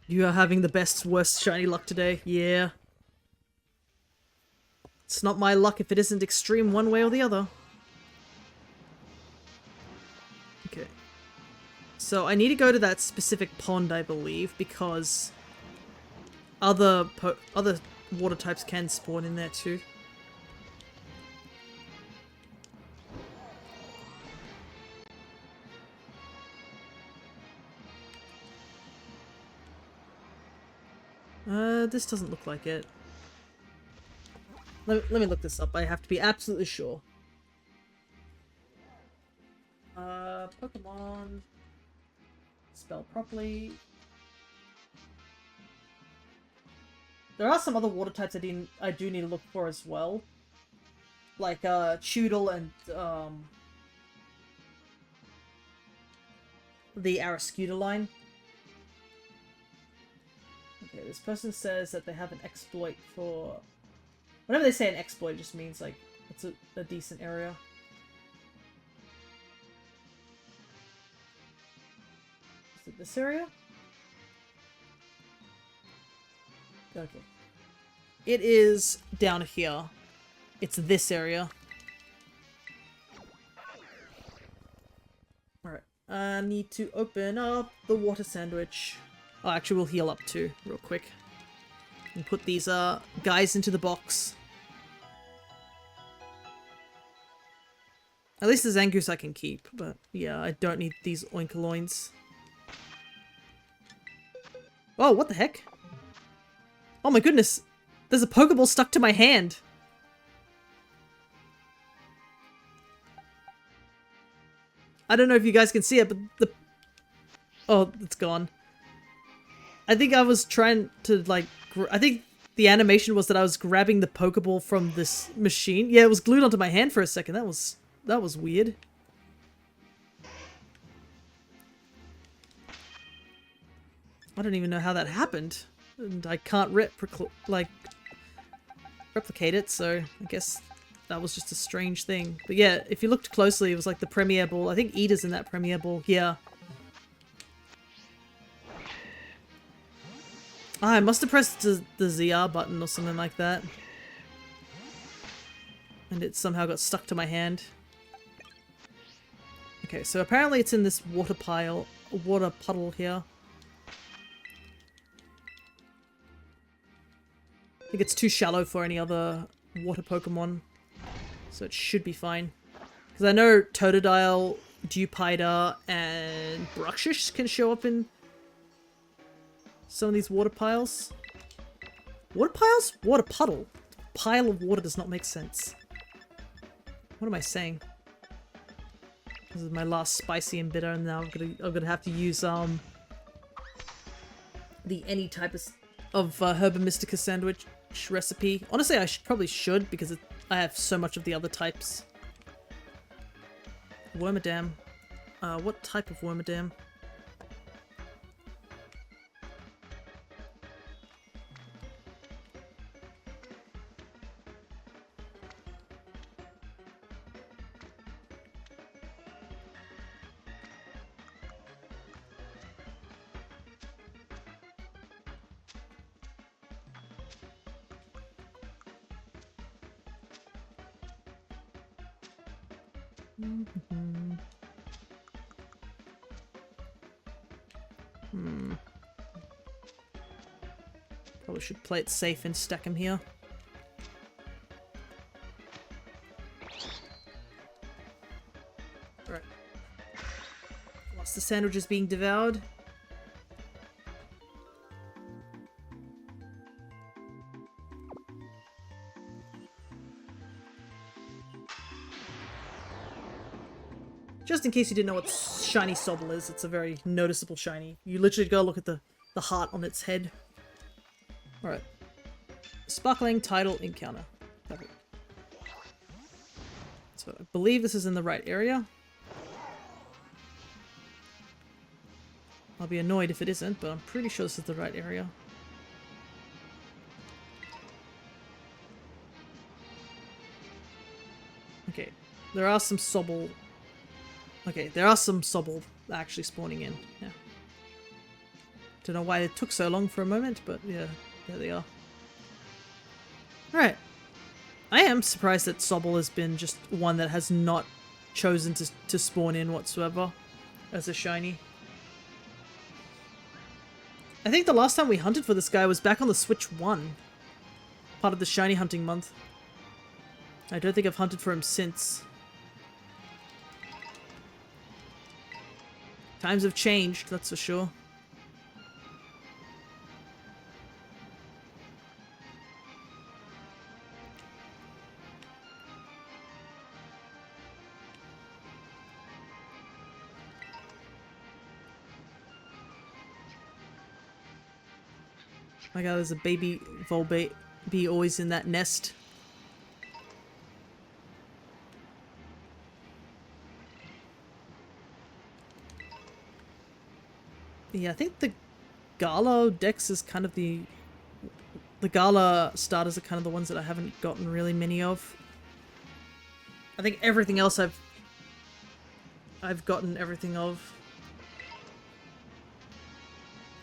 You are having the worst shiny luck today. Yeah. It's not my luck if it isn't extreme one way or the other. Okay. So I need to go to that specific pond, I believe, because other water types can spawn in there too. This doesn't look like it. Let me look this up. I have to be absolutely sure. Pokemon. Spell properly. There are some other water types I do need to look for as well. Like, Choodle and, the Arascuda line. Okay, this person says that they have an exploit for... Whenever they say an exploit, it just means, like, it's a decent area. Is it this area? Okay. It is down here. It's this area. Alright. I need to open up the water sandwich. Oh, actually, we'll heal up too, real quick. And put these guys into the box. At least the Zangoose I can keep, but yeah, I don't need these Oinkoloins. Oh, what the heck? Oh my goodness! There's a Pokeball stuck to my hand! I don't know if you guys can see it, but the... Oh, it's gone. I think I was trying to, like... I think the animation was that I was grabbing the Pokeball from this machine. Yeah, it was glued onto my hand for a second. That was weird. I don't even know how that happened. And I can't replicate it, so I guess that was just a strange thing. But yeah, if you looked closely, it was like the Premier Ball. I think Eda's in that Premier Ball. Yeah. Ah, I must have pressed the ZR button or something like that. And it somehow got stuck to my hand. Okay, so apparently it's in this water puddle here. I think it's too shallow for any other water Pokemon. So it should be fine. Because I know Totodile, Dewpider, and Bruxish can show up in some of these water piles. Water piles? Water puddle. Pile of water does not make sense. What am I saying? This is my last spicy and bitter, and now I'm gonna have to use the any type of Herba Mystica sandwich recipe. Honestly, I probably should because I have so much of the other types. Wormadam. What type of Wormadam? Probably should play it safe and stack him here. Alright. Whilst the sandwich is being devoured. Just in case you didn't know what shiny Sobble is, it's a very noticeable shiny. You literally go look at the heart on its head. Alright. Sparkling Tidal Encounter. Perfect. So I believe this is in the right area. I'll be annoyed if it isn't, but I'm pretty sure this is the right area. Okay. There are some Sobble... Okay, there are some Sobble actually spawning in. Yeah. Don't know why it took so long for a moment, but yeah, there they are. Alright. I am surprised that Sobble has been just one that has not chosen to spawn in whatsoever as a shiny. I think the last time we hunted for this guy was back on the Switch 1. Part of the shiny hunting month. I don't think I've hunted for him since. Times have changed, that's for sure. My god, there's a baby Volbate bee always in that nest. Yeah, I think the Gala decks is kind of the Gala starters are kind of the ones that I haven't gotten really many of. I think everything else I've gotten everything of.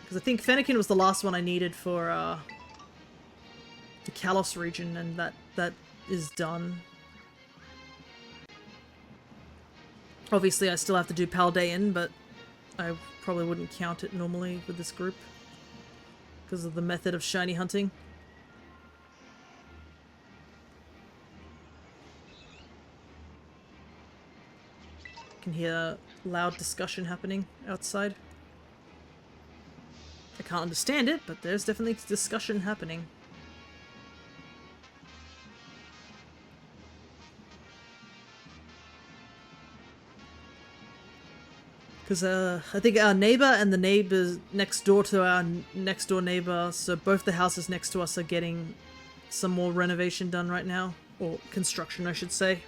Because I think Fennekin was the last one I needed for the Kalos region, and that is done. Obviously I still have to do Paldean, but I probably wouldn't count it normally with this group because of the method of shiny hunting. I can hear loud discussion happening outside. I can't understand it, but there's definitely discussion happening. Because I think our neighbor and the neighbors next door to our next door neighbor, so both the houses next to us are getting some more renovation done right now. Or construction, I should say.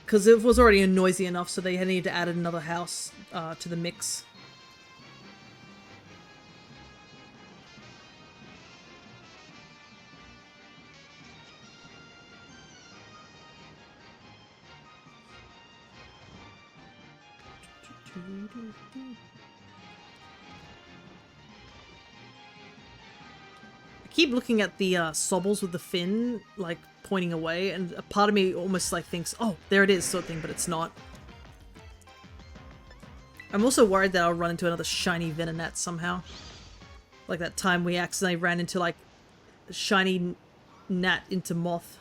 Because it was already noisy enough, so they needed to add another house to the mix. I keep looking at the sobbles with the fin, like, pointing away, and a part of me almost, like, thinks, oh, there it is, sort of thing, but it's not. I'm also worried that I'll run into another shiny Venonat somehow. Like that time we accidentally ran into, like, a shiny gnat into moth.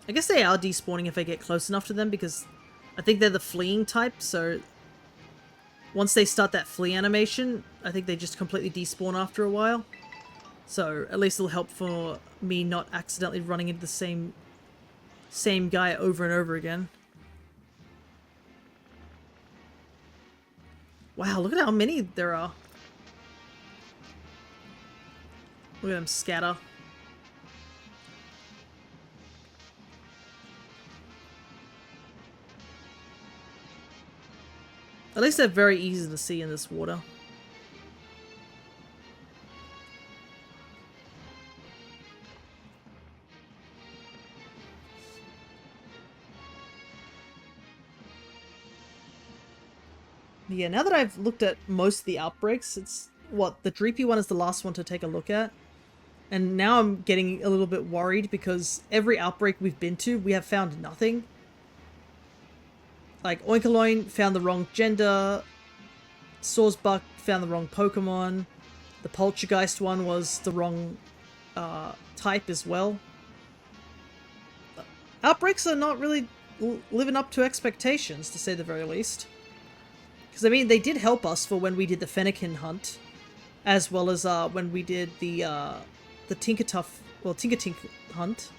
I guess they are despawning if I get close enough to them, because I think they're the fleeing type, so once they start that flee animation, I think they just completely despawn after a while. So at least it'll help for me not accidentally running into the same guy over and over again. Wow, look at how many there are. Look at them scatter. At least they're very easy to see in this water. Yeah, now that I've looked at most of the outbreaks, it's what, the Dreepy one is the last one to take a look at. And now I'm getting a little bit worried because every outbreak we've been to, we have found nothing. Like, Oinkoloin found the wrong gender, Sawsbuck found the wrong Pokemon, the Poltergeist one was the wrong type as well. Outbreaks are not really living up to expectations, to say the very least. Because, I mean, they did help us for when we did the Fennekin hunt, as well as when we did the Tinkertink hunt.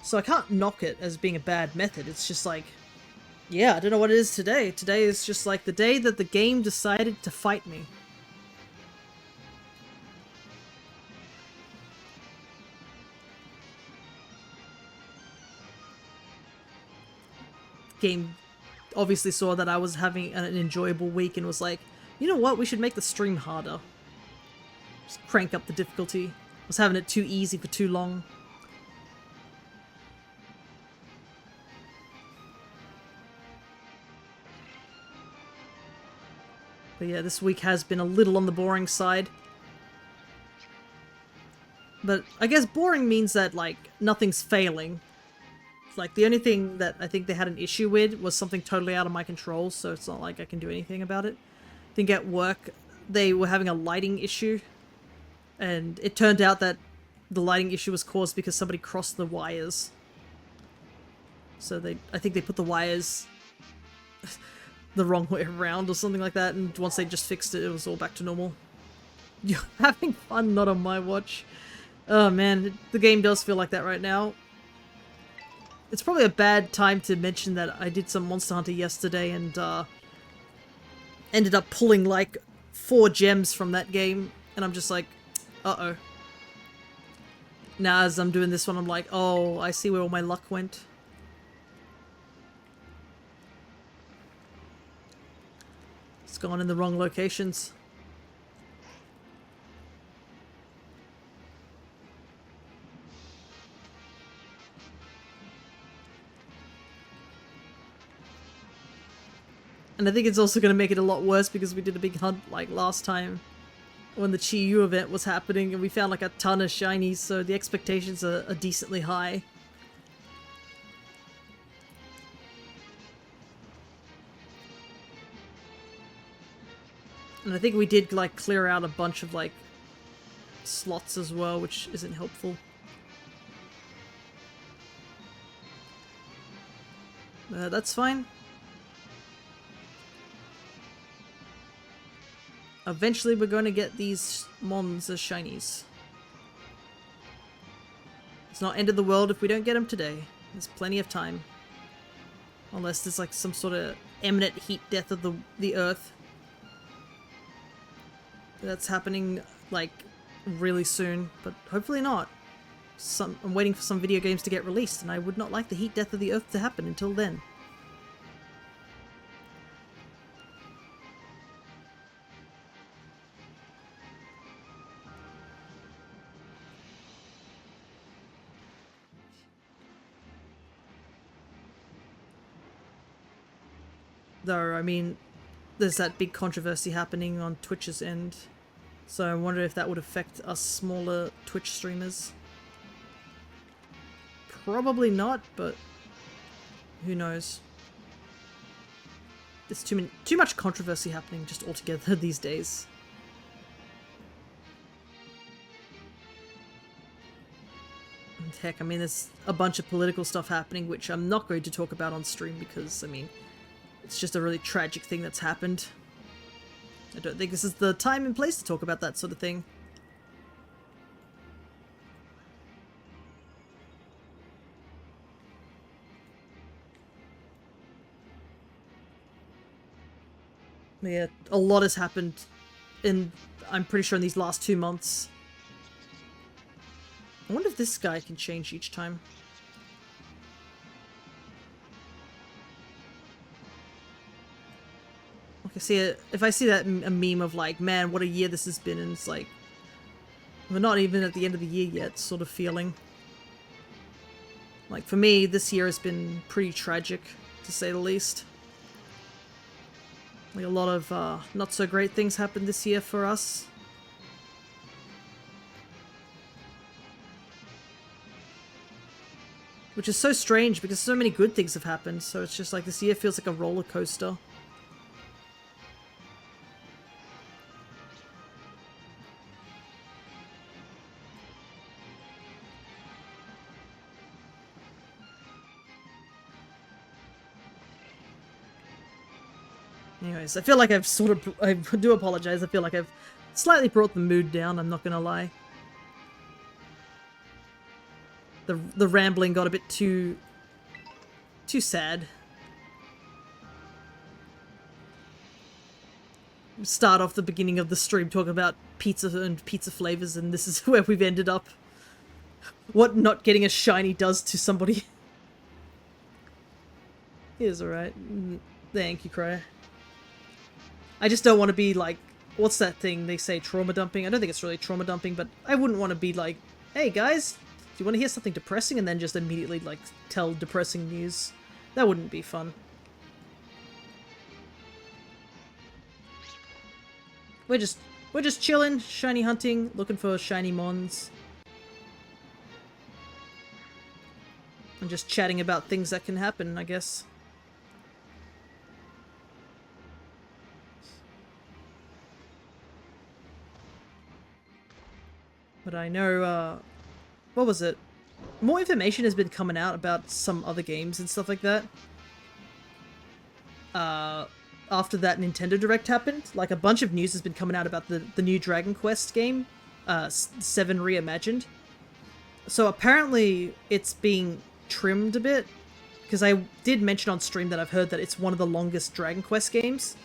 So I can't knock it as being a bad method. It's just like, yeah, I don't know what it is today. Today is just like the day that the game decided to fight me. Game obviously saw that I was having an enjoyable week and was like, you know what, we should make the stream harder. Just crank up the difficulty. I was having it too easy for too long. But yeah, this week has been a little on the boring side. But I guess boring means that, like, nothing's failing. Like, the only thing that I think they had an issue with was something totally out of my control, so it's not like I can do anything about it. I think at work, they were having a lighting issue, and it turned out that the lighting issue was caused because somebody crossed the wires. So I think they put the wires the wrong way around or something like that, and once they just fixed it, it was all back to normal. You're having fun, not on my watch. Oh man, the game does feel like that right now. It's probably a bad time to mention that I did some Monster Hunter yesterday and ended up pulling like 4 gems from that game, and I'm just like, uh-oh. Now as I'm doing this one, I'm like, oh, I see where all my luck went. It's gone in the wrong locations. And I think it's also going to make it a lot worse because we did a big hunt like last time when the Chi-Yu event was happening and we found like a ton of shinies, so the expectations are decently high. And I think we did like clear out a bunch of like slots as well, which isn't helpful. That's fine. Eventually we're going to get these mons as shinies. It's not end of the world if we don't get them today. There's plenty of time. Unless there's like some sort of imminent heat death of the Earth. That's happening like really soon, but hopefully not. I'm waiting for some video games to get released, and I would not like the heat death of the Earth to happen until then. Though, I mean, there's that big controversy happening on Twitch's end, so I wonder if that would affect us smaller Twitch streamers. Probably not, but who knows? There's too much controversy happening just altogether these days. And heck, I mean, there's a bunch of political stuff happening, which I'm not going to talk about on stream because, I mean, it's just a really tragic thing that's happened. I don't think this is the time and place to talk about that sort of thing. Yeah, a lot has happened I'm pretty sure in these last 2 months. I wonder if this guy can change each time. Okay, see it. If I see that a meme of like, man, what a year this has been, and it's like, we're not even at the end of the year yet, sort of feeling. Like for me, this year has been pretty tragic, to say the least. Like a lot of not so great things happened this year for us. Which is so strange because so many good things have happened, so it's just like this year feels like a roller coaster. Anyways, I feel like I've sort of, I do apologize, I feel like I've slightly brought the mood down, I'm not gonna lie. The rambling got a bit too sad. Start off the beginning of the stream talking about pizza and pizza flavors, and this is where we've ended up. What not getting a shiny does to somebody. It is alright. Thank you, Cryer. I just don't want to be like, what's that thing they say, trauma dumping? I don't think it's really trauma dumping, but I wouldn't want to be like, hey guys, do you want to hear something depressing? And then just immediately like tell depressing news. That wouldn't be fun. We're just chilling, shiny hunting, looking for shiny mons. And just chatting about things that can happen, I guess. But I know, what was it? More information has been coming out about some other games and stuff like that. After that Nintendo Direct happened, like a bunch of news has been coming out about the new Dragon Quest game, 7 Reimagined. So apparently it's being trimmed a bit, because I did mention on stream that I've heard that it's one of the longest Dragon Quest games,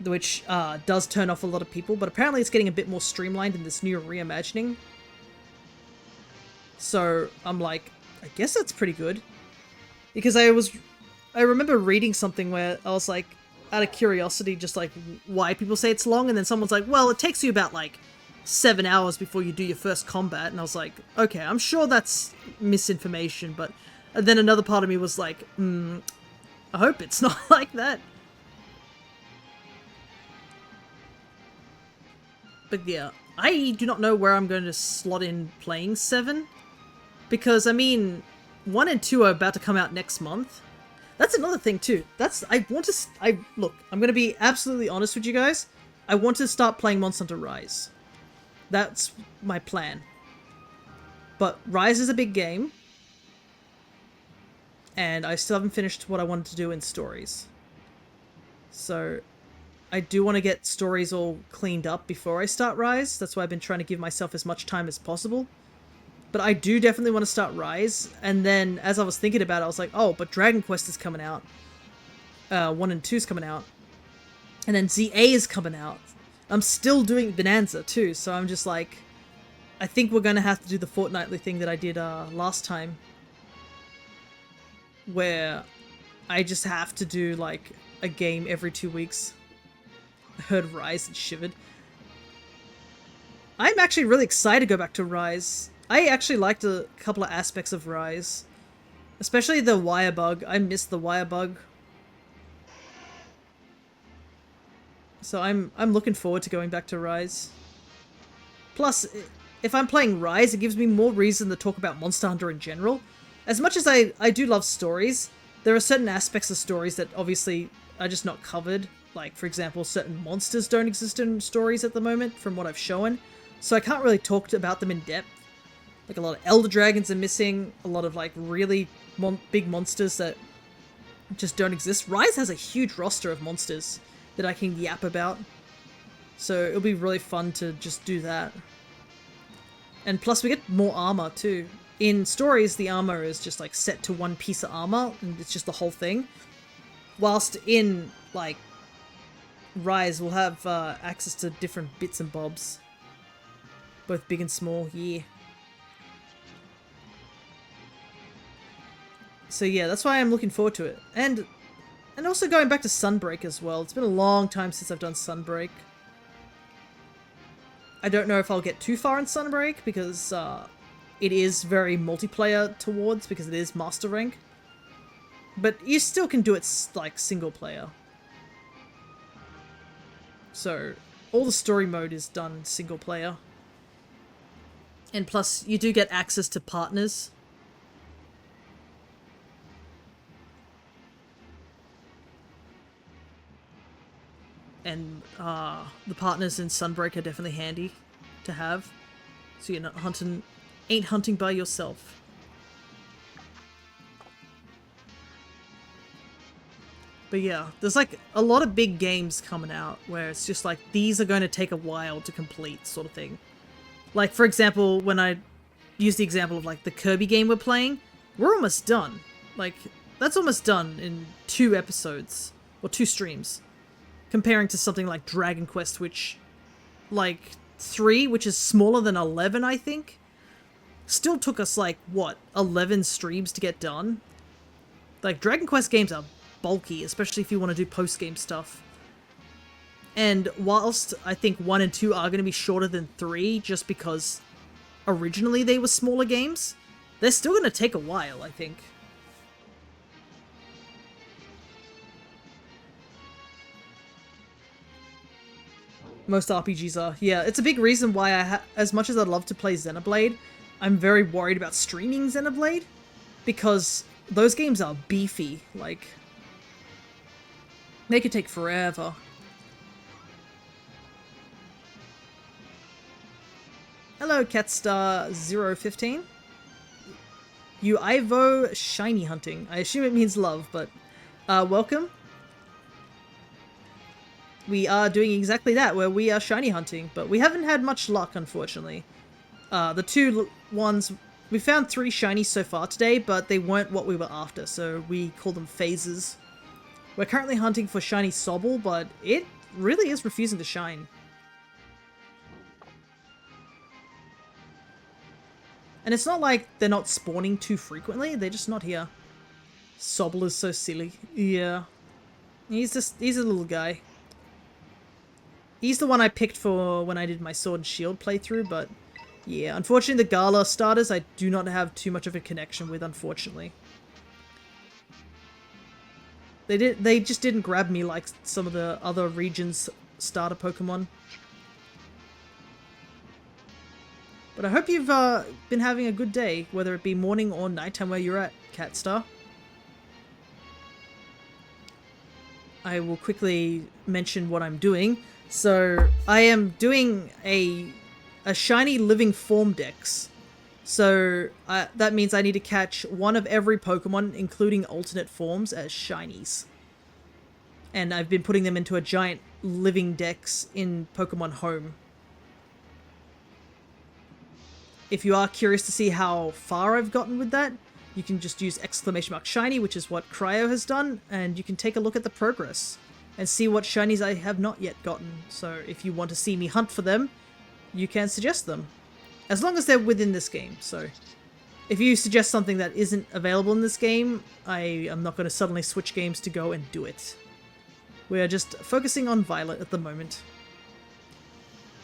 which does turn off a lot of people, but apparently it's getting a bit more streamlined in this new reimagining. So I'm like, I guess that's pretty good. Because I remember reading something where I was like, out of curiosity, just like why people say it's long, and then someone's like, well, it takes you about like 7 hours before you do your first combat, and I was like, okay, I'm sure that's misinformation, but and then another part of me was like, I hope it's not like that. But yeah, I do not know where I'm going to slot in playing 7. Because, I mean, 1 and 2 are about to come out next month. That's another thing, too. Look, I'm going to be absolutely honest with you guys. I want to start playing Monster Hunter Rise. That's my plan. But Rise is a big game. And I still haven't finished what I wanted to do in stories. So I do want to get stories all cleaned up before I start Rise. That's why I've been trying to give myself as much time as possible. But I do definitely want to start Rise. And then as I was thinking about it, I was like, oh, but Dragon Quest is coming out. 1 and 2 is coming out. And then ZA is coming out. I'm still doing Bonanza too, so I'm just like, I think we're going to have to do the fortnightly thing that I did last time. Where I just have to do like a game every 2 weeks. I heard Rise and shivered. I'm actually really excited to go back to Rise. I actually liked a couple of aspects of Rise. Especially the wire bug. I missed the wire bug. So I'm looking forward to going back to Rise. Plus, if I'm playing Rise, it gives me more reason to talk about Monster Hunter in general. As much as I do love stories, there are certain aspects of stories that obviously are just not covered. Like, for example, certain monsters don't exist in stories at the moment, from what I've shown. So I can't really talk about them in depth. Like, a lot of Elder Dragons are missing, a lot of, like, really big monsters that just don't exist. Rise has a huge roster of monsters that I can yap about. So it'll be really fun to just do that. And plus we get more armor too. In stories, the armor is just like set to one piece of armor, and it's just the whole thing. Whilst in, like, Rise, we'll have access to different bits and bobs. Both big and small, yeah. So yeah, that's why I'm looking forward to it. And also going back to Sunbreak as well. It's been a long time since I've done Sunbreak. I don't know if I'll get too far in Sunbreak because it is very multiplayer towards, because it is Master Rank. But you still can do it like single player. So all the story mode is done single player. And plus you do get access to partners. And the partners in Sunbreak are definitely handy to have. So you're not ain't hunting by yourself. But yeah, there's like a lot of big games coming out where it's just like, these are going to take a while to complete, sort of thing. Like, for example, when I use the example of like the Kirby game we're playing, we're almost done. Like, that's almost done in 2 episodes, or 2 streams. Comparing to something like Dragon Quest, which, like, 3, which is smaller than 11, I think, still took us, like, what, 11 streams to get done? Like, Dragon Quest games are bulky, especially if you want to do post-game stuff. And whilst I think 1 and 2 are going to be shorter than 3, just because originally they were smaller games, they're still going to take a while, I think. Most RPGs are. Yeah, it's a big reason why as much as I'd love to play Xenoblade, I'm very worried about streaming Xenoblade, because those games are beefy. Like, they could take forever. Hello, Catstar015. You Ivo shiny hunting. I assume it means love, but welcome. We are doing exactly that, where we are shiny hunting, but we haven't had much luck, unfortunately. The 2 ones, we found 3 shinies so far today, but they weren't what we were after, so we call them phases. We're currently hunting for shiny Sobble, but it really is refusing to shine. And it's not like they're not spawning too frequently, they're just not here. Sobble is so silly. Yeah. He's a little guy. He's the one I picked for when I did my Sword and Shield playthrough, but yeah, unfortunately the Gala starters I do not have too much of a connection with, unfortunately. They just didn't grab me like some of the other regions' starter Pokemon. But I hope you've been having a good day, whether it be morning or nighttime where you're at, Catstar. I will quickly mention what I'm doing. So, I am doing a shiny living form dex. So, that means I need to catch one of every Pokemon, including alternate forms, as shinies. And I've been putting them into a giant living dex in Pokemon Home. if you are curious to see how far I've gotten with that, you can just use !shiny, which is what Cryo has done, and you can take a look at the progress and see what shinies I have not yet gotten. So if you want to see me hunt for them, you can suggest them. As long as they're within this game, so... If you suggest something that isn't available in this game, I am not going to suddenly switch games to go and do it. We're just focusing on Violet at the moment.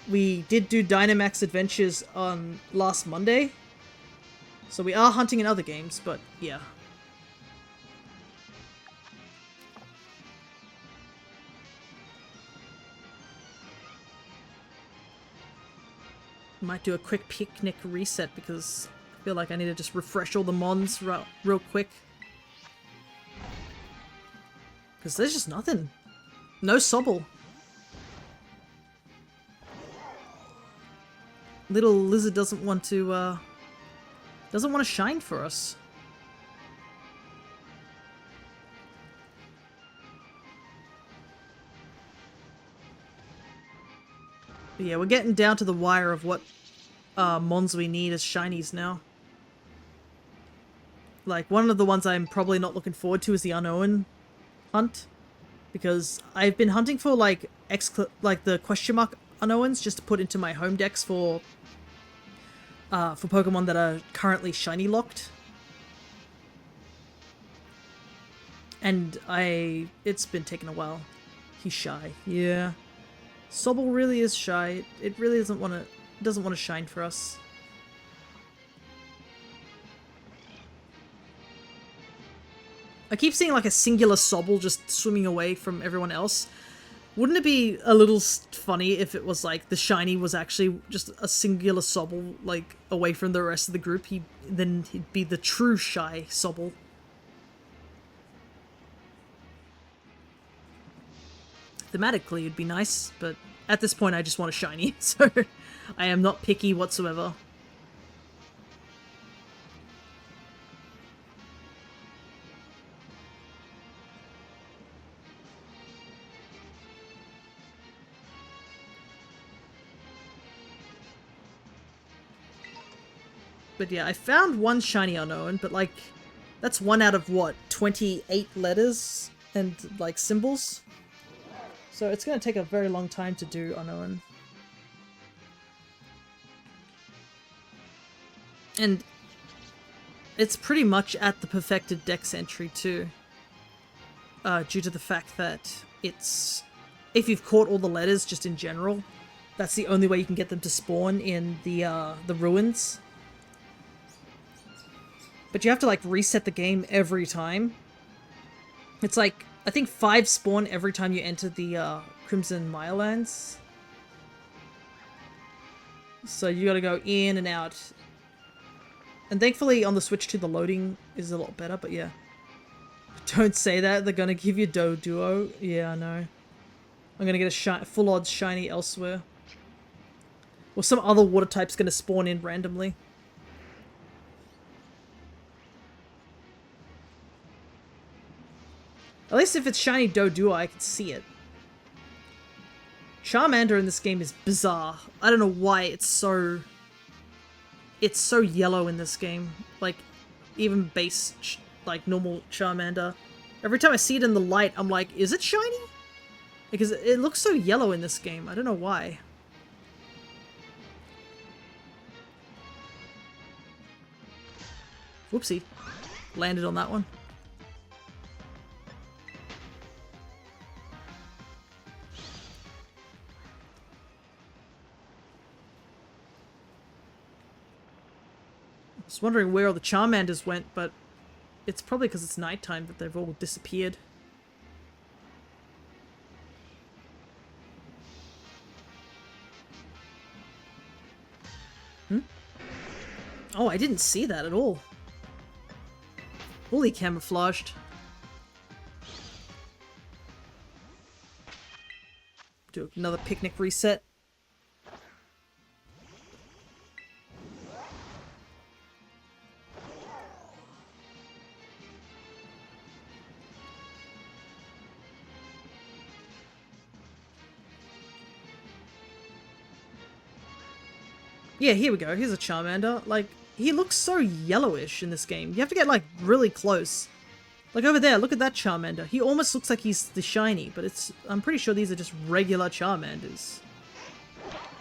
We did do Dynamax Adventures on last Monday, so we are hunting in other games, but yeah. Might do a quick picnic reset because I feel like I need to just refresh all the mons real quick. Because there's just nothing. No Sobble. Little lizard doesn't want to shine for us. But yeah, we're getting down to the wire of what mons we need as shinies now. Like, one of the ones I'm probably not looking forward to is the Unown hunt. Because I've been hunting for, like, the question mark Unowns just to put into my home decks for Pokemon that are currently shiny locked. And it's been taking a while. He's shy. Yeah. Sobble really is shy. It really doesn't want to shine for us. I keep seeing like a singular Sobble just swimming away from everyone else. Wouldn't it be a little funny if it was like the shiny was actually just a singular Sobble, like away from the rest of the group? Then he'd be the true shy Sobble. Thematically, it'd be nice, but at this point I just want a shiny, so I am not picky whatsoever. But yeah, I found one shiny Unown, but like, that's one out of what, 28 letters and like symbols? So it's going to take a very long time to do Unown. And it's pretty much at the perfected dex entry too. Due to the fact that it's... If you've caught all the letters just in general, that's the only way you can get them to spawn in the ruins. But you have to like reset the game every time. It's like, I think 5 spawn every time you enter the Crimson Mirelands. So you gotta go in and out. And thankfully on the Switch 2 the loading is a lot better, but yeah. Don't say that, they're gonna give you Doduo. Yeah, I know. I'm gonna get a full odds shiny elsewhere. Or some other water type's gonna spawn in randomly. At least if it's shiny Doduo, I can see it. Charmander in this game is bizarre. I don't know why it's so yellow in this game. Like, even base, like, normal Charmander. Every time I see it in the light, I'm like, is it shiny? Because it looks so yellow in this game. I don't know why. Whoopsie. Landed on that one. I was wondering where all the Charmanders went, but it's probably because it's nighttime that they've all disappeared. Oh, I didn't see that at all. Fully camouflaged. Do another picnic reset. Yeah, here we go. Here's a Charmander. Like, he looks so yellowish in this game. You have to get, like, really close. Like, over there, look at that Charmander. He almost looks like he's the shiny, but I'm pretty sure these are just regular Charmanders.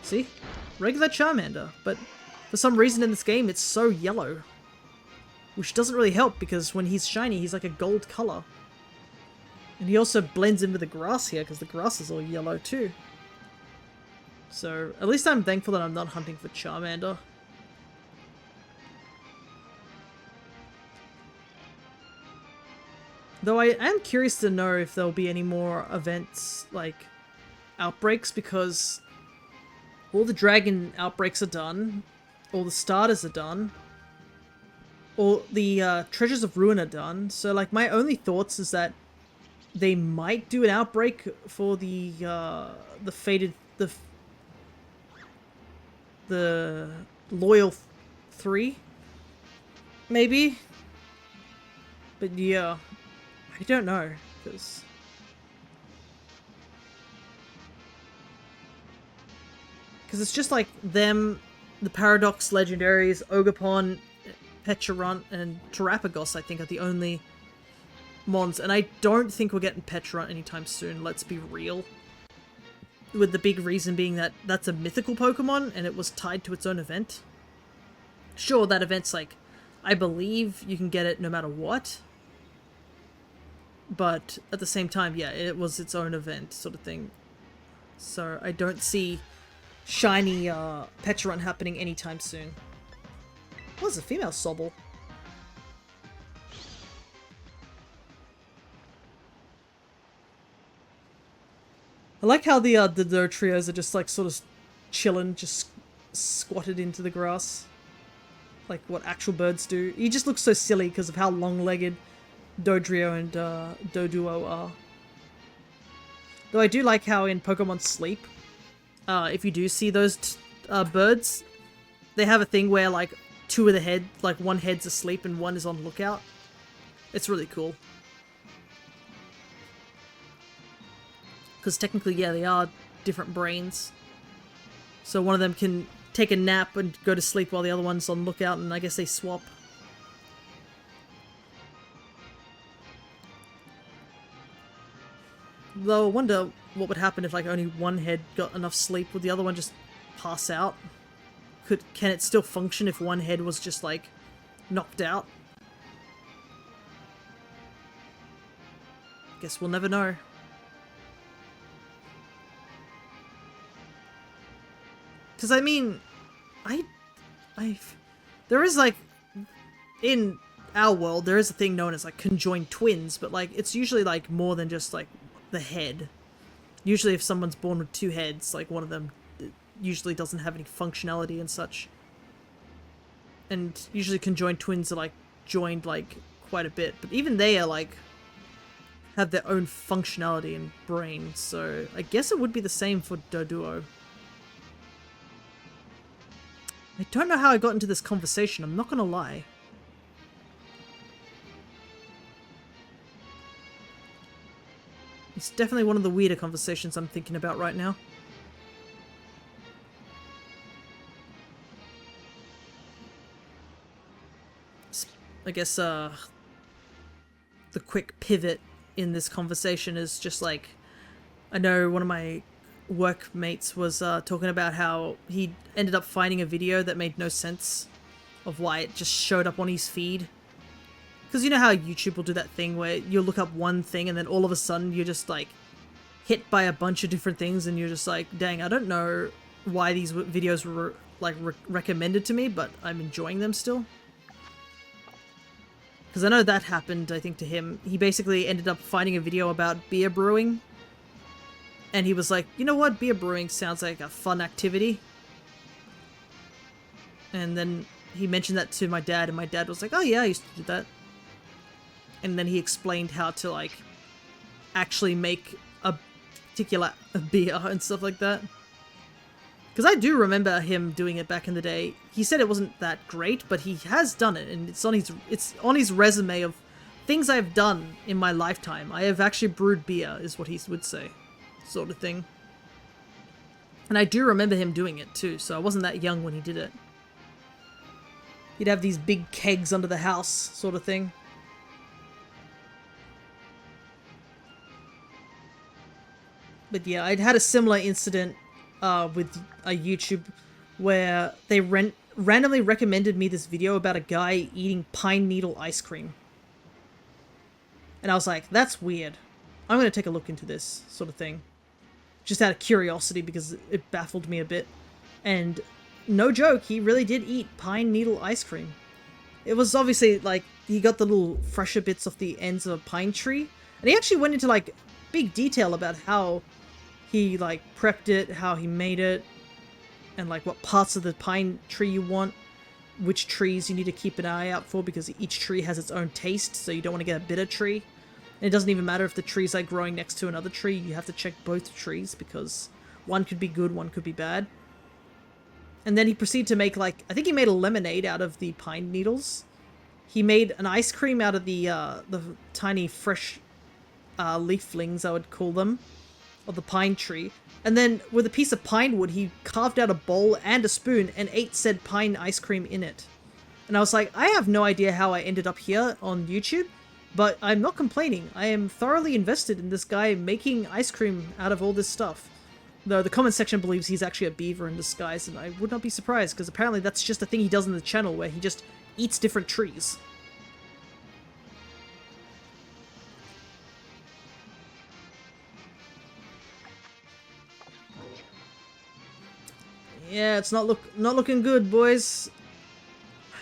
See? Regular Charmander, but for some reason in this game, it's so yellow. Which doesn't really help, because when he's shiny, he's like a gold color. And he also blends in with the grass here, because the grass is all yellow too. So, at least I'm thankful that I'm not hunting for Charmander. Though I am curious to know if there'll be any more events, like, outbreaks, because all the dragon outbreaks are done, all the starters are done, all the treasures of ruin are done, so, like, my only thoughts is that they might do an outbreak for the fated, the loyal 3, maybe? But yeah, I don't know, because it's just like them, the Paradox legendaries, Ogerpon, Pecharunt, and Terapagos, I think, are the only mons, and I don't think we're getting Pecharunt anytime soon, let's be real. With the big reason being that that's a mythical Pokemon, and it was tied to its own event. Sure, that event's like, I believe you can get it no matter what. But at the same time, yeah, it was its own event, sort of thing. So I don't see shiny Pecharunt happening anytime soon. What's a female Sobble? I like how the Dotrios are just like sort of chilling, just squatted into the grass. Like what actual birds do. He just looks so silly because of how long-legged Dodrio and Doduo are. Though I do like how in Pokemon Sleep, if you do see those birds, they have a thing where like two of the head, like one head's asleep and one is on lookout. It's really cool. Because technically, yeah, they are different brains. So one of them can take a nap and go to sleep while the other one's on lookout, and I guess they swap. Though I wonder what would happen if like only one head got enough sleep. Would the other one just pass out? Can it still function if one head was just like knocked out? Guess we'll never know. Because I mean, there is like, in our world, there is a thing known as like conjoined twins, but like it's usually like more than just like the head. Usually if someone's born with two heads, like one of them usually doesn't have any functionality and such. And usually conjoined twins are like joined like quite a bit, but even they are like, have their own functionality and brain, so I guess it would be the same for Doduo. I don't know how I got into this conversation, I'm not gonna lie. It's definitely one of the weirder conversations I'm thinking about right now. I guess, the quick pivot in this conversation is just like, I know one of my workmates was talking about how he ended up finding a video that made no sense of why it just showed up on his feed. Because you know how YouTube will do that thing where you look up one thing and then all of a sudden you're just like hit by a bunch of different things and you're just like, dang, I don't know why these videos were like recommended to me, but I'm enjoying them still. Because I know that happened, I think, to him. He basically ended up finding a video about beer brewing. And he was like, you know what, beer brewing sounds like a fun activity. And then he mentioned that to my dad, and my dad was like, oh yeah, I used to do that. And then he explained how to, like, actually make a particular beer and stuff like that. Because I do remember him doing it back in the day. He said it wasn't that great, but he has done it, and it's on his resume of things I've done in my lifetime. I have actually brewed beer, is what he would say. Sort of thing. And I do remember him doing it too, so I wasn't that young when he did it. He'd have these big kegs under the house, sort of thing. But yeah, I'd had a similar incident with a YouTube where they randomly recommended me this video about a guy eating pine needle ice cream. And I was like, that's weird. I'm going to take a look into this, sort of thing. Just out of curiosity, because it baffled me a bit. And no joke, he really did eat pine needle ice cream. It was obviously, like, he got the little fresher bits off the ends of a pine tree. And he actually went into, like, big detail about how he, like, prepped it, how he made it, and, like, what parts of the pine tree you want, which trees you need to keep an eye out for, because each tree has its own taste, so you don't want to get a bitter tree. And it doesn't even matter if the tree's, like, growing next to another tree, you have to check both trees, because one could be good, one could be bad. And then he proceeded to make, like, I think he made a lemonade out of the pine needles. He made an ice cream out of the tiny fresh leaflings, I would call them, of the pine tree. And then with a piece of pine wood, he carved out a bowl and a spoon and ate said pine ice cream in it. And I was like, I have no idea how I ended up here on YouTube, but I'm not complaining. I am thoroughly invested in this guy making ice cream out of all this stuff. Though the comment section believes he's actually a beaver in disguise, and I would not be surprised, because apparently that's just a thing he does in the channel, where he just eats different trees. Yeah, it's not looking good, boys.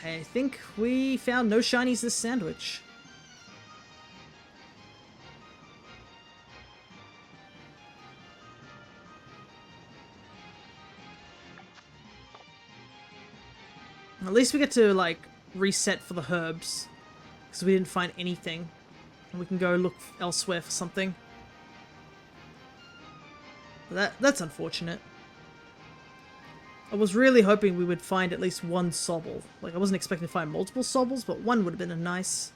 I think we found no shinies this sandwich. At least we get to, like, reset for the herbs, because we didn't find anything. And we can go look elsewhere for something. But that's unfortunate. I was really hoping we would find at least one sobble. Like, I wasn't expecting to find multiple sobbles, but one would have been a nice.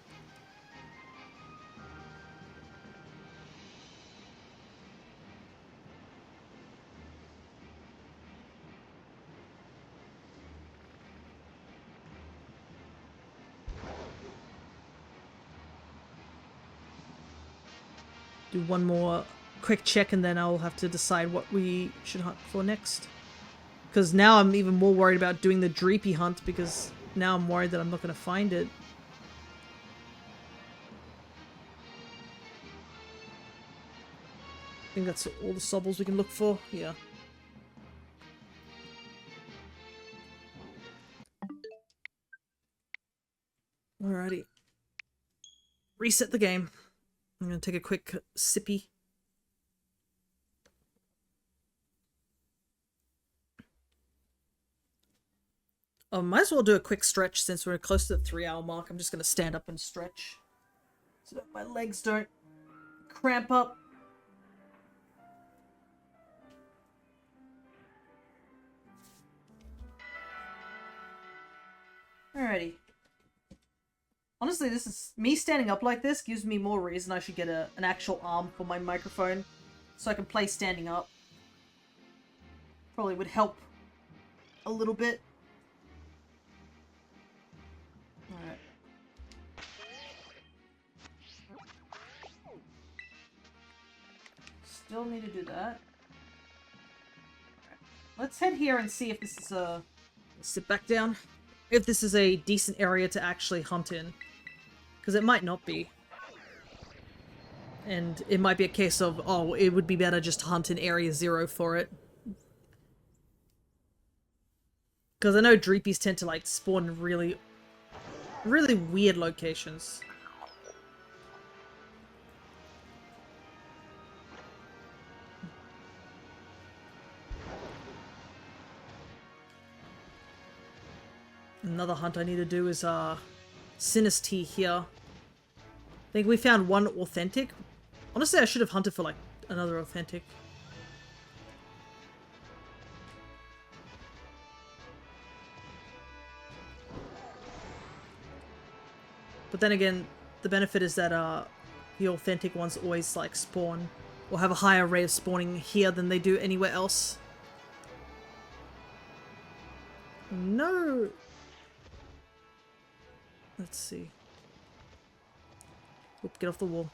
Do one more quick check and then I'll have to decide what we should hunt for next. Because now I'm even more worried about doing the Dreepy hunt, because now I'm worried that I'm not going to find it. I think that's all the sobbles we can look for. Yeah. Alrighty. Reset the game. I'm going to take a quick sippy. I might as well do a quick stretch since we're close to the 3-hour mark. I'm just going to stand up and stretch so that my legs don't cramp up. Alrighty. Honestly, this is me standing up like this gives me more reason I should get an actual arm for my microphone so I can play standing up. Probably would help a little bit. Alright. Still need to do that. Let's head here and see if this is a... Sit back down. If this is a decent area to actually hunt in. Because it might not be. And it might be a case of, oh, it would be better just to hunt in Area 0 for it. Because I know Dreepies tend to, like, spawn in really weird locations. Another hunt I need to do is, Sinistea here. I think we found one authentic. Honestly, I should have hunted for, like, another authentic. But then again, the benefit is that, the authentic ones always, like, spawn, or have a higher rate of spawning here than they do anywhere else. No! Let's see. Oop, get off the wall.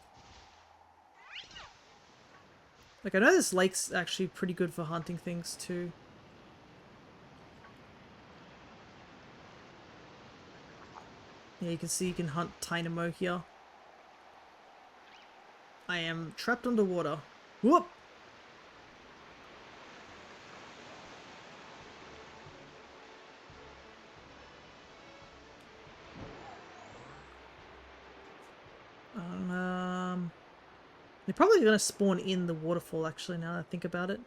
Like, I know this lake's actually pretty good for hunting things, too. Yeah, you can see you can hunt Tynamo here. I am trapped underwater. Whoop! They're probably going to spawn in the waterfall, actually, now that I think about it.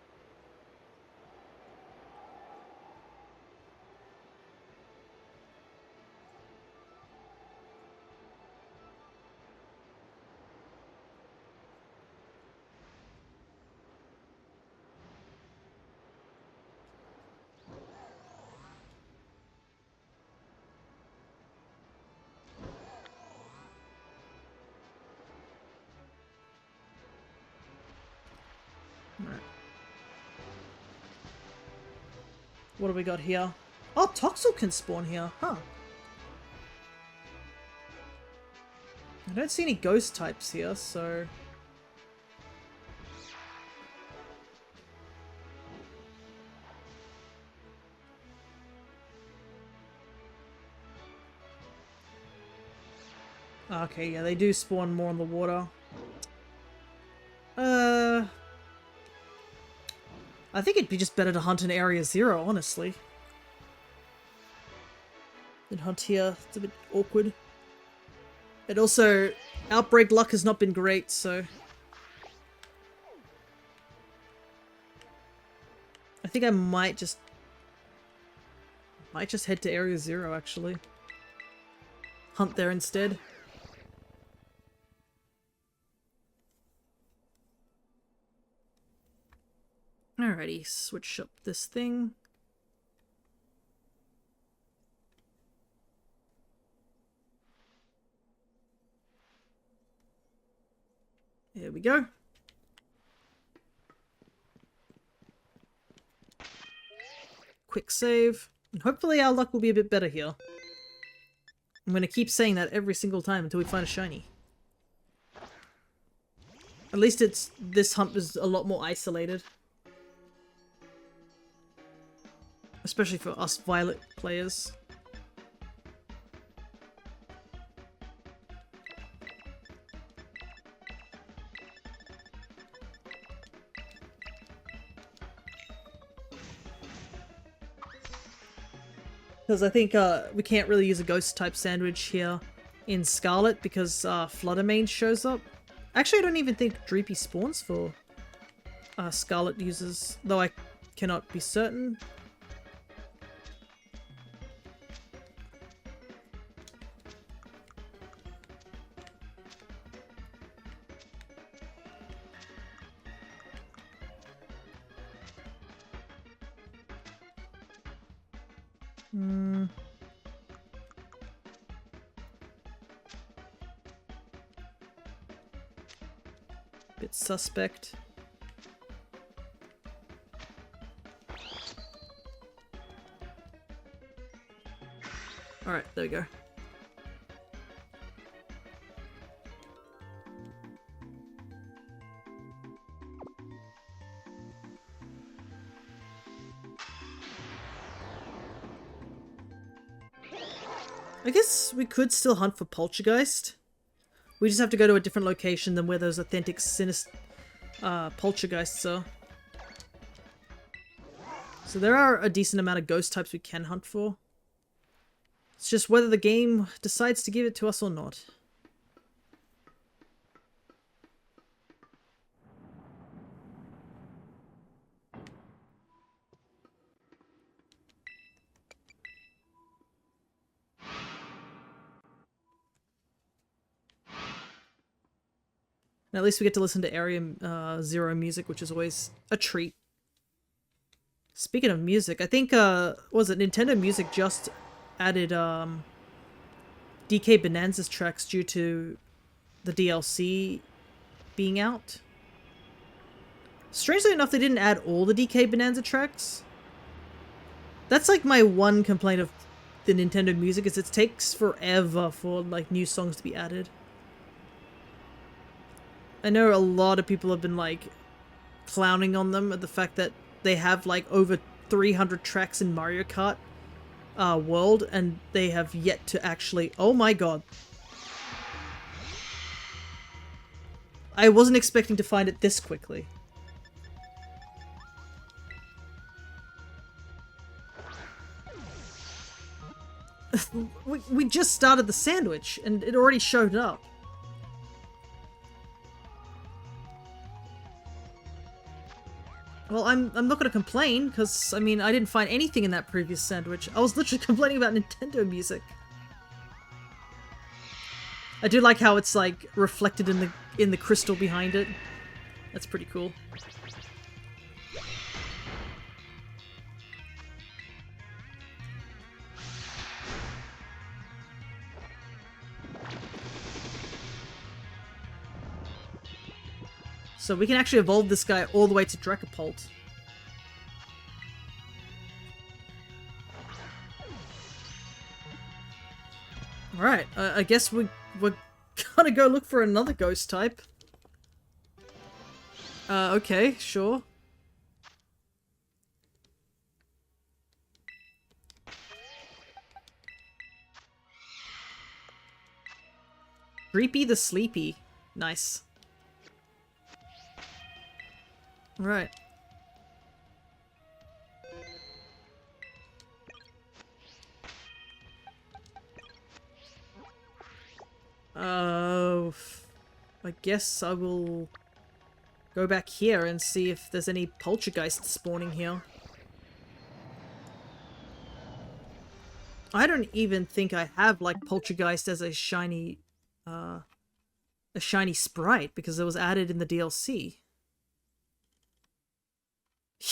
Alright. What do we got here? Oh, Toxel can spawn here, huh? I don't see any ghost types here, so... Okay, yeah, they do spawn more in the water. I think it'd be just better to hunt in Area 0, honestly. Than hunt here. It's a bit awkward. And also, outbreak luck has not been great, so... I think I might just head to Area 0, actually. Hunt there instead. Alrighty, switch up this thing. There we go. Quick save. And hopefully our luck will be a bit better here. I'm going to keep saying that every single time until we find a shiny. At least this hunt is a lot more isolated. Especially for us Violet players. Because I think we can't really use a ghost type sandwich here in Scarlet because Fluttermane shows up. Actually, I don't even think Dreepy spawns for Scarlet users, though I cannot be certain. Bit suspect. Alright, there we go. I guess we could still hunt for Poltergeist. We just have to go to a different location than where those authentic Poltergeists are. So there are a decent amount of ghost types we can hunt for. It's just whether the game decides to give it to us or not. And at least we get to listen to Area 0 music, which is always a treat. Speaking of music, I think, was it Nintendo Music just added DK Bonanza's tracks due to the DLC being out? Strangely enough, they didn't add all the DK Bonanza tracks. That's like my one complaint of the Nintendo music is it takes forever for like new songs to be added. I know a lot of people have been like clowning on them at the fact that they have like over 300 tracks in Mario Kart World, and they have yet to actually... Oh my god. I wasn't expecting to find it this quickly. we just started the sandwich and it already showed up. Well, I'm not gonna complain, because, I mean, I didn't find anything in that previous sandwich. I was literally complaining about Nintendo music. I do like how it's, like, reflected in the crystal behind it. That's pretty cool. So we can actually evolve this guy all the way to Dracopult. Alright, I guess we're gonna go look for another ghost type. Okay, sure. Creepy the Sleepy. Nice. Right. I guess I will go back here and see if there's any poltergeists spawning here. I don't even think I have, like, poltergeist as a shiny sprite, because it was added in the DLC.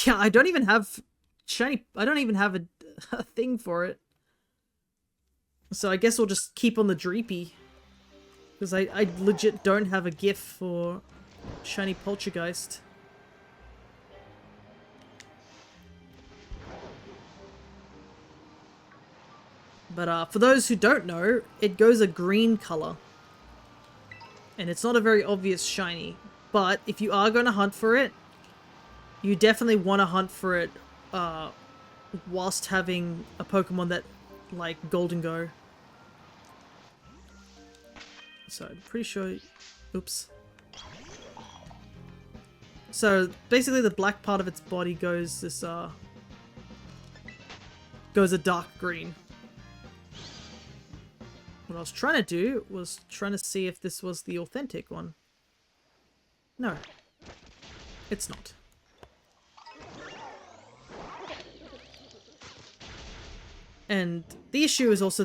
Yeah, I don't even have shiny... I don't even have a thing for it. So I guess we'll just keep on the Dreepy. Because I legit don't have a GIF for shiny poltergeist. But for those who don't know, it goes a green color. And it's not a very obvious shiny. But if you are going to hunt for it, you definitely want to hunt for it whilst having a Pokemon that, like, Golden Go. So I'm pretty sure... Oops. So basically the black part of its body goes this, goes a dark green. What I was trying to do was trying to see if this was the authentic one. No. It's not. And the issue is also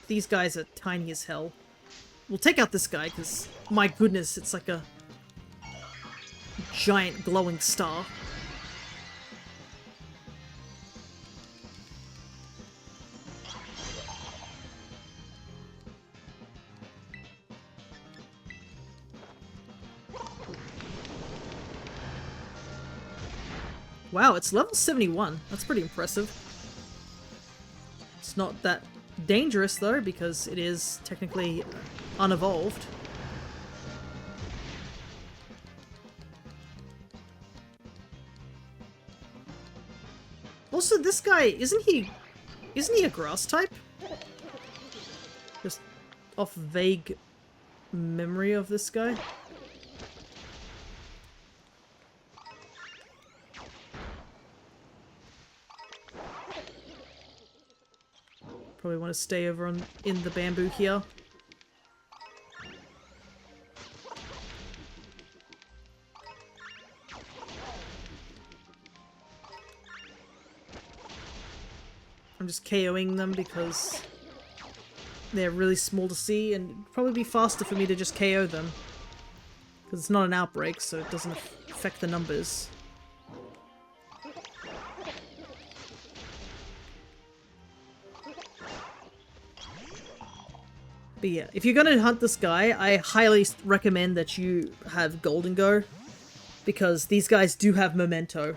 these guys are tiny as hell. We'll take out this guy, because, my goodness, it's like a giant glowing star. Wow, it's level 71. That's pretty impressive. It's not that dangerous, though, because it is technically unevolved. Also, this guy, isn't he a grass type? Just off vague memory of this guy. Probably want to stay over in the bamboo here. I'm just KOing them because they're really small to see, and it'd probably be faster for me to just KO them. Because it's not an outbreak, so it doesn't affect the numbers. But yeah, if you're gonna hunt this guy, I highly recommend that you have Golden Go, because these guys do have Memento.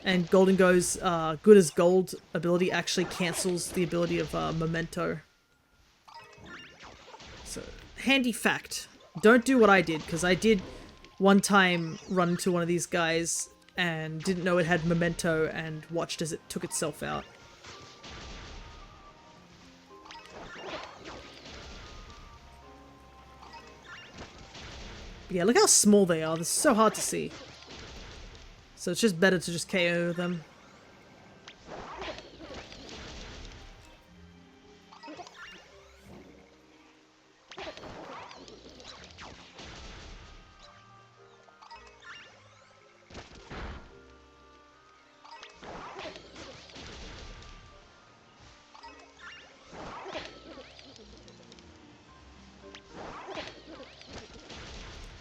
And Golden Go's good as gold ability actually cancels the ability of Memento. So, handy fact. Don't do what I did, because I did one time run into one of these guys and didn't know it had Memento and watched as it took itself out. But yeah, look how small they are. They're so hard to see. So it's just better to just KO them.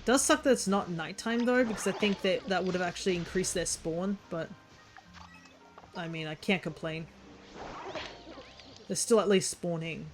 Does suck that it's not nighttime though, because I think that that would have actually increased their spawn, but I mean, I can't complain. They're still at least spawning.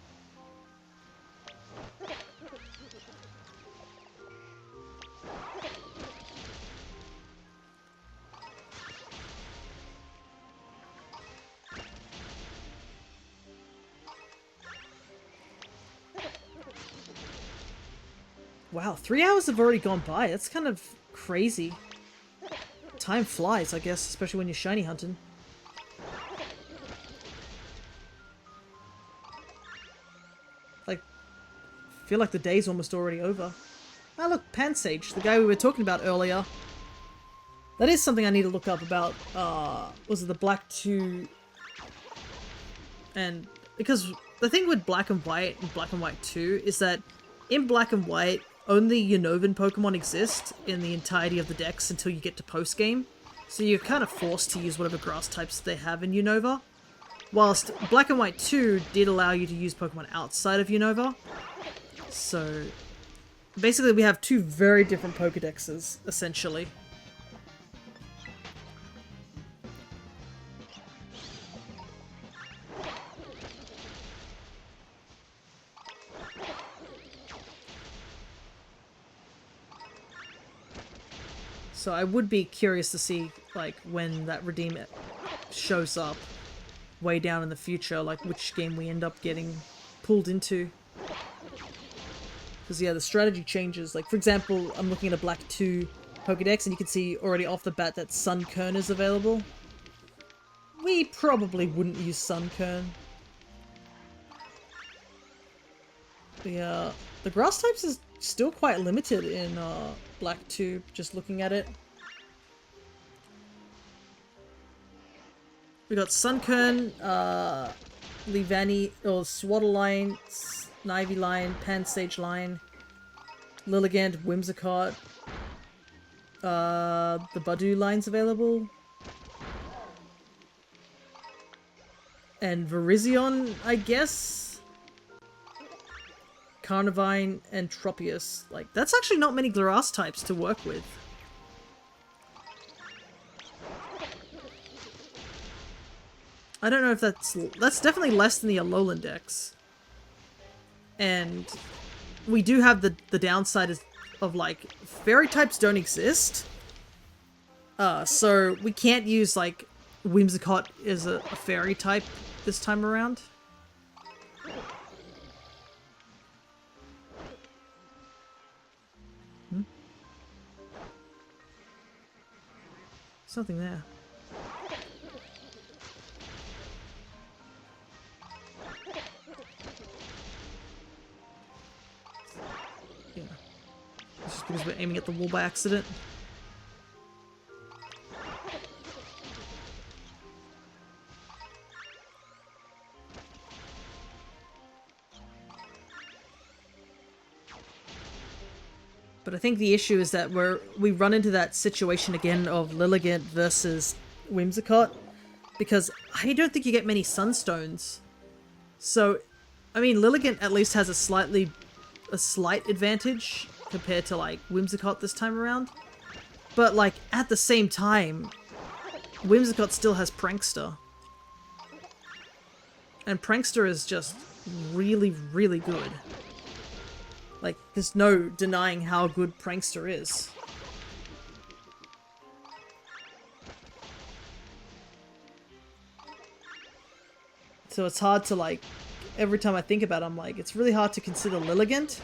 Wow, 3 hours have already gone by. That's kind of crazy. Time flies, I guess, especially when you're shiny hunting. Like, I feel like the day's almost already over. Ah, look, Pansage, the guy we were talking about earlier. That is something I need to look up about, was it the Black 2? And, because the thing with Black and White 2 is that in Black and White, only Unovan Pokemon exist in the entirety of the decks until you get to post-game. So you're kind of forced to use whatever grass types they have in Unova. Whilst Black and White 2 did allow you to use Pokemon outside of Unova. So basically we have two very different Pokedexes, essentially. So I would be curious to see, like, when that Redeem shows up way down in the future, like, which game we end up getting pulled into. Because, yeah, the strategy changes. Like, for example, I'm looking at a Black 2 Pokedex, and you can see already off the bat that Sunkern is available. We probably wouldn't use Sunkern. The grass types is still quite limited in Black 2, just looking at it. We got Sunkern, Leavanny, or Swaddle Snivy Line, Pansage Line, Lilligant, Whimsicott, the Badu line's available. And Virizion, I guess? Carnivine and Tropius. Like, that's actually not many grass types to work with. I don't know if that's definitely less than the Alolan Dex. And we do have the downside of like, fairy types don't exist. So we can't use like Whimsicott as a fairy type this time around. Something there. Yeah. It's just because we're aiming at the wall by accident. But I think the issue is that we run into that situation again of Lilligant versus Whimsicott, because I don't think you get many Sunstones. So, I mean, Lilligant at least has a slight advantage compared to like Whimsicott this time around. But like at the same time, Whimsicott still has Prankster. And Prankster is just really, really good. Like, there's no denying how good Prankster is. So it's hard to, like, every time I think about it, I'm like, it's really hard to consider Lilligant.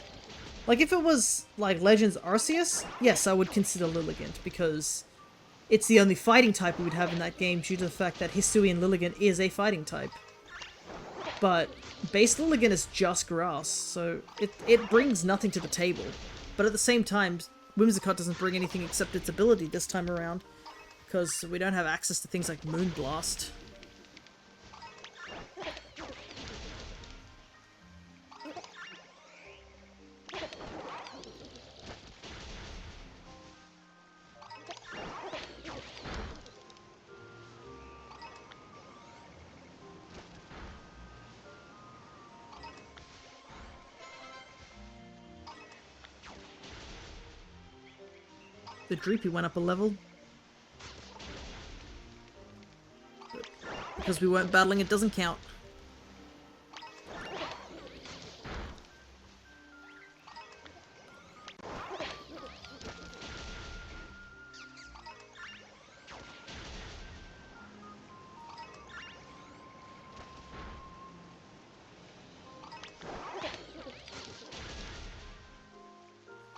Like, if it was, like, Legends Arceus, yes, I would consider Lilligant, because it's the only fighting type we would have in that game due to the fact that Hisuian Lilligant is a fighting type. But base Lilligant is just grass, so it brings nothing to the table. But at the same time, Whimsicott doesn't bring anything except its ability this time around, because we don't have access to things like Moonblast. The Dreepy went up a level. But because we weren't battling, it doesn't count.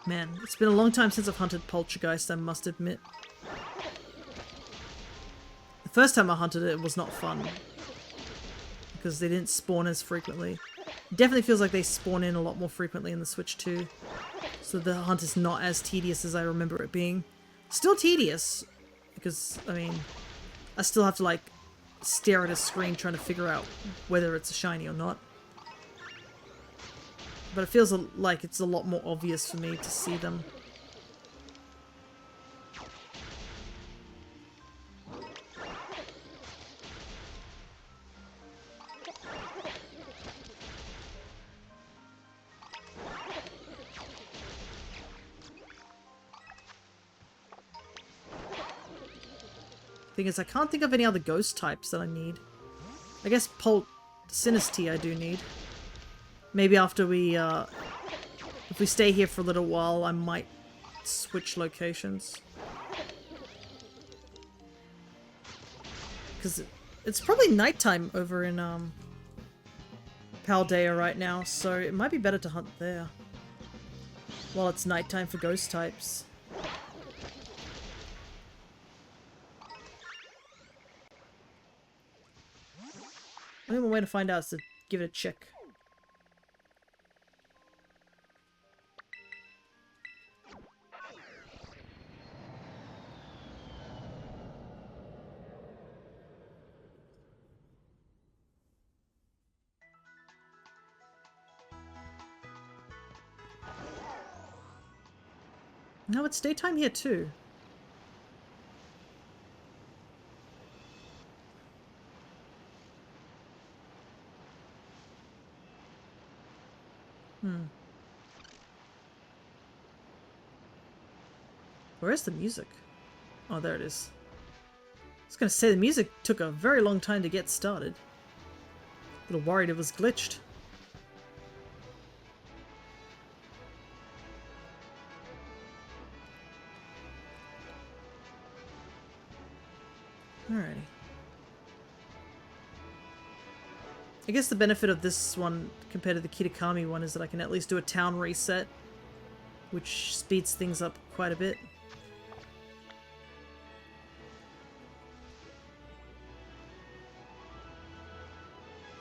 Man, it's been a long time since I've hunted Poltergeist, I must admit. The first time I hunted it, it was not fun. Because they didn't spawn as frequently. It definitely feels like they spawn in a lot more frequently in the Switch 2. So the hunt is not as tedious as I remember it being. Still tedious, because, I mean, I still have to, like, stare at a screen trying to figure out whether it's a shiny or not. But it feels like it's a lot more obvious for me to see them. Thing is, I can't think of any other ghost types that I need. I guess Sinistea I do need. Maybe after we, if we stay here for a little while, I might switch locations. Because it's probably nighttime over in, Paldea right now, so it might be better to hunt there. While it's nighttime for ghost types. Only one way to find out is to give it a check. No, it's daytime here too. Where is the music? Oh, there it is. I was gonna say, the music took a very long time to get started. A little worried it was glitched. Alrighty. I guess the benefit of this one compared to the Kitakami one is that I can at least do a town reset, which speeds things up quite a bit.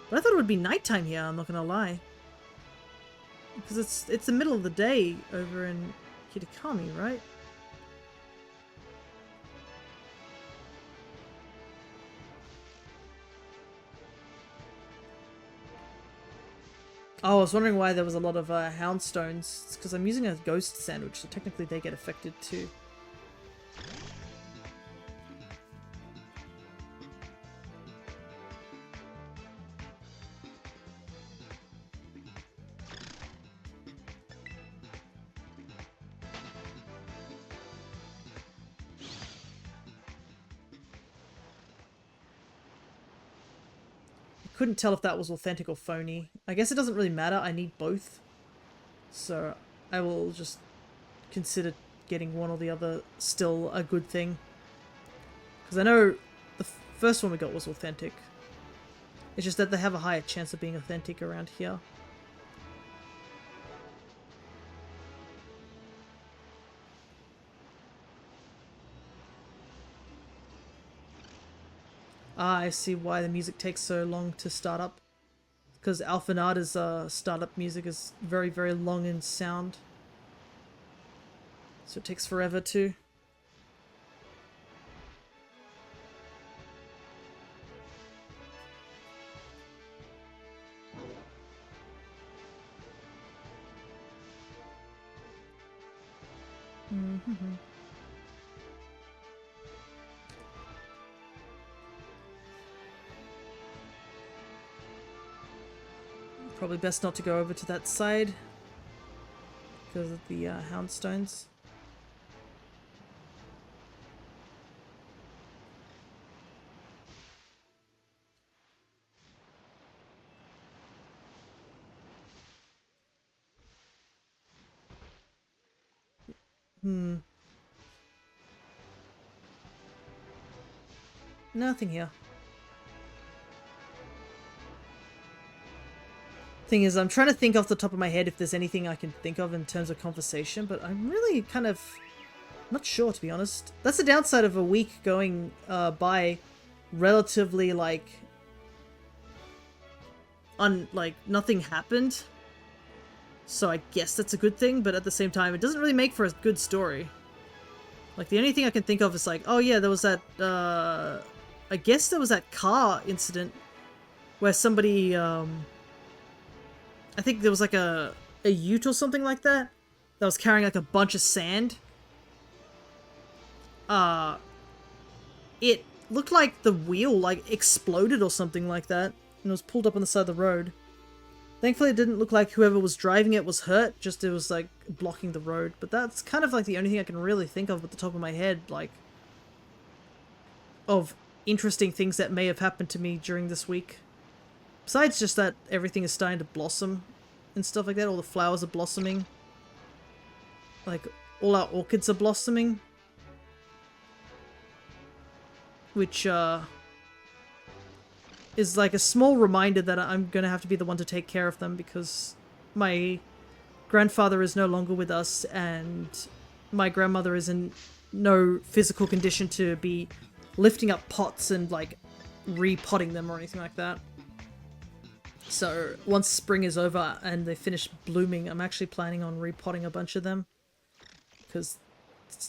But I thought it would be nighttime here, I'm not gonna lie. Because it's the middle of the day over in Kitakami, right? Oh, I was wondering why there was a lot of houndstones. It's because I'm using a ghost sandwich, so technically they get affected too. Couldn't tell if that was authentic or phony. I guess it doesn't really matter, I need both. So I will just consider getting one or the other still a good thing. Because I know the first one we got was authentic. It's just that they have a higher chance of being authentic around here. Ah, I see why the music takes so long to start up. Because Alphanada's startup music is very, very long in sound. So it takes forever too. Mm-hmm. Probably best not to go over to that side because of the houndstones. Nothing here. Thing is, I'm trying to think off the top of my head if there's anything I can think of in terms of conversation, but I'm really kind of not sure, to be honest. That's the downside of a week going by relatively, like, nothing happened. So I guess that's a good thing, but at the same time, it doesn't really make for a good story. Like, the only thing I can think of is like, oh yeah, there was that, I guess there was that car incident where somebody, I think there was like a ute or something like that was carrying like a bunch of sand. It looked like the wheel like exploded or something like that, and it was pulled up on the side of the road. Thankfully, it didn't look like whoever was driving it was hurt, just it was like blocking the road. But that's kind of like the only thing I can really think of at the top of my head, like, of interesting things that may have happened to me during this week. Besides just that everything is starting to blossom and stuff like that, all the flowers are blossoming. Like, all our orchids are blossoming. Which, is like a small reminder that I'm gonna have to be the one to take care of them because my grandfather is no longer with us and my grandmother is in no physical condition to be lifting up pots and like repotting them or anything like that. So once spring is over and they finish blooming, I'm actually planning on repotting a bunch of them because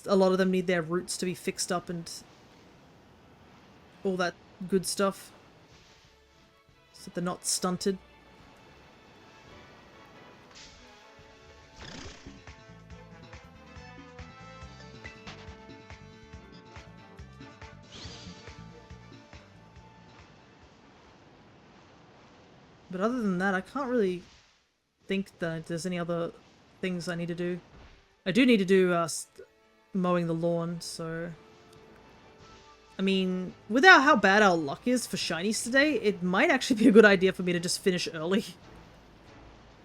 a lot of them need their roots to be fixed up and all that good stuff so they're not stunted. But other than that, I can't really think that there's any other things I need to do. I do need to do mowing the lawn, so... I mean, without how bad our luck is for shinies today, it might actually be a good idea for me to just finish early.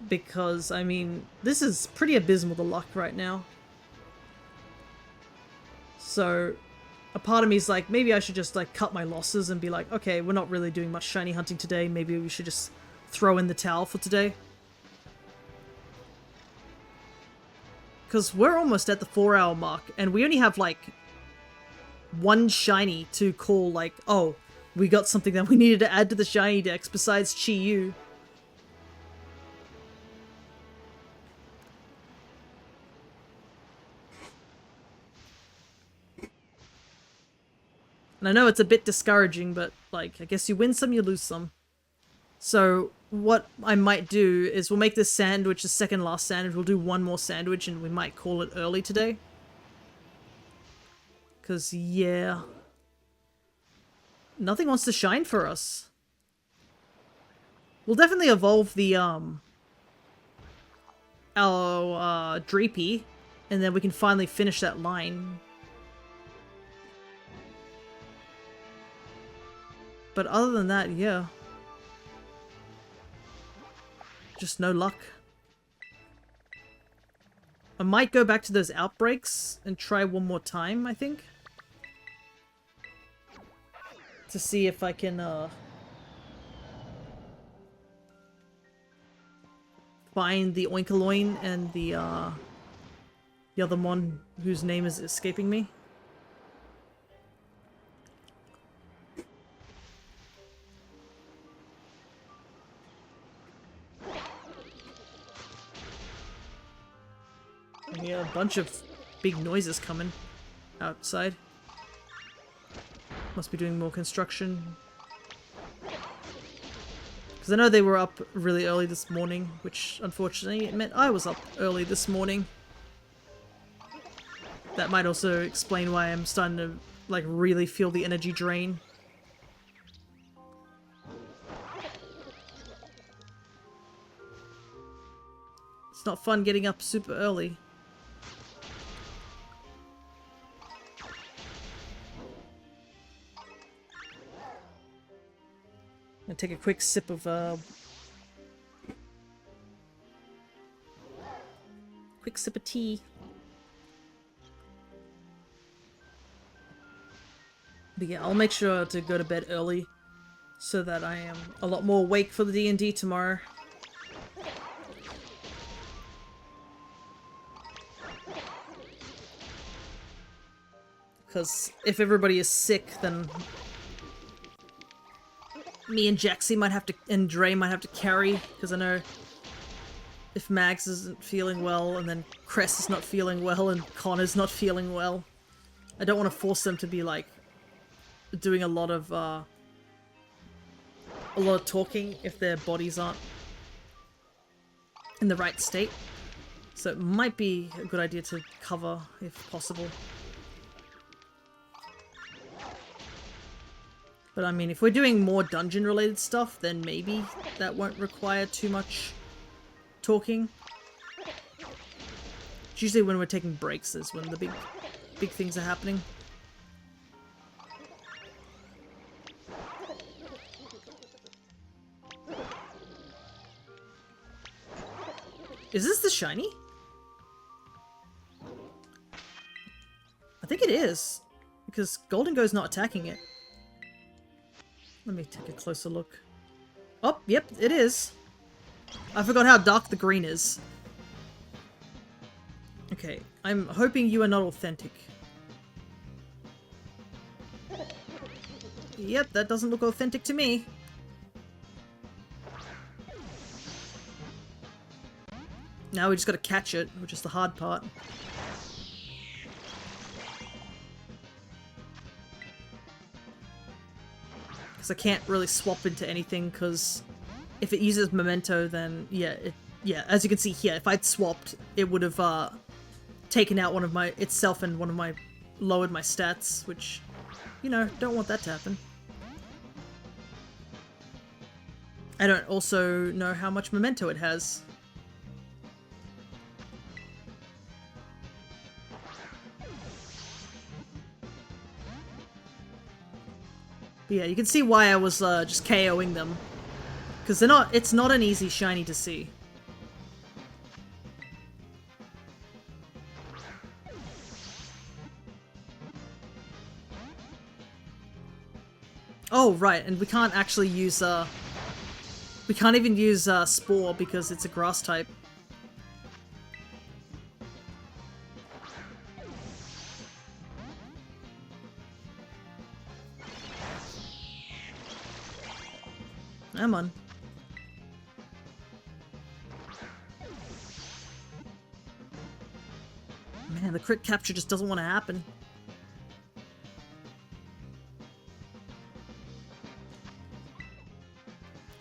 Because, I mean, this is pretty abysmal, the luck right now. So, a part of me is like, maybe I should just like cut my losses and be like, okay, we're not really doing much shiny hunting today, maybe we should just throw in the towel for today. Because we're almost at the 4-hour mark, and we only have like one shiny to call like, oh, we got something that we needed to add to the Shinydex besides Chi-Yu. And I know it's a bit discouraging, but like, I guess you win some, you lose some. So what I might do is we'll make this sandwich the second last sandwich. We'll do one more sandwich and we might call it early today. Because, yeah, nothing wants to shine for us. We'll definitely evolve the, our, Dreepy, and then we can finally finish that line. But other than that, yeah. Just no luck. I might go back to those outbreaks and try one more time, I think. To see if I can, find the Oinkoloin and the other mon whose name is escaping me. Yeah, a bunch of big noises coming outside. Must be doing more construction. Because I know they were up really early this morning, which unfortunately it meant I was up early this morning. That might also explain why I'm starting to, like, really feel the energy drain. It's not fun getting up super early. I'm gonna take a quick sip of tea. But yeah, I'll make sure to go to bed early so that I am a lot more awake for the D&D tomorrow. Because if everybody is sick, then me and Jaxie might have to, and Dre might have to carry, because I know if Mags isn't feeling well, and then Cress is not feeling well, and Connor's not feeling well, I don't want to force them to be, like, doing a lot of talking if their bodies aren't in the right state. So it might be a good idea to cover, if possible. But I mean, if we're doing more dungeon-related stuff, then maybe that won't require too much talking. It's usually when we're taking breaks is when the big things are happening. Is this the shiny? I think it is, because Golden Go's not attacking it. Let me take a closer look. Oh, yep, it is. I forgot how dark the green is. Okay, I'm hoping you are not authentic. Yep, that doesn't look authentic to me. Now we just gotta catch it, which is the hard part. Because I can't really swap into anything, because if it uses Memento, then yeah, as you can see here, if I'd swapped, it would have taken out one of my, itself and one of my, lowered my stats, which, you know, don't want that to happen. I don't also know how much Memento it has. But yeah, you can see why I was just KOing them. Because they're not, it's not an easy shiny to see. Oh, right, and we can't actually use, we can't even use Spore because it's a grass type. Come on. Man, the crit capture just doesn't want to happen.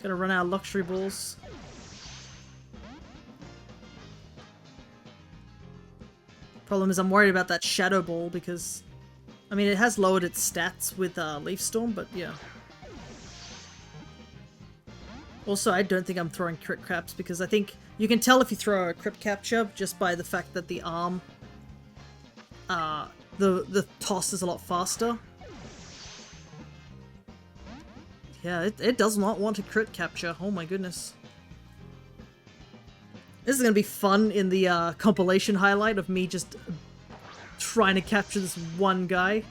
Gotta run out of luxury balls. Problem is I'm worried about that shadow ball because, I mean, it has lowered its stats with Leaf Storm, but yeah. Also, I don't think I'm throwing crit caps because I think you can tell if you throw a crit capture just by the fact that the arm, the toss is a lot faster. Yeah, it does not want to crit capture. Oh my goodness. This is gonna be fun in the compilation highlight of me just trying to capture this one guy.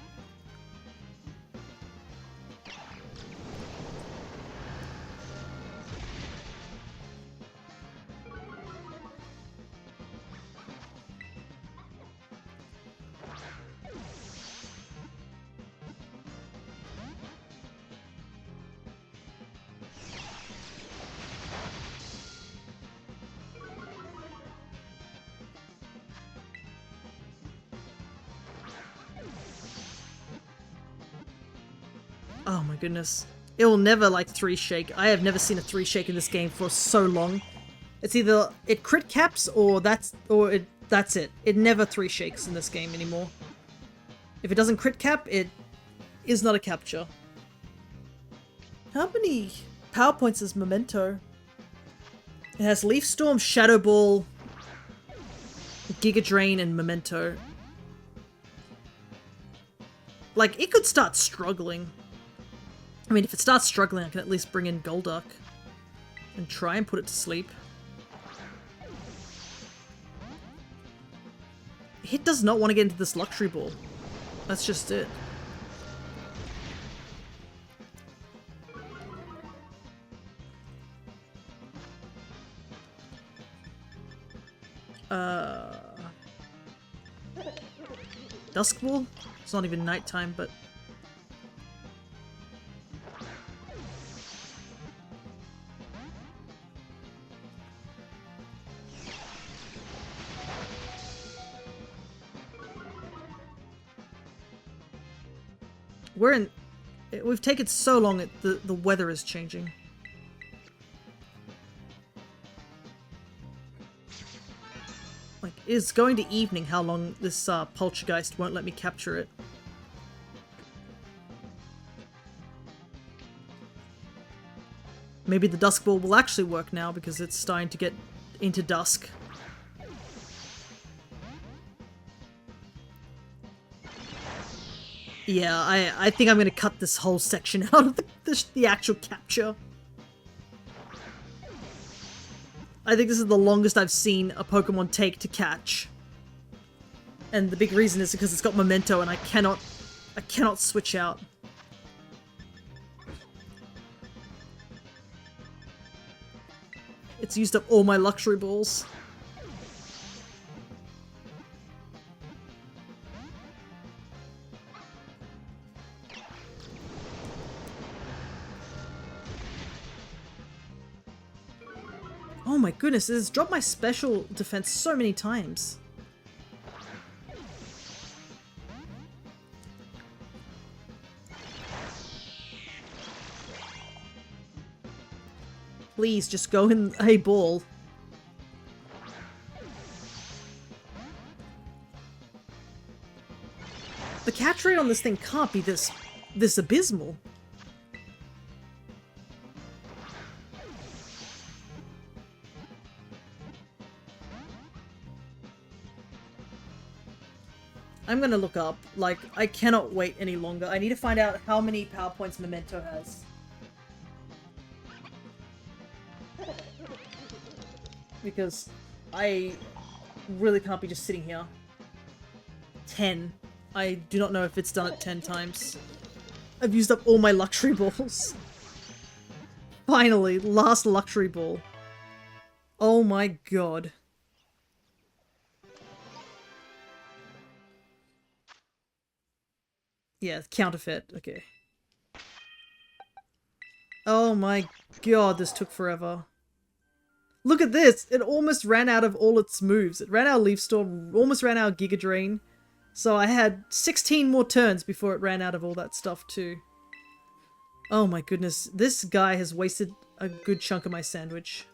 Oh my goodness. It will never like 3-shake. I have never seen a 3-shake in this game for so long. It's either it crit caps or that's it. It never 3-shakes in this game anymore. If it doesn't crit cap, it is not a capture. How many power points is Memento? It has Leaf Storm, Shadow Ball, Giga Drain, and Memento. Like, it could start struggling. I mean, if it starts struggling, I can at least bring in Golduck and try and put it to sleep. It does not want to get into this Luxury Ball. That's just it. Dusk Ball? It's not even nighttime, but... We've taken so long, the weather is changing. Like, it's going to evening how long this Poltergeist won't let me capture it. Maybe the Dusk Ball will actually work now because it's starting to get into dusk. Yeah, I think I'm gonna cut this whole section out of the actual capture. I think this is the longest I've seen a Pokemon take to catch. And the big reason is because it's got Memento and I cannot switch out. It's used up all my Luxury Balls. Oh my goodness, it has dropped my special defense so many times. Please, just go in a ball. The catch rate on this thing can't be this abysmal. I'm gonna look up. Like, I cannot wait any longer. I need to find out how many power points Memento has. Because I really can't be just sitting here. 10. I do not know if it's done it 10 times. I've used up all my Luxury Balls. Finally, last Luxury Ball. Oh my god. Yeah, counterfeit. Okay. Oh my god, this took forever. Look at this! It almost ran out of all its moves. It ran out of Leaf Storm, almost ran out of Giga Drain. So I had 16 more turns before it ran out of all that stuff too. Oh my goodness, this guy has wasted a good chunk of my sandwich.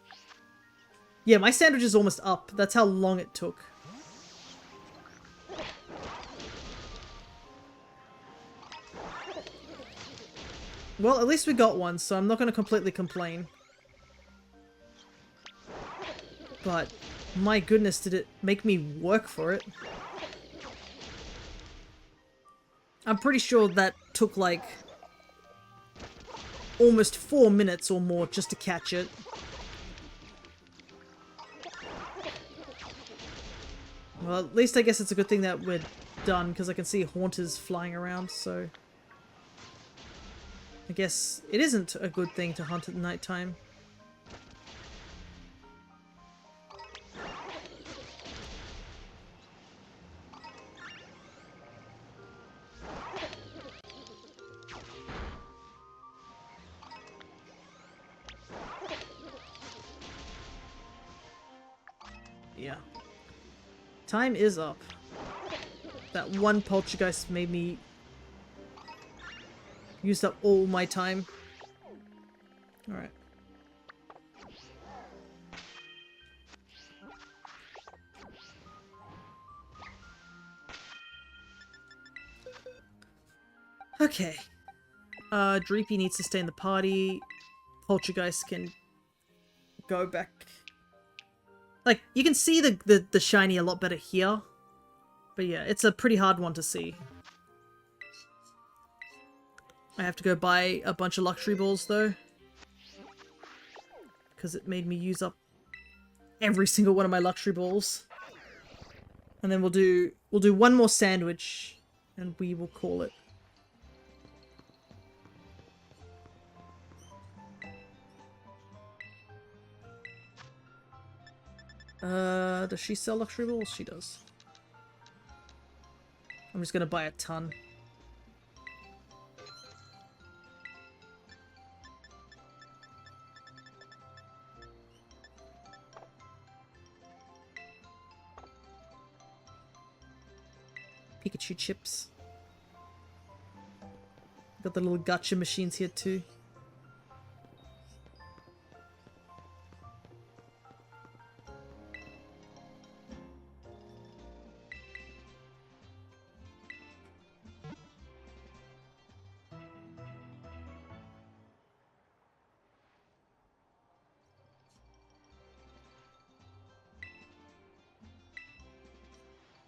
Yeah, my sandwich is almost up. That's how long it took. Well, at least we got one, so I'm not going to completely complain. But, my goodness, did it make me work for it. I'm pretty sure that took, like, almost 4 minutes or more just to catch it. Well, at least I guess it's a good thing that we're done, because I can see haunters flying around, so... I guess it isn't a good thing to hunt at nighttime. Yeah. Time is up. That one Poltergeist made me Used up all my time. Alright. Okay. Dreepy needs to stay in the party. Poltergeist can go back. Like, you can see the shiny a lot better here. But yeah, it's a pretty hard one to see. I have to go buy a bunch of luxury balls though. Because it made me use up every single one of my luxury balls. And then we'll do one more sandwich and we will call it. Does she sell luxury balls? She does. I'm just gonna buy a ton. Pikachu chips. Got the little gacha machines here too.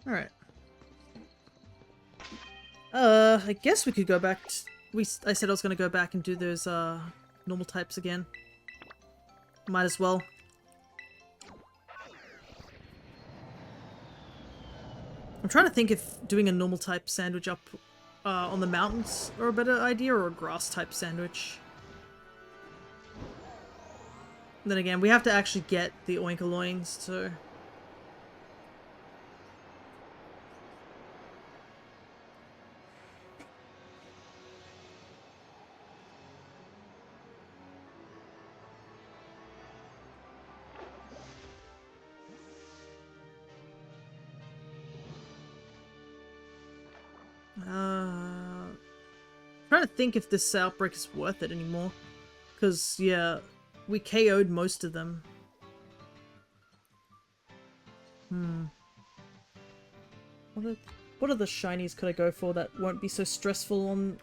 Alright. I guess we could go back I said I was gonna go back and do those, normal types again. Might as well. I'm trying to think if doing a normal type sandwich up, on the mountains are a better idea, or a grass type sandwich. Then again, we have to actually get the oinkaloins, so... trying to think if this outbreak is worth it anymore. Because, yeah, we KO'd most of them. What other shinies could I go for that won't be so stressful on...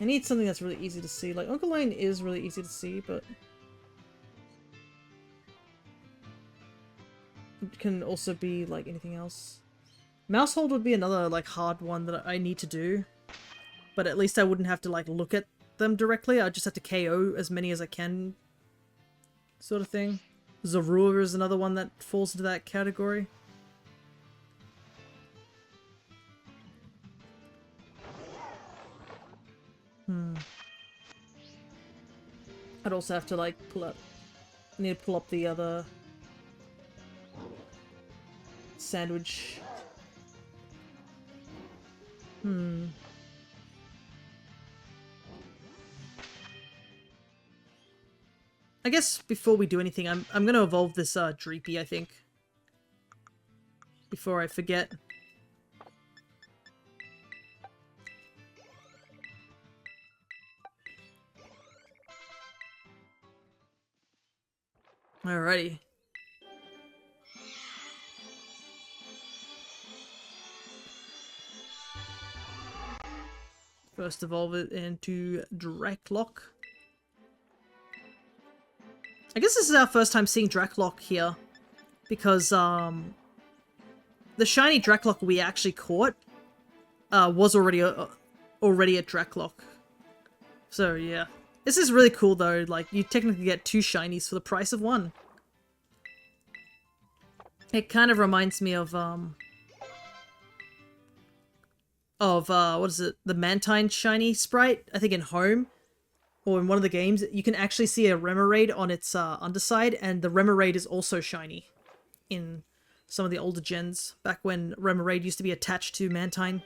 I need something that's really easy to see. Like, Oinkologne is really easy to see, but... it can also be, like, anything else. Mousehold would be another, like, hard one that I need to do. But at least I wouldn't have to, like, look at them directly. I just have to KO as many as I can. Sort of thing. Zorua is another one that falls into that category. I'd also have to, like, I need to pull up the other... sandwich. I guess before we do anything, I'm gonna evolve this Dreepy, I think. Before I forget. Alrighty. First evolve it into Draclock. I guess this is our first time seeing Draclock here. Because, the shiny Draclock we actually caught, was already a Draclock. So, yeah. This is really cool, though. Like, you technically get 2 shinies for the price of 1. It kind of reminds me of, what is it? The Mantine shiny sprite, I think in Home, or in one of the games, you can actually see a Remoraid on its underside, and the Remoraid is also shiny in some of the older gens, back when Remoraid used to be attached to Mantine.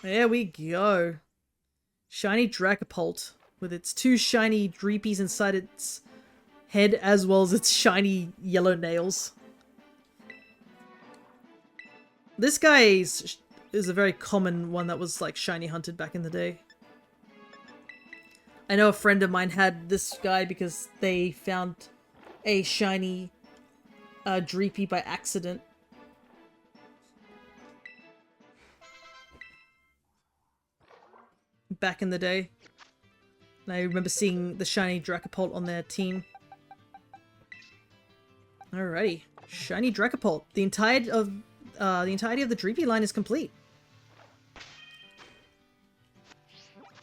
There we go. Shiny Dragapult, with its 2 shiny Dreepies inside its head as well as its shiny yellow nails. This guy is a very common one that was like shiny hunted back in the day. I know a friend of mine had this guy because they found a shiny Dreepy by accident. Back in the day. And I remember seeing the shiny Dracopult on their team. Alrighty. Shiny Dracopult. The entirety of the Dreepy line is complete.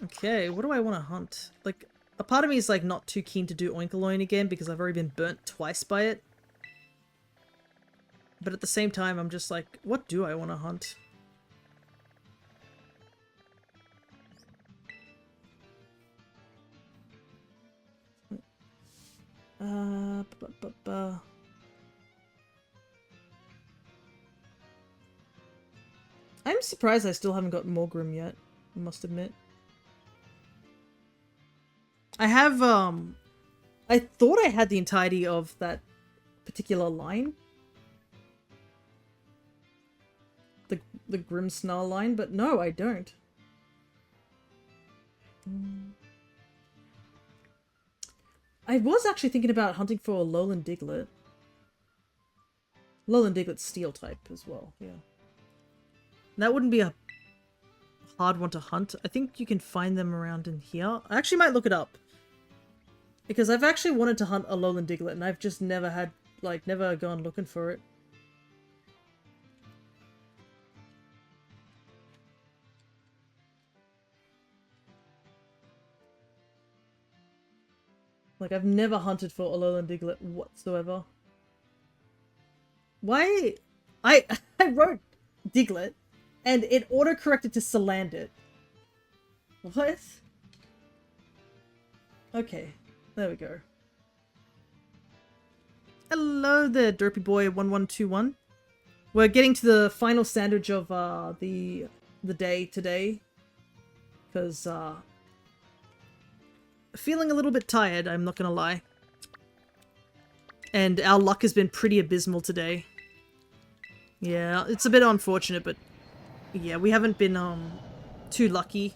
Okay, what do I want to hunt? Like, a part of me is like not too keen to do Oinkologne again because I've already been burnt twice by it. But at the same time, I'm just like, what do I want to hunt? I'm surprised I still haven't got Morgrim yet, I must admit. I have, I thought I had the entirety of that particular line. The Grimmsnarl line, but no, I don't. I was actually thinking about hunting for a Lowland Diglett. Lowland Diglett's steel type as well, yeah. That wouldn't be a hard one to hunt. I think you can find them around in here. I actually might look it up. Because I've actually wanted to hunt a Lowland Diglett and I've just never had, like, never gone looking for it. Like, I've never hunted for a Lowland Diglett whatsoever. Why? I wrote Diglett, and it auto-corrected to Salandit. What? Okay, there we go. Hello there, Derpy Boy 1121. We're getting to the final sandwich of the day today. Because, feeling a little bit tired, I'm not gonna lie. And our luck has been pretty abysmal today. Yeah, it's a bit unfortunate, but yeah, we haven't been too lucky.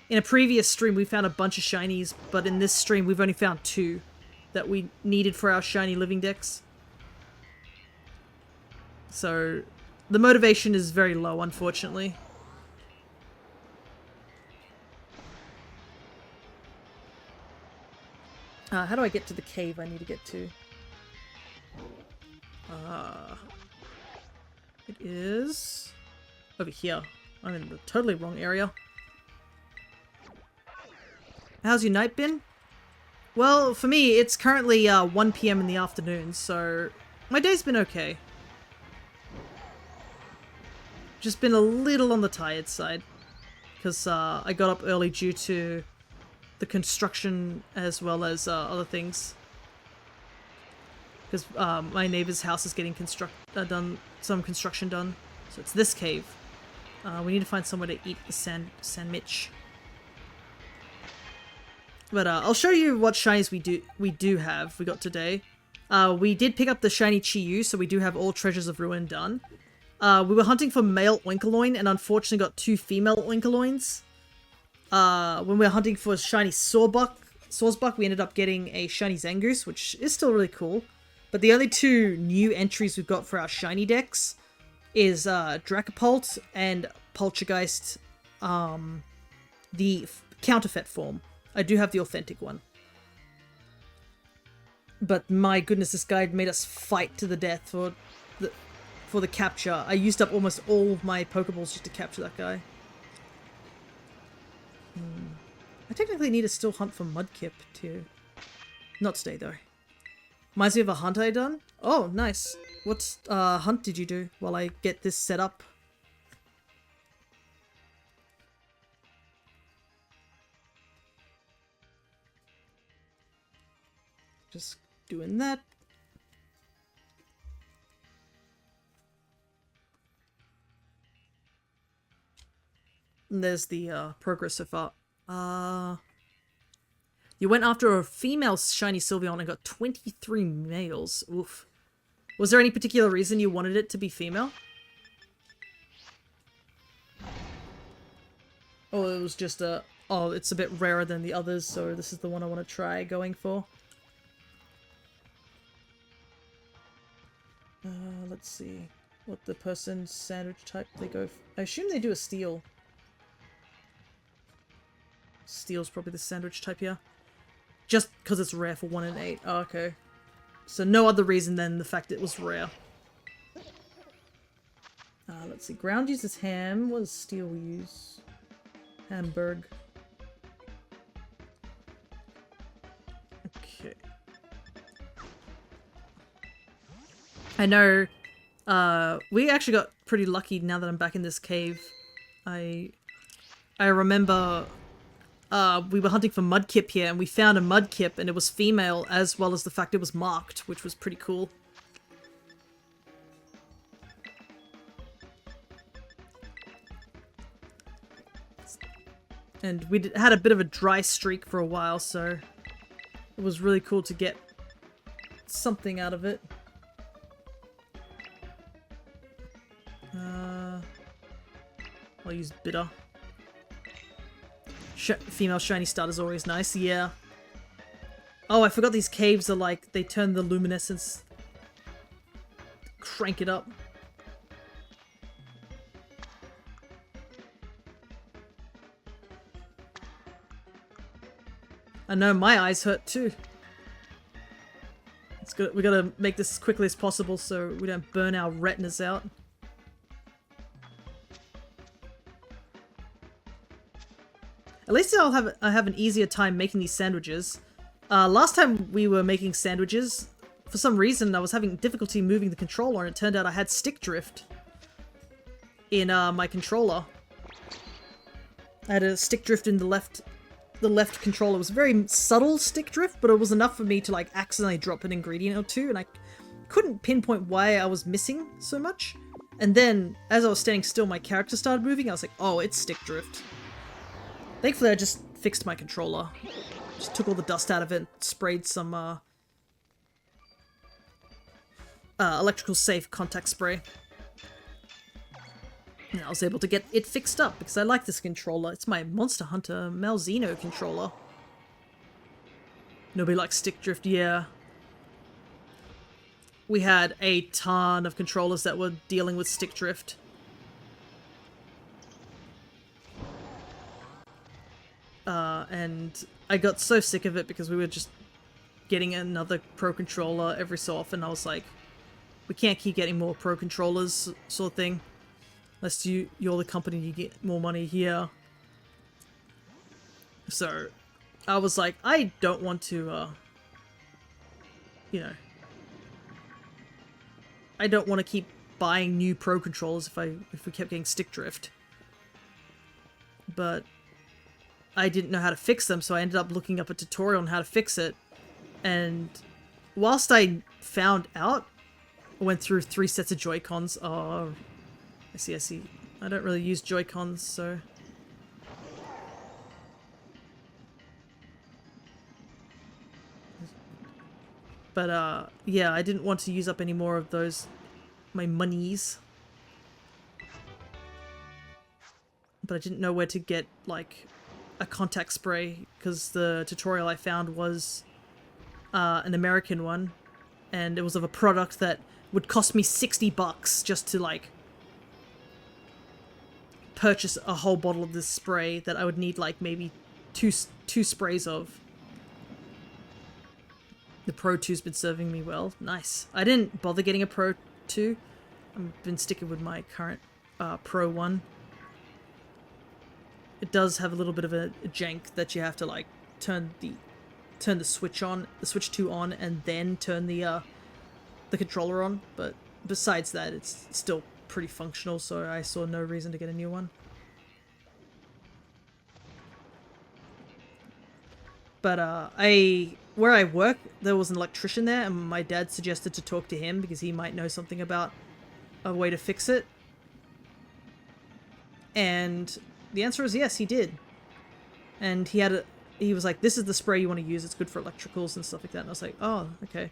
In a previous stream, we found a bunch of shinies, but in this stream, we've only found 2 that we needed for our shiny living decks. So, the motivation is very low, unfortunately. How do I get to the cave I need to get to? It is over here. I'm in the totally wrong area. How's your night been? Well, for me, it's currently 1 PM in the afternoon, so my day's been okay. Just been a little on the tired side, because I got up early due to the construction as well as other things. Because my neighbor's house is getting some construction done. So it's this cave. We need to find somewhere to eat the sandwich. But I'll show you what shinies we do have. We got today. We did pick up the shiny Chiyu, so we do have all Treasures of Ruin done. We were hunting for male Oinkologne and unfortunately got 2 female Oinkolognes. When we were hunting for shiny Sawsbuck, we ended up getting a shiny Zangoose, which is still really cool. But the only 2 new entries we've got for our shiny decks is Dracopult and Poltergeist, the counterfeit form. I do have the authentic one. But my goodness, this guy made us fight to the death for the capture. I used up almost all my Pokeballs just to capture that guy. I technically need to still hunt for Mudkip too. Not today though. Reminds me of a hunt I done. Oh, nice. What hunt did you do while I get this set up? Just doing that. And there's the progress so far. You went after a female shiny Sylveon and got 23 males. Oof. Was there any particular reason you wanted it to be female? Or it was just a, oh, it's a bit rarer than the others, so this is the one I want to try going for. Let's see what the person's sandwich type they go for. I assume they do a steel. Steel's probably the sandwich type here. Just because it's rare for 1 in 8. Oh, okay. So no other reason than the fact it was rare. Let's see. Ground uses ham. What does steel use? Hamburg. Okay. I know, we actually got pretty lucky now that I'm back in this cave. I remember, we were hunting for mudkip here and we found a mudkip and it was female as well as the fact it was marked, which was pretty cool. And we had a bit of a dry streak for a while, so it was really cool to get something out of it. I'll use bitter. Female shiny start is always nice, yeah. Oh, I forgot these caves are like, they turn the luminescence, crank it up. I know, my eyes hurt too. It's good. We gotta make this as quickly as possible so we don't burn our retinas out. At least I have an easier time making these sandwiches. Last time we were making sandwiches, for some reason I was having difficulty moving the controller and it turned out I had stick drift in my controller. I had a stick drift in the left controller. It was a very subtle stick drift, but it was enough for me to like accidentally drop an ingredient or two, and I couldn't pinpoint why I was missing so much. And then, as I was standing still, my character started moving. I was like, oh, it's stick drift. Thankfully, I just fixed my controller. Just took all the dust out of it and sprayed some electrical safe contact spray. And I was able to get it fixed up because I like this controller. It's my Monster Hunter Malzeno controller. Nobody likes stick drift, yeah. We had a ton of controllers that were dealing with stick drift. And I got so sick of it because we were just getting another pro controller every so often. I was like, we can't keep getting more pro controllers, sort of thing. Unless you're the company, you get more money here. So, I was like, I don't want to, you know, I don't want to keep buying new pro controllers if we kept getting stick drift. But I didn't know how to fix them, so I ended up looking up a tutorial on how to fix it. And whilst I found out, I went through 3 sets of Joy-Cons. Oh, I see. I don't really use Joy-Cons, so... But, yeah, I didn't want to use up any more of those, my monies. But I didn't know where to get, like, a contact spray, because the tutorial I found was an American one, and it was of a product that would cost me $60 just to, like, purchase a whole bottle of this spray that I would need, like, maybe two sprays of. The Pro 2's been serving me well. Nice. I didn't bother getting a Pro 2. I've been sticking with my current Pro 1. It does have a little bit of a jank that you have to, like, turn the switch on, the switch 2 on, and then turn the controller on. But besides that, it's still pretty functional, so I saw no reason to get a new one. But where I work, there was an electrician there, and my dad suggested to talk to him because he might know something about a way to fix it. And the answer is yes, he did. And he had he was like, this is the spray you want to use, it's good for electricals and stuff like that. And I was like, oh, okay.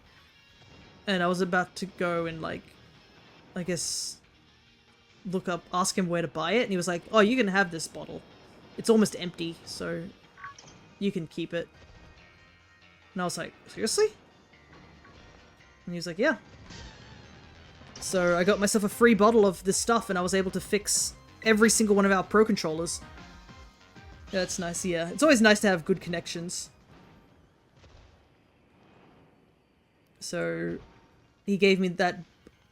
And I was about to go and, like, I guess, ask him where to buy it. And he was like, oh, you can have this bottle. It's almost empty, so you can keep it. And I was like, seriously? And he was like, yeah. So I got myself a free bottle of this stuff, and I was able to fix every single one of our Pro Controllers. Yeah, that's nice, yeah. It's always nice to have good connections. So he gave me that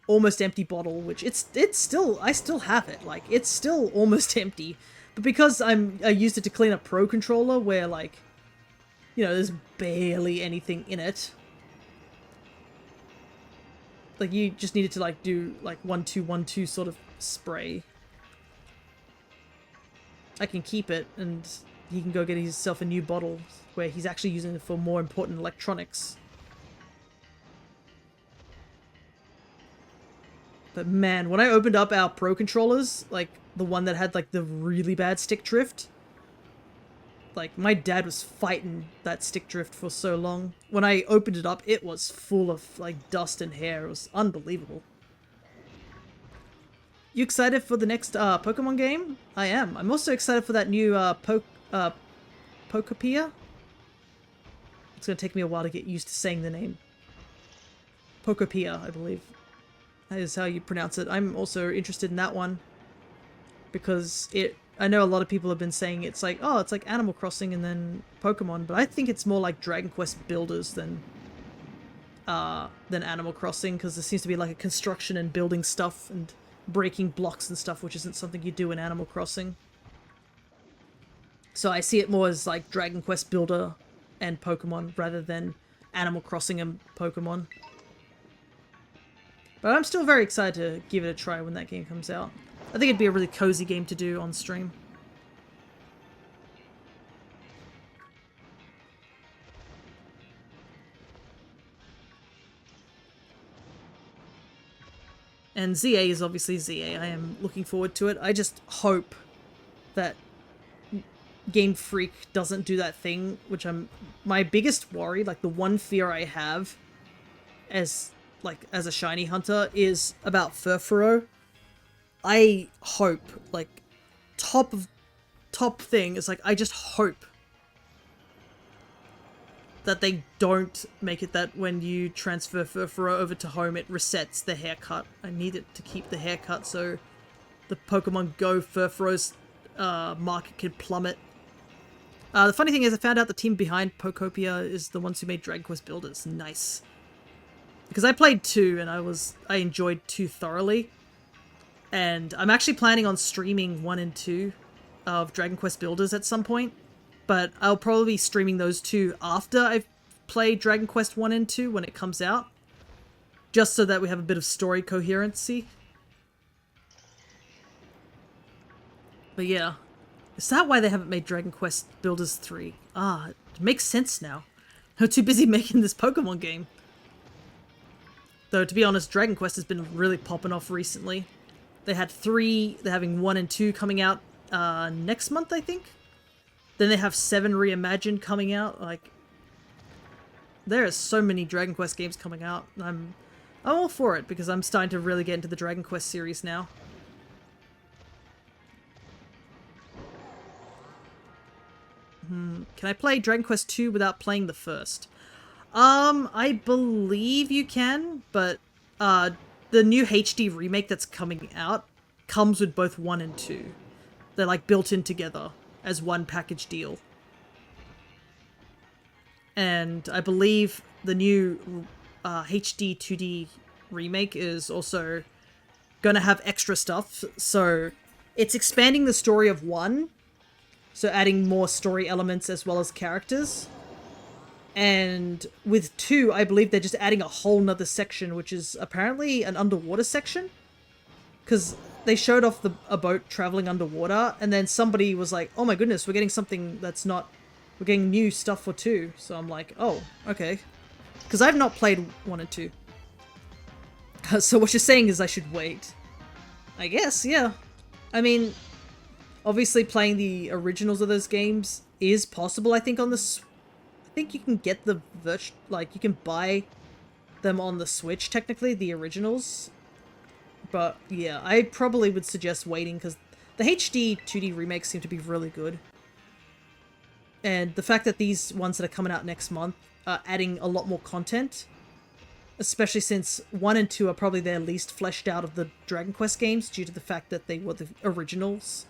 almost empty bottle, which it's still, I still have it. Like, it's still almost empty. But because I used it to clean up Pro Controller, where, like, you know, there's barely anything in it. Like, you just needed to, like, do, like, 1-2-1-2 sort of spray. I can keep it, and he can go get himself a new bottle where he's actually using it for more important electronics. But man, when I opened up our Pro Controllers, like, the one that had, like, the really bad stick drift, like, my dad was fighting that stick drift for so long. When I opened it up, it was full of, like, dust and hair. It was unbelievable. You excited for the next Pokemon game? I am. I'm also excited for that new Pokopia. It's gonna take me a while to get used to saying the name. Pokopia, I believe. That is how you pronounce it. I'm also interested in that one. Because I know a lot of people have been saying it's like, oh, it's like Animal Crossing and then Pokemon, but I think it's more like Dragon Quest Builders than Animal Crossing, because there seems to be like a construction and building stuff and breaking blocks and stuff, which isn't something you do in Animal Crossing. So I see it more as like Dragon Quest Builder and Pokemon rather than Animal Crossing and Pokemon. But I'm still very excited to give it a try when that game comes out. I think it'd be a really cozy game to do on stream. And ZA is obviously ZA. I am looking forward to it. I just hope that Game Freak doesn't do that thing, which my biggest worry, like the one fear I have as a shiny hunter, is about Furfuro. I hope, like, top thing is, like, I just hope that they don't make it that when you transfer Furfuro over to home, it resets the haircut. I need it to keep the haircut so the Pokemon Go Furfuro's market could plummet. The funny thing is, I found out the team behind Pokopia is the ones who made Dragon Quest Builders. Nice. Because I played 2 and I enjoyed 2 thoroughly. And I'm actually planning on streaming 1 and 2 of Dragon Quest Builders at some point. But I'll probably be streaming those 2 after I've played Dragon Quest 1 and 2 when it comes out. Just so that we have a bit of story coherency. But yeah. Is that why they haven't made Dragon Quest Builders 3? Ah, it makes sense now. They're too busy making this Pokemon game. Though, to be honest, Dragon Quest has been really popping off recently. They had 3, they're having 1 and 2 coming out next month, I think. Then they have 7 Reimagined coming out. Like, there are so many Dragon Quest games coming out. I'm all for it, because I'm starting to really get into the Dragon Quest series now. Can I play Dragon Quest 2 without playing the first? I believe you can, but the new HD remake that's coming out comes with both 1 and 2. They're like built in together as one package deal. And I believe the new HD 2D remake is also gonna have extra stuff, so it's expanding the story of 1, so adding more story elements as well as characters. And with 2, I believe they're just adding a whole nother section, which is apparently an underwater section. Because they showed off a boat traveling underwater, and then somebody was like, oh my goodness, we're getting something that's not... We're getting new stuff for 2. So I'm like, oh, okay. Because I've not played 1 and 2. So what you're saying is I should wait. I guess, yeah. I mean, obviously playing the originals of those games is possible, I think, on the... I think you can get the like, you can buy them on the Switch, technically, the originals. But, yeah, I probably would suggest waiting, because the HD 2D remakes seem to be really good. And the fact that these ones that are coming out next month are adding a lot more content, especially since 1 and 2 are probably their least fleshed out of the Dragon Quest games due to the fact that they were the originals.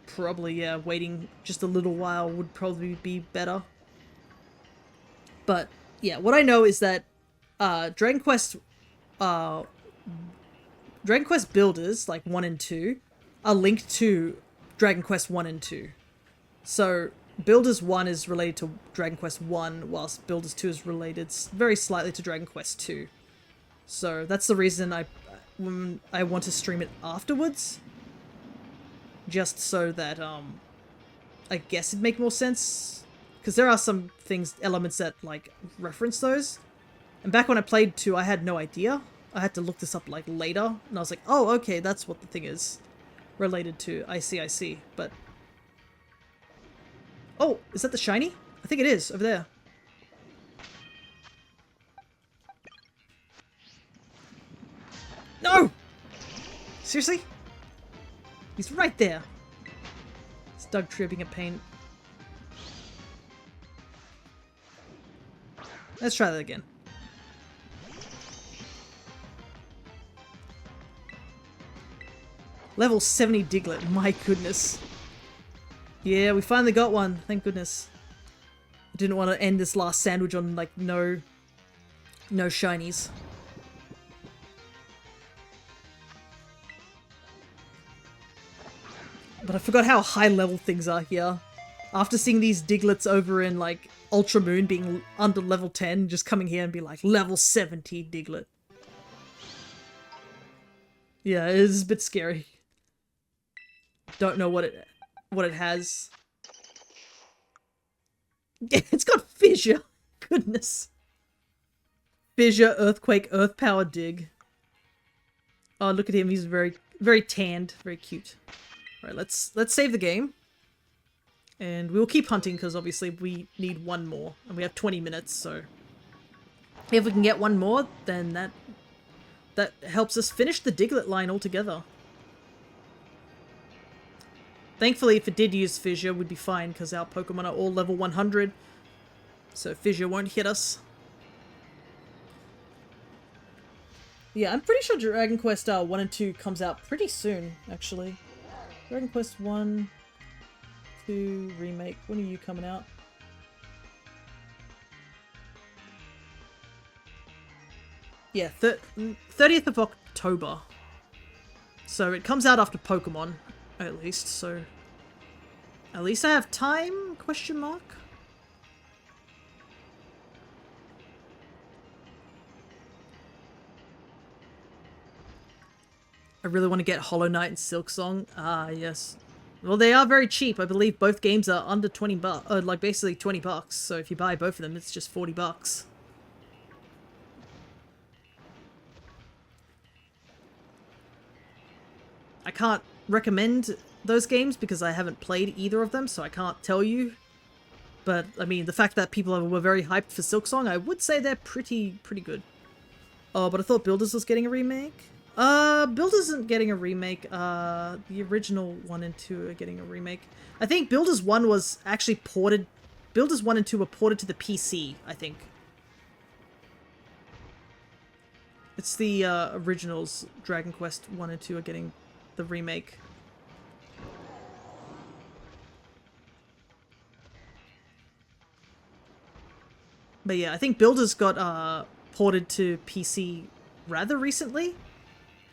Probably, yeah, waiting just a little while would probably be better. But, yeah, what I know is that Dragon Quest builders, like 1 and 2, are linked to Dragon Quest 1 and 2. So, Builders 1 is related to Dragon Quest 1, whilst Builders 2 is related very slightly to Dragon Quest 2. So, that's the reason I want to stream it afterwards. Just so that, I guess it'd make more sense. Because there are some elements that, like, reference those. And back when I played 2, I had no idea. I had to look this up, like, later. And I was like, oh, okay, that's what the thing is related to. I see. But... oh, is that the shiny? I think it is, over there. No! Seriously? He's right there. It's Doug tripping a pain. Let's try that again. Level 70 Diglett, my goodness. Yeah, we finally got one, thank goodness. I didn't want to end this last sandwich on, like, no shinies. But I forgot how high level things are here. After seeing these Digletts over in, like, Ultra Moon being under level 10, just coming here and be like, level 70 Diglett. Yeah, it is a bit scary. Don't know what it has. It's got Fissure. Goodness. Fissure, Earthquake, Earth Power, Dig. Oh, look at him. He's very, very tanned. Very cute. Alright, let's save the game. And we'll keep hunting because obviously we need one more. And we have 20 minutes, so... if we can get one more, then that helps us finish the Diglett line altogether. Thankfully, if it did use Fissure, we'd be fine, because our Pokemon are all level 100. So Fissure won't hit us. Yeah, I'm pretty sure Dragon Quest 1 and 2 comes out pretty soon, actually. Dragon Quest 1, 2, Remake. When are you coming out? Yeah, 30th of October. So it comes out after Pokemon. At least, so... at least I have time? Question mark? I really want to get Hollow Knight and Silk Song. Ah, yes. Well, they are very cheap. I believe both games are under 20 bucks. Like, basically 20 bucks. So if you buy both of them, it's just 40 bucks. I can't recommend those games because I haven't played either of them, so I can't tell you. But, I mean, the fact that people were very hyped for Silk Song, I would say they're pretty good. Oh, but I thought Builders was getting a remake? Builders isn't getting a remake. The original 1 and 2 are getting a remake. I think Builders 1 was actually ported... Builders 1 and 2 were ported to the PC, I think. It's the, originals. Dragon Quest 1 and 2 are getting the remake. But yeah, I think Builders got ported to PC rather recently.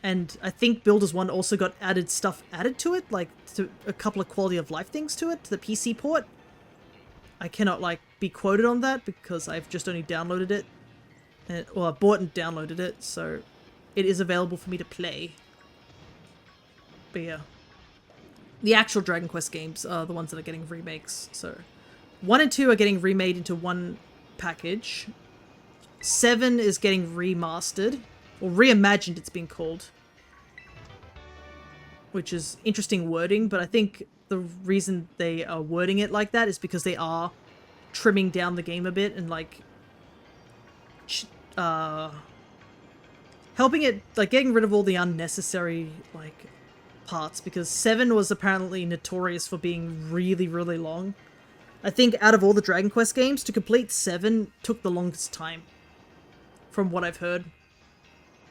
And I think Builders 1 also got stuff added to it, like to a couple of quality of life things to it, to the PC port. I cannot, like, be quoted on that because I've just only downloaded it. Well, I bought and downloaded it, so it is available for me to play. But yeah. The actual Dragon Quest games are the ones that are getting remakes, so... 1 and 2 are getting remade into one package. 7 is getting remastered. Or reimagined, it's been called. Which is interesting wording, but I think the reason they are wording it like that is because they are trimming down the game a bit and like helping it, like getting rid of all the unnecessary like parts, because 7 was apparently notorious for being really, really long. I think out of all the Dragon Quest games, to complete 7 took the longest time, from what I've heard.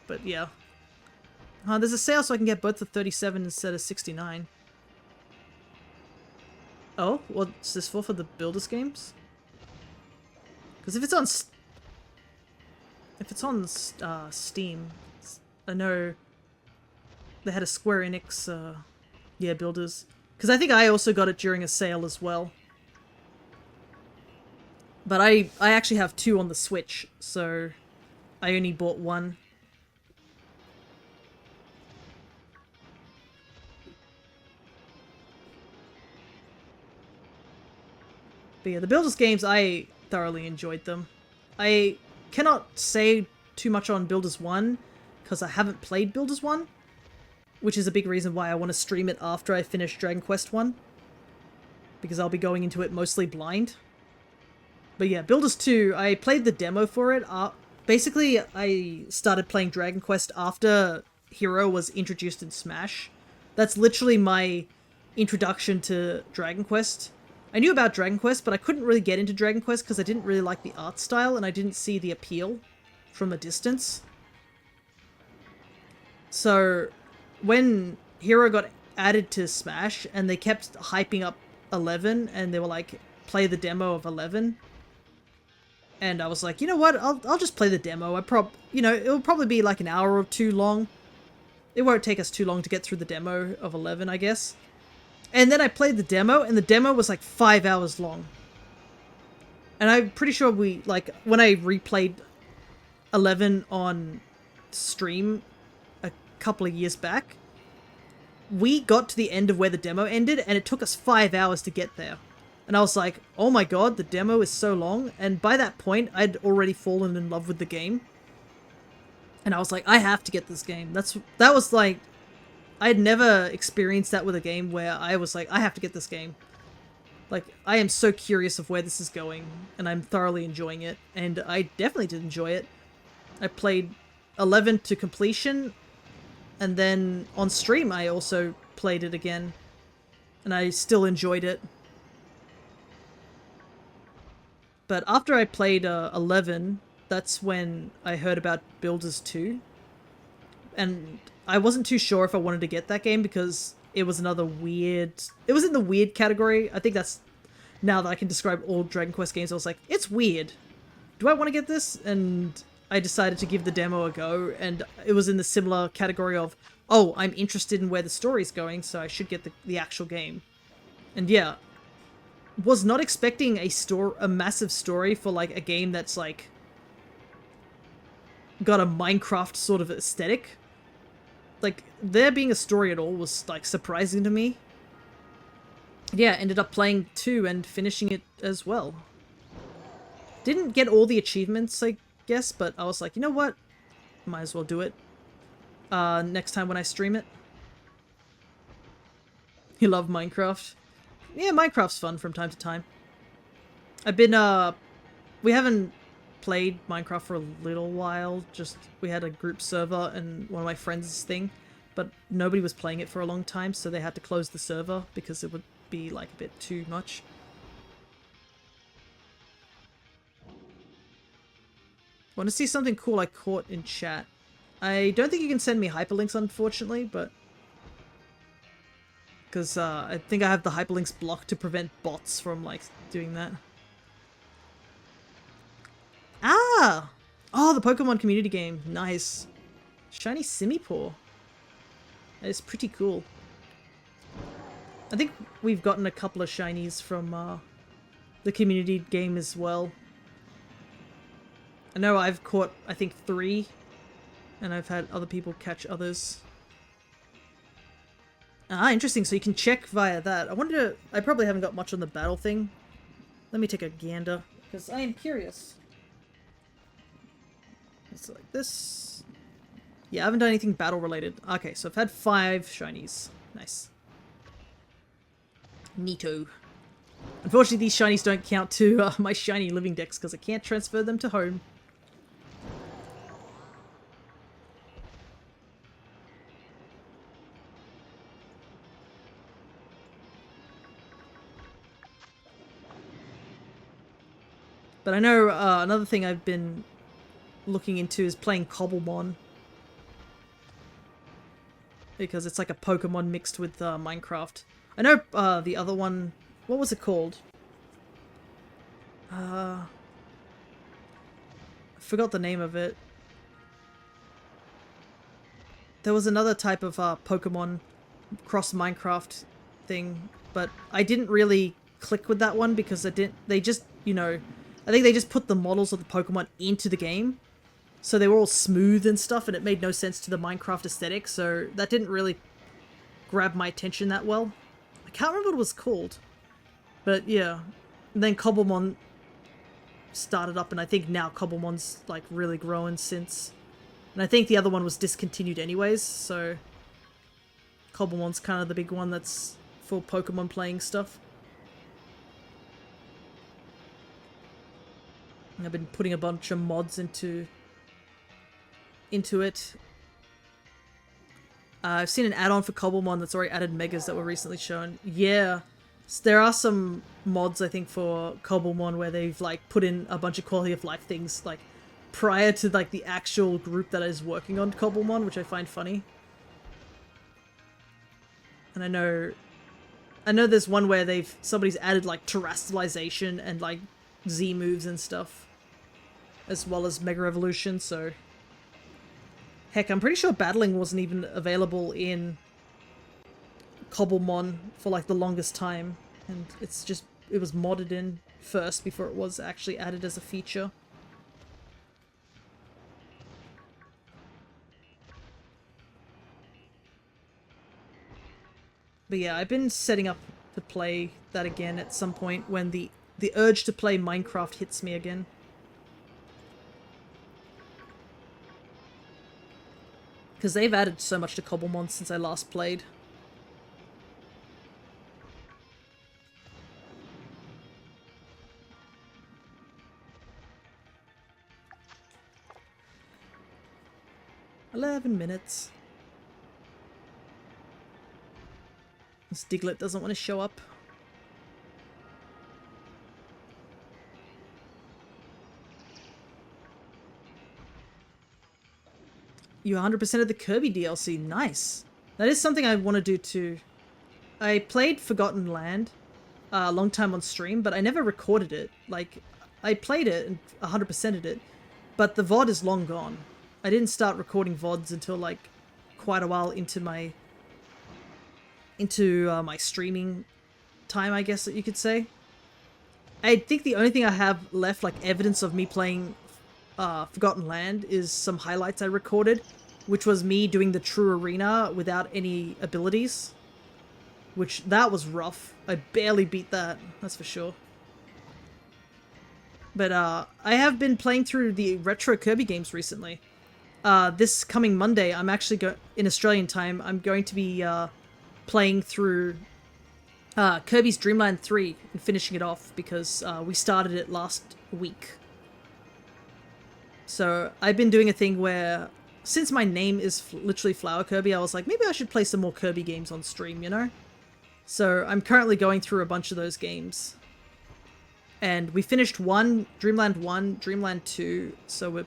But yeah. There's a sale so I can get both for 37 instead of 69. Oh, what's this for the Builders games? Because if it's on Steam, I know they had a Square Enix, yeah, Builders. Because I think I also got it during a sale as well. But I actually have 2 on the Switch, so I only bought 1. But yeah, the Builders games, I thoroughly enjoyed them. I cannot say too much on Builders 1, because I haven't played Builders 1, which is a big reason why I want to stream it after I finish Dragon Quest 1, because I'll be going into it mostly blind. But yeah, Builders 2, I played the demo for it. Basically, I started playing Dragon Quest after Hero was introduced in Smash. That's literally my introduction to Dragon Quest. I knew about Dragon Quest, but I couldn't really get into Dragon Quest because I didn't really like the art style and I didn't see the appeal from a distance. So when Hero got added to Smash and they kept hyping up 11 and they were like, play the demo of 11. And I was like, you know what, I'll just play the demo. It'll probably be like an hour or 2 long. It won't take us too long to get through the demo of 11, I guess. And then I played the demo, and the demo was like 5 hours long. And I'm pretty sure when I replayed 11 on stream a couple of years back, we got to the end of where the demo ended, and it took us 5 hours to get there. And I was like, oh my god, the demo is so long. And by that point, I'd already fallen in love with the game. And I was like, I have to get this game. That was like, I had never experienced that with a game where I was like, I have to get this game. Like, I am so curious of where this is going, and I'm thoroughly enjoying it. And I definitely did enjoy it. I played 11 to completion, and then on stream I also played it again. And I still enjoyed it. But after I played 11, that's when I heard about Builders 2. And I wasn't too sure if I wanted to get that game because it was another weird... It was in the weird category. I think that's... Now that I can describe all Dragon Quest games, I was like, it's weird. Do I want to get this? And I decided to give the demo a go, and it was in the similar category of, oh, I'm interested in where the story's going, so I should get the actual game. And yeah, was not expecting a massive story for like a game that's like got a Minecraft sort of aesthetic. Like, there being a story at all was like surprising to me. Yeah, ended up playing 2 and finishing it as well. Didn't get all the achievements, I guess, but I was like, you know what? Might as well do it. Next time when I stream it. You love Minecraft? Yeah, Minecraft's fun from time to time. I've been, we haven't played Minecraft for a little while. Just, we had a group server and one of my friends' thing, but nobody was playing it for a long time, so they had to close the server because it would be, like, a bit too much. Want to see something cool I caught in chat? I don't think you can send me hyperlinks, unfortunately, but... Because, I think I have the hyperlinks blocked to prevent bots from, like, doing that. Ah! Oh, the Pokemon community game. Nice. Shiny Simipour. That is pretty cool. I think we've gotten a couple of shinies from, the community game as well. I know I've caught, I think, 3. And I've had other people catch others. Ah, interesting. So you can check via that. I probably haven't got much on the battle thing. Let me take a gander, because I am curious. It's like this. Yeah, I haven't done anything battle related. Okay, so I've had 5 shinies. Nice. Neato. Unfortunately, these shinies don't count to my shiny living decks because I can't transfer them to home. But I know another thing I've been looking into is playing Cobblemon. Because it's like a Pokemon mixed with Minecraft. I know the other one... What was it called? I forgot the name of it. There was another type of Pokemon cross Minecraft thing, but I didn't really click with that one because they just, you know, I think they just put the models of the Pokemon into the game. So they were all smooth and stuff, and it made no sense to the Minecraft aesthetic, so that didn't really grab my attention that well. I can't remember what it was called. But yeah. And then Cobblemon started up, and I think now Cobblemon's like really growing since. And I think the other one was discontinued anyways, so Cobblemon's kind of the big one that's for Pokemon playing stuff. And I've been putting a bunch of mods into it. I've seen an add-on for Cobblemon that's already added megas that were recently shown. Yeah, there are some mods I think for Cobblemon where they've like put in a bunch of quality of life things like prior to like the actual group that is working on Cobblemon, which I find funny. And I know there's one where somebody's added like terrestrialization and like Z moves and stuff, as well as Mega Evolution, so heck, I'm pretty sure battling wasn't even available in Cobblemon for like the longest time, and it was modded in first before it was actually added as a feature. But yeah, I've been setting up to play that again at some point when the urge to play Minecraft hits me again. Because they've added so much to Cobblemon since I last played. "11 minutes. This Diglett doesn't want to show up. You 100% of the Kirby DLC. Nice. That is something I want to do too. I played Forgotten Land a long time on stream, but I never recorded it. Like, I played it and 100%ed it, but the VOD is long gone. I didn't start recording VODs until like quite a while into my streaming time, I guess that you could say. I think the only thing I have left, like evidence of me playing Forgotten Land, is some highlights I recorded, which was me doing the true arena without any abilities, which that was rough. I barely beat that, that's for sure. But I have been playing through the retro Kirby games recently. This coming Monday, I'm actually in Australian time, I'm going to be playing through Kirby's Dream Land 3 and finishing it off because we started it last week. So I've been doing a thing where, since my name is literally Flower Kirby, I was like, maybe I should play some more Kirby games on stream, you know? So I'm currently going through a bunch of those games. And we finished Dreamland 1, Dreamland 2, so we're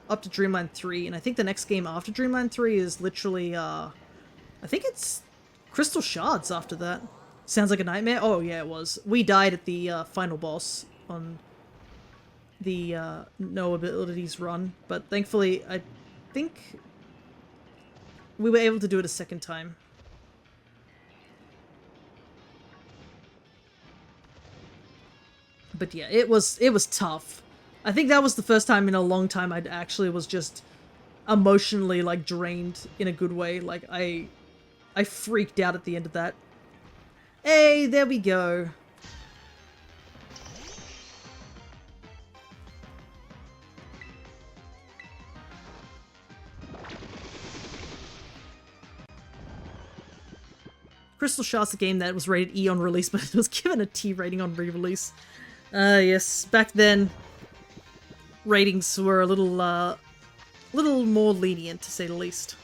up to Dreamland 3, and I think the next game after Dreamland 3 is literally, I think it's Crystal Shards after that. Sounds like a nightmare? Oh yeah, it was. We died at the final boss on the no abilities run, but thankfully I think we were able to do it a second time. But yeah, it was tough. I think that was the first time in a long time I actually was just emotionally like drained in a good way. Like I freaked out at the end of that. Hey, there we go. Crystal Shard's a game that was rated E on release, but it was given a T rating on re-release. Yes, back then, ratings were a little more lenient, to say the least.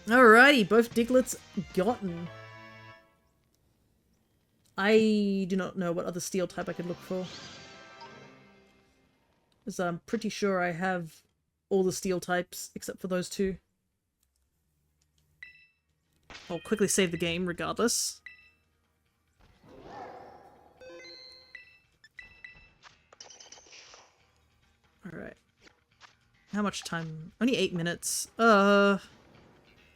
Alrighty, both Diglets gotten. I do not know what other steel type I could look for. Because I'm pretty sure I have all the steel types except for those two. I'll quickly save the game regardless. Alright. How much time? Only 8 minutes. Yeah,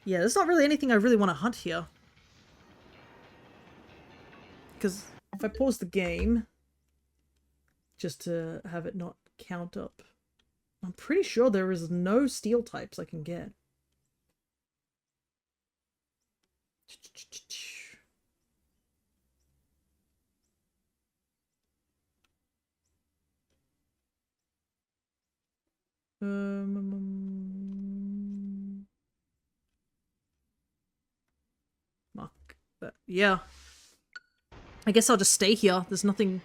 there's not really anything I really want to hunt here. Because if I pause the game, just to have it not count up, I'm pretty sure there is no steel types I can get. Mark that. Yeah. I guess I'll just stay here. There's nothing...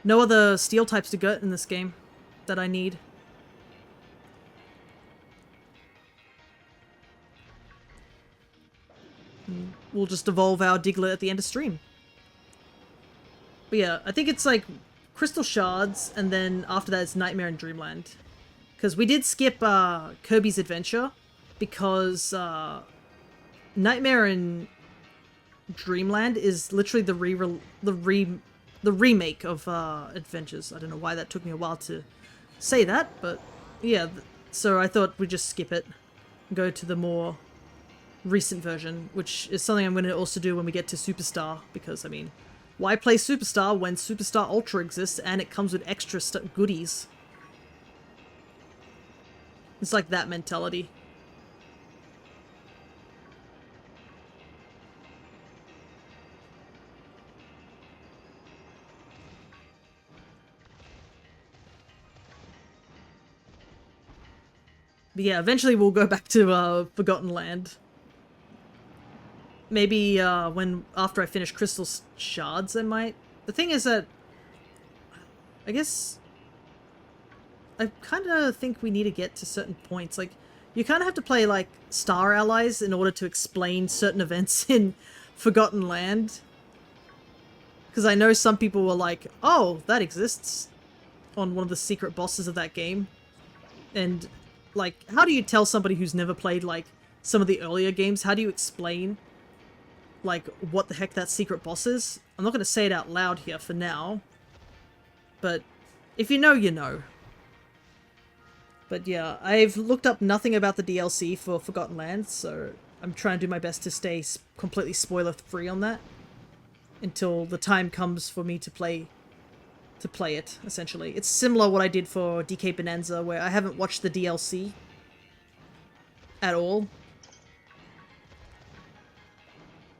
No other steel types to get in this game that I need. We'll just evolve our Diglett at the end of stream. But yeah, I think it's like Crystal Shards, and then after that it's Nightmare and Dreamland. Because we did skip Kirby's Adventure, because Nightmare and Dreamland is literally the remake of Adventures. I don't know why that took me a while to say that, but yeah, so I thought we'd just skip it and go to the more recent version, which is something I'm going to also do when we get to Superstar, because, I mean, why play Superstar when Superstar Ultra exists and it comes with extra goodies? It's like that mentality. But yeah, eventually we'll go back to Forgotten Land. Maybe after I finish Crystal Shards I might. The thing is that I guess I kind of think we need to get to certain points. Like, you kind of have to play like Star Allies in order to explain certain events in Forgotten Land. Because I know some people were like, oh, that exists on one of the secret bosses of that game. And like, how do you tell somebody who's never played like some of the earlier games, how do you explain like what the heck that secret boss is? I'm not going to say it out loud here for now, but if you know, you know. But yeah, I've looked up nothing about the DLC for Forgotten Lands, so I'm trying to do my best to stay completely spoiler-free on that until the time comes for me to play it, essentially. It's similar what I did for DK Bonanza, where I haven't watched the DLC at all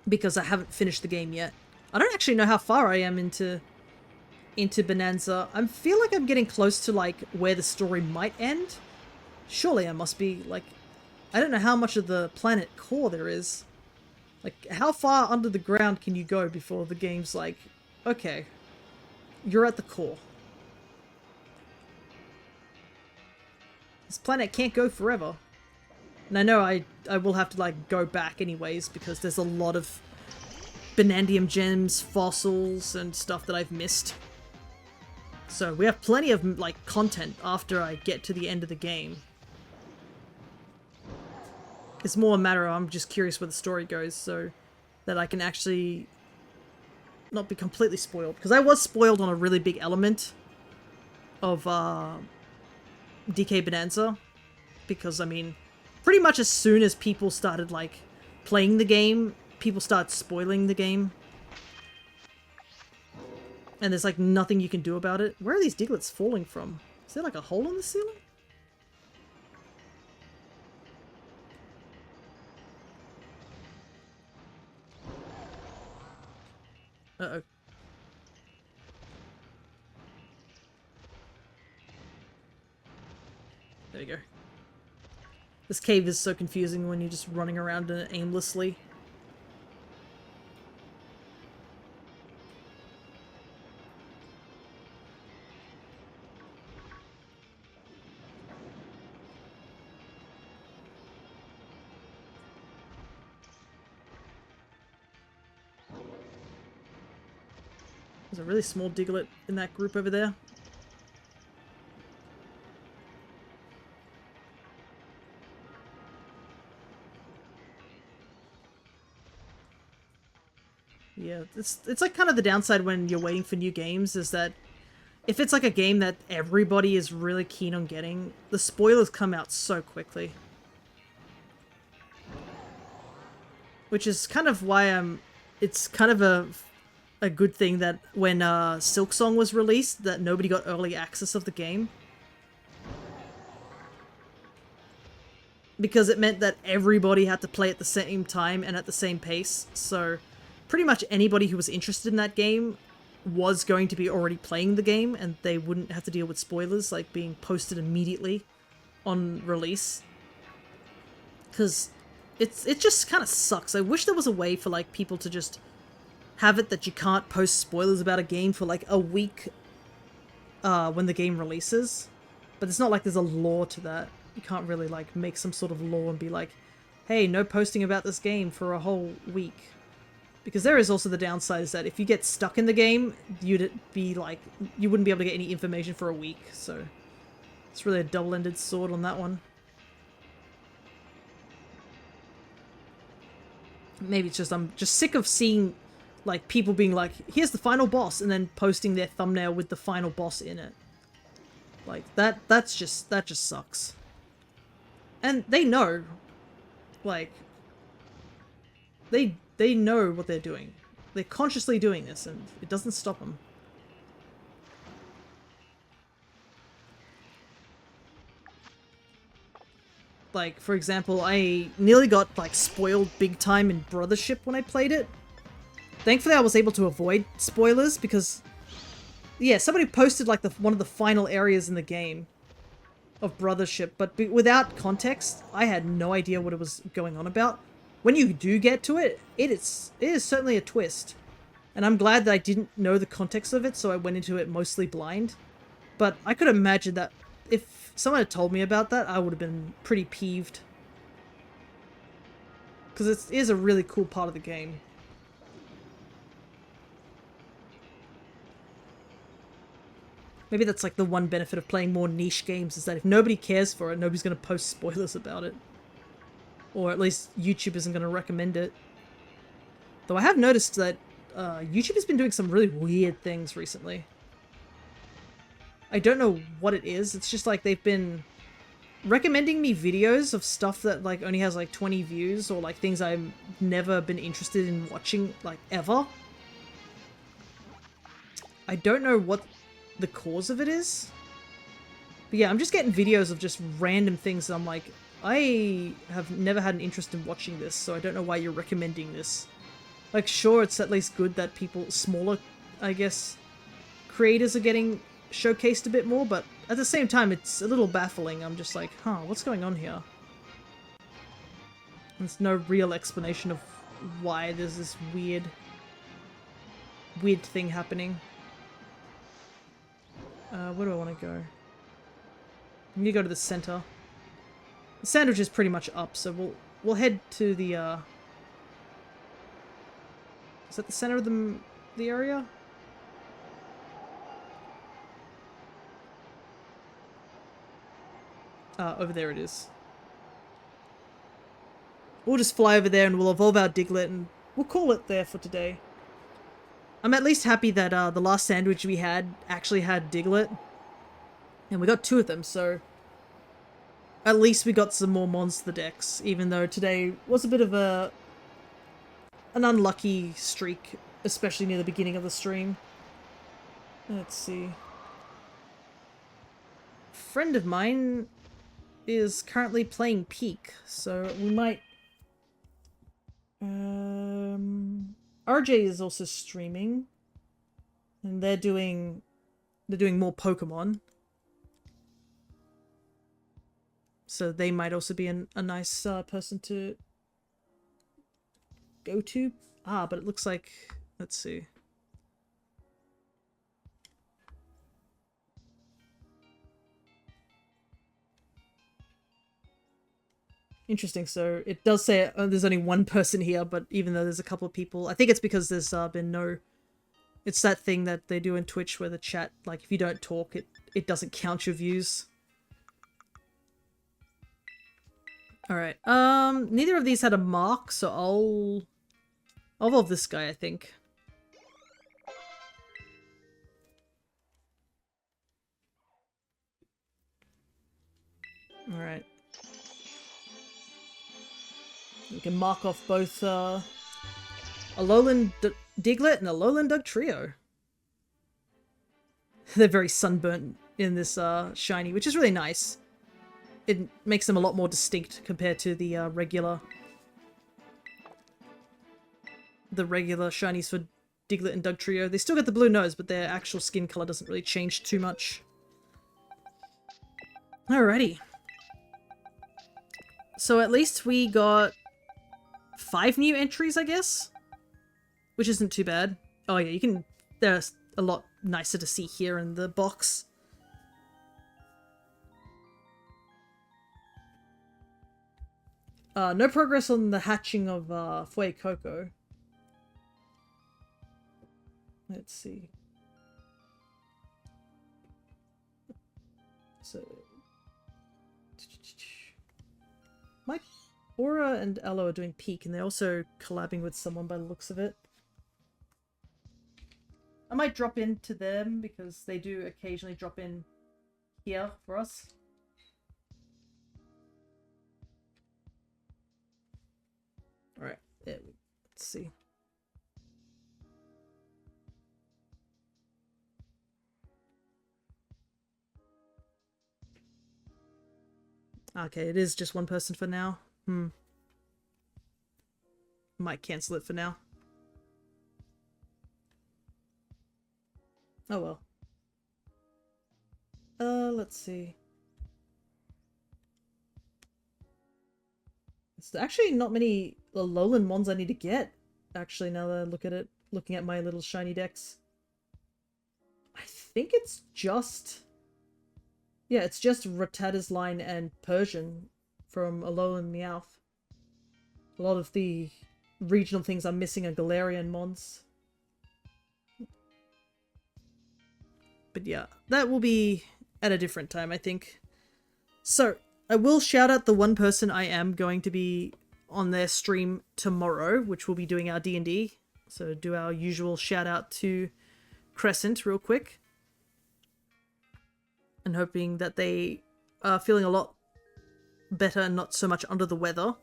because I haven't finished the game yet. I don't actually know how far I am into Bonanza. I feel like I'm getting close to like where the story might end. Surely I must be like, I don't know how much of the planet core there is. Like, how far under the ground can you go before the game's like, okay, you're at the core. This planet can't go forever. And I know I will have to like go back anyways, because there's a lot of Bonandium gems, fossils, and stuff that I've missed. So we have plenty of like content after I get to the end of the game. It's more a matter of I'm just curious where the story goes, so that I can actually not be completely spoiled. Because I was spoiled on a really big element of DK Bonanza. Because, I mean, pretty much as soon as people started like playing the game, people started spoiling the game. And there's like nothing you can do about it. Where are these Diglets falling from? Is there like a hole in the ceiling? Uh-oh. There you go. This cave is so confusing when you're just running around in it aimlessly. There's a really small Diglett in that group over there. Yeah, it's like kind of the downside when you're waiting for new games is that if it's like a game that everybody is really keen on getting, the spoilers come out so quickly. Which is kind of why it's kind of a good thing that when Silksong was released, that nobody got early access of the game. Because it meant that everybody had to play at the same time and at the same pace, so pretty much anybody who was interested in that game was going to be already playing the game, and they wouldn't have to deal with spoilers, like being posted immediately on release. Because it just kind of sucks. I wish there was a way for like people to just have it that you can't post spoilers about a game for like a week when the game releases. But it's not like there's a law to that. You can't really like make some sort of law and be like, hey, no posting about this game for a whole week. Because there is also the downside is that if you get stuck in the game, you'd be like, you wouldn't be able to get any information for a week. So it's really a double-ended sword on that one. Maybe it's just I'm just sick of seeing like people being like, here's the final boss, and then posting their thumbnail with the final boss in it. Like that just sucks. And they know, like, they know what they're doing. They're consciously doing this, and it doesn't stop them. Like, for example, I nearly got, like, spoiled big time in Brothership when I played it. Thankfully, I was able to avoid spoilers because, yeah, somebody posted, like, one of the final areas in the game of Brothership, but without context, I had no idea what it was going on about. When you do get to it, it is certainly a twist. And I'm glad that I didn't know the context of it, so I went into it mostly blind. But I could imagine that if someone had told me about that, I would have been pretty peeved. Because it is a really cool part of the game. Maybe that's like the one benefit of playing more niche games, is that if nobody cares for it, nobody's going to post spoilers about it. Or at least YouTube isn't going to recommend it. Though I have noticed that YouTube has been doing some really weird things recently. I don't know what it is. It's just like they've been recommending me videos of stuff that like only has like 20 views, or like things I've never been interested in watching like ever. I don't know what the cause of it is. But yeah, I'm just getting videos of just random things that I'm like, I have never had an interest in watching this, so I don't know why you're recommending this. Like, sure, it's at least good that people, smaller, I guess, creators are getting showcased a bit more, but at the same time, it's a little baffling. I'm just like, huh, what's going on here? There's no real explanation of why there's this weird thing happening. Where do I want to go? I need to go to the center. The sandwich is pretty much up, so we'll head to the, is that the center of the area? Over there it is. We'll just fly over there and we'll evolve our Diglett and we'll call it there for today. I'm at least happy that the last sandwich we had actually had Diglett. And we got 2 of them, so at least we got some more monster decks, even though today was a bit of an unlucky streak, especially near the beginning of the stream. Let's see. A friend of mine is currently playing Peak, so we might... RJ is also streaming, and they're doing more Pokemon. So they might also be a nice person to go to. Ah, but it looks like... Let's see. Interesting. So it does say there's only one person here, but even though there's a couple of people, I think it's because there's been no... It's that thing that they do in Twitch where the chat, like, if you don't talk, it doesn't count your views. Alright, neither of these had a mark, so I'll evolve this guy, I think. Alright. We can mark off both, a Alolan Diglett and a Alolan Dugtrio. They're very sunburnt in this, shiny, which is really nice. It makes them a lot more distinct compared to the, regular shinies for Diglett and Dugtrio. They still get the blue nose, but their actual skin color doesn't really change too much. Alrighty. So at least we got 5 new entries, I guess? Which isn't too bad. Oh yeah, you can... They're a lot nicer to see here in the box. No progress on the hatching of Fuecoco. Let's see. So... Mike, Aura and Aloe are doing Peak, and they're also collabing with someone by the looks of it. I might drop into them, because they do occasionally drop in here for us. Alright, let's see. Okay, it is just one person for now. Might cancel it for now. Oh well. Let's see. It's actually not many Alolan Mons I need to get, actually, now that I look at it, looking at my little Shinydex. I think it's just... Yeah, it's just Rattata's line and Persian from Alolan Meowth. A lot of the regional things I'm missing are Galarian Mons. But yeah, that will be at a different time, I think. So, I will shout out the one person I am going to be on their stream tomorrow, which will be doing our D&D. So do our usual shout out to Crescent real quick. And hoping that they are feeling a lot better and not so much under the weather.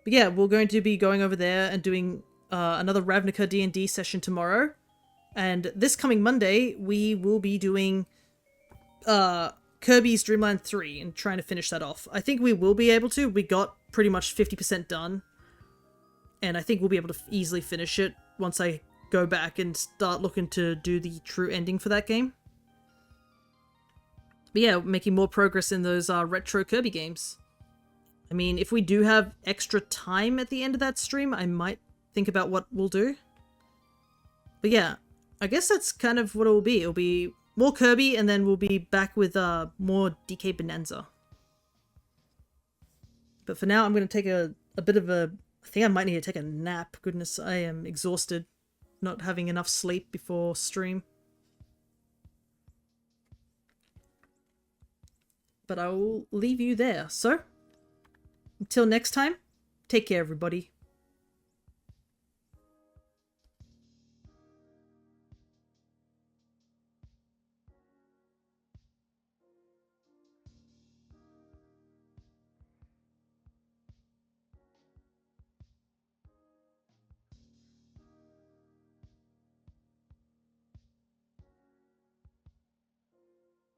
But yeah, we're going to be going over there and doing another Ravnica D&D session tomorrow. And this coming Monday, we will be doing Kirby's Dream Land 3 and trying to finish that off. I think we will be able to. We got pretty much 50% done. And I think we'll be able to easily finish it once I go back and start looking to do the true ending for that game. But yeah, making more progress in those retro Kirby games. I mean, if we do have extra time at the end of that stream, I might think about what we'll do. But yeah, I guess that's kind of what it will be. It'll be more Kirby, and then we'll be back with more DK Bonanza. But for now, I'm going to take a bit of a... I think I might need to take a nap. Goodness, I am exhausted. Not having enough sleep before stream. But I will leave you there. So, until next time, take care everybody.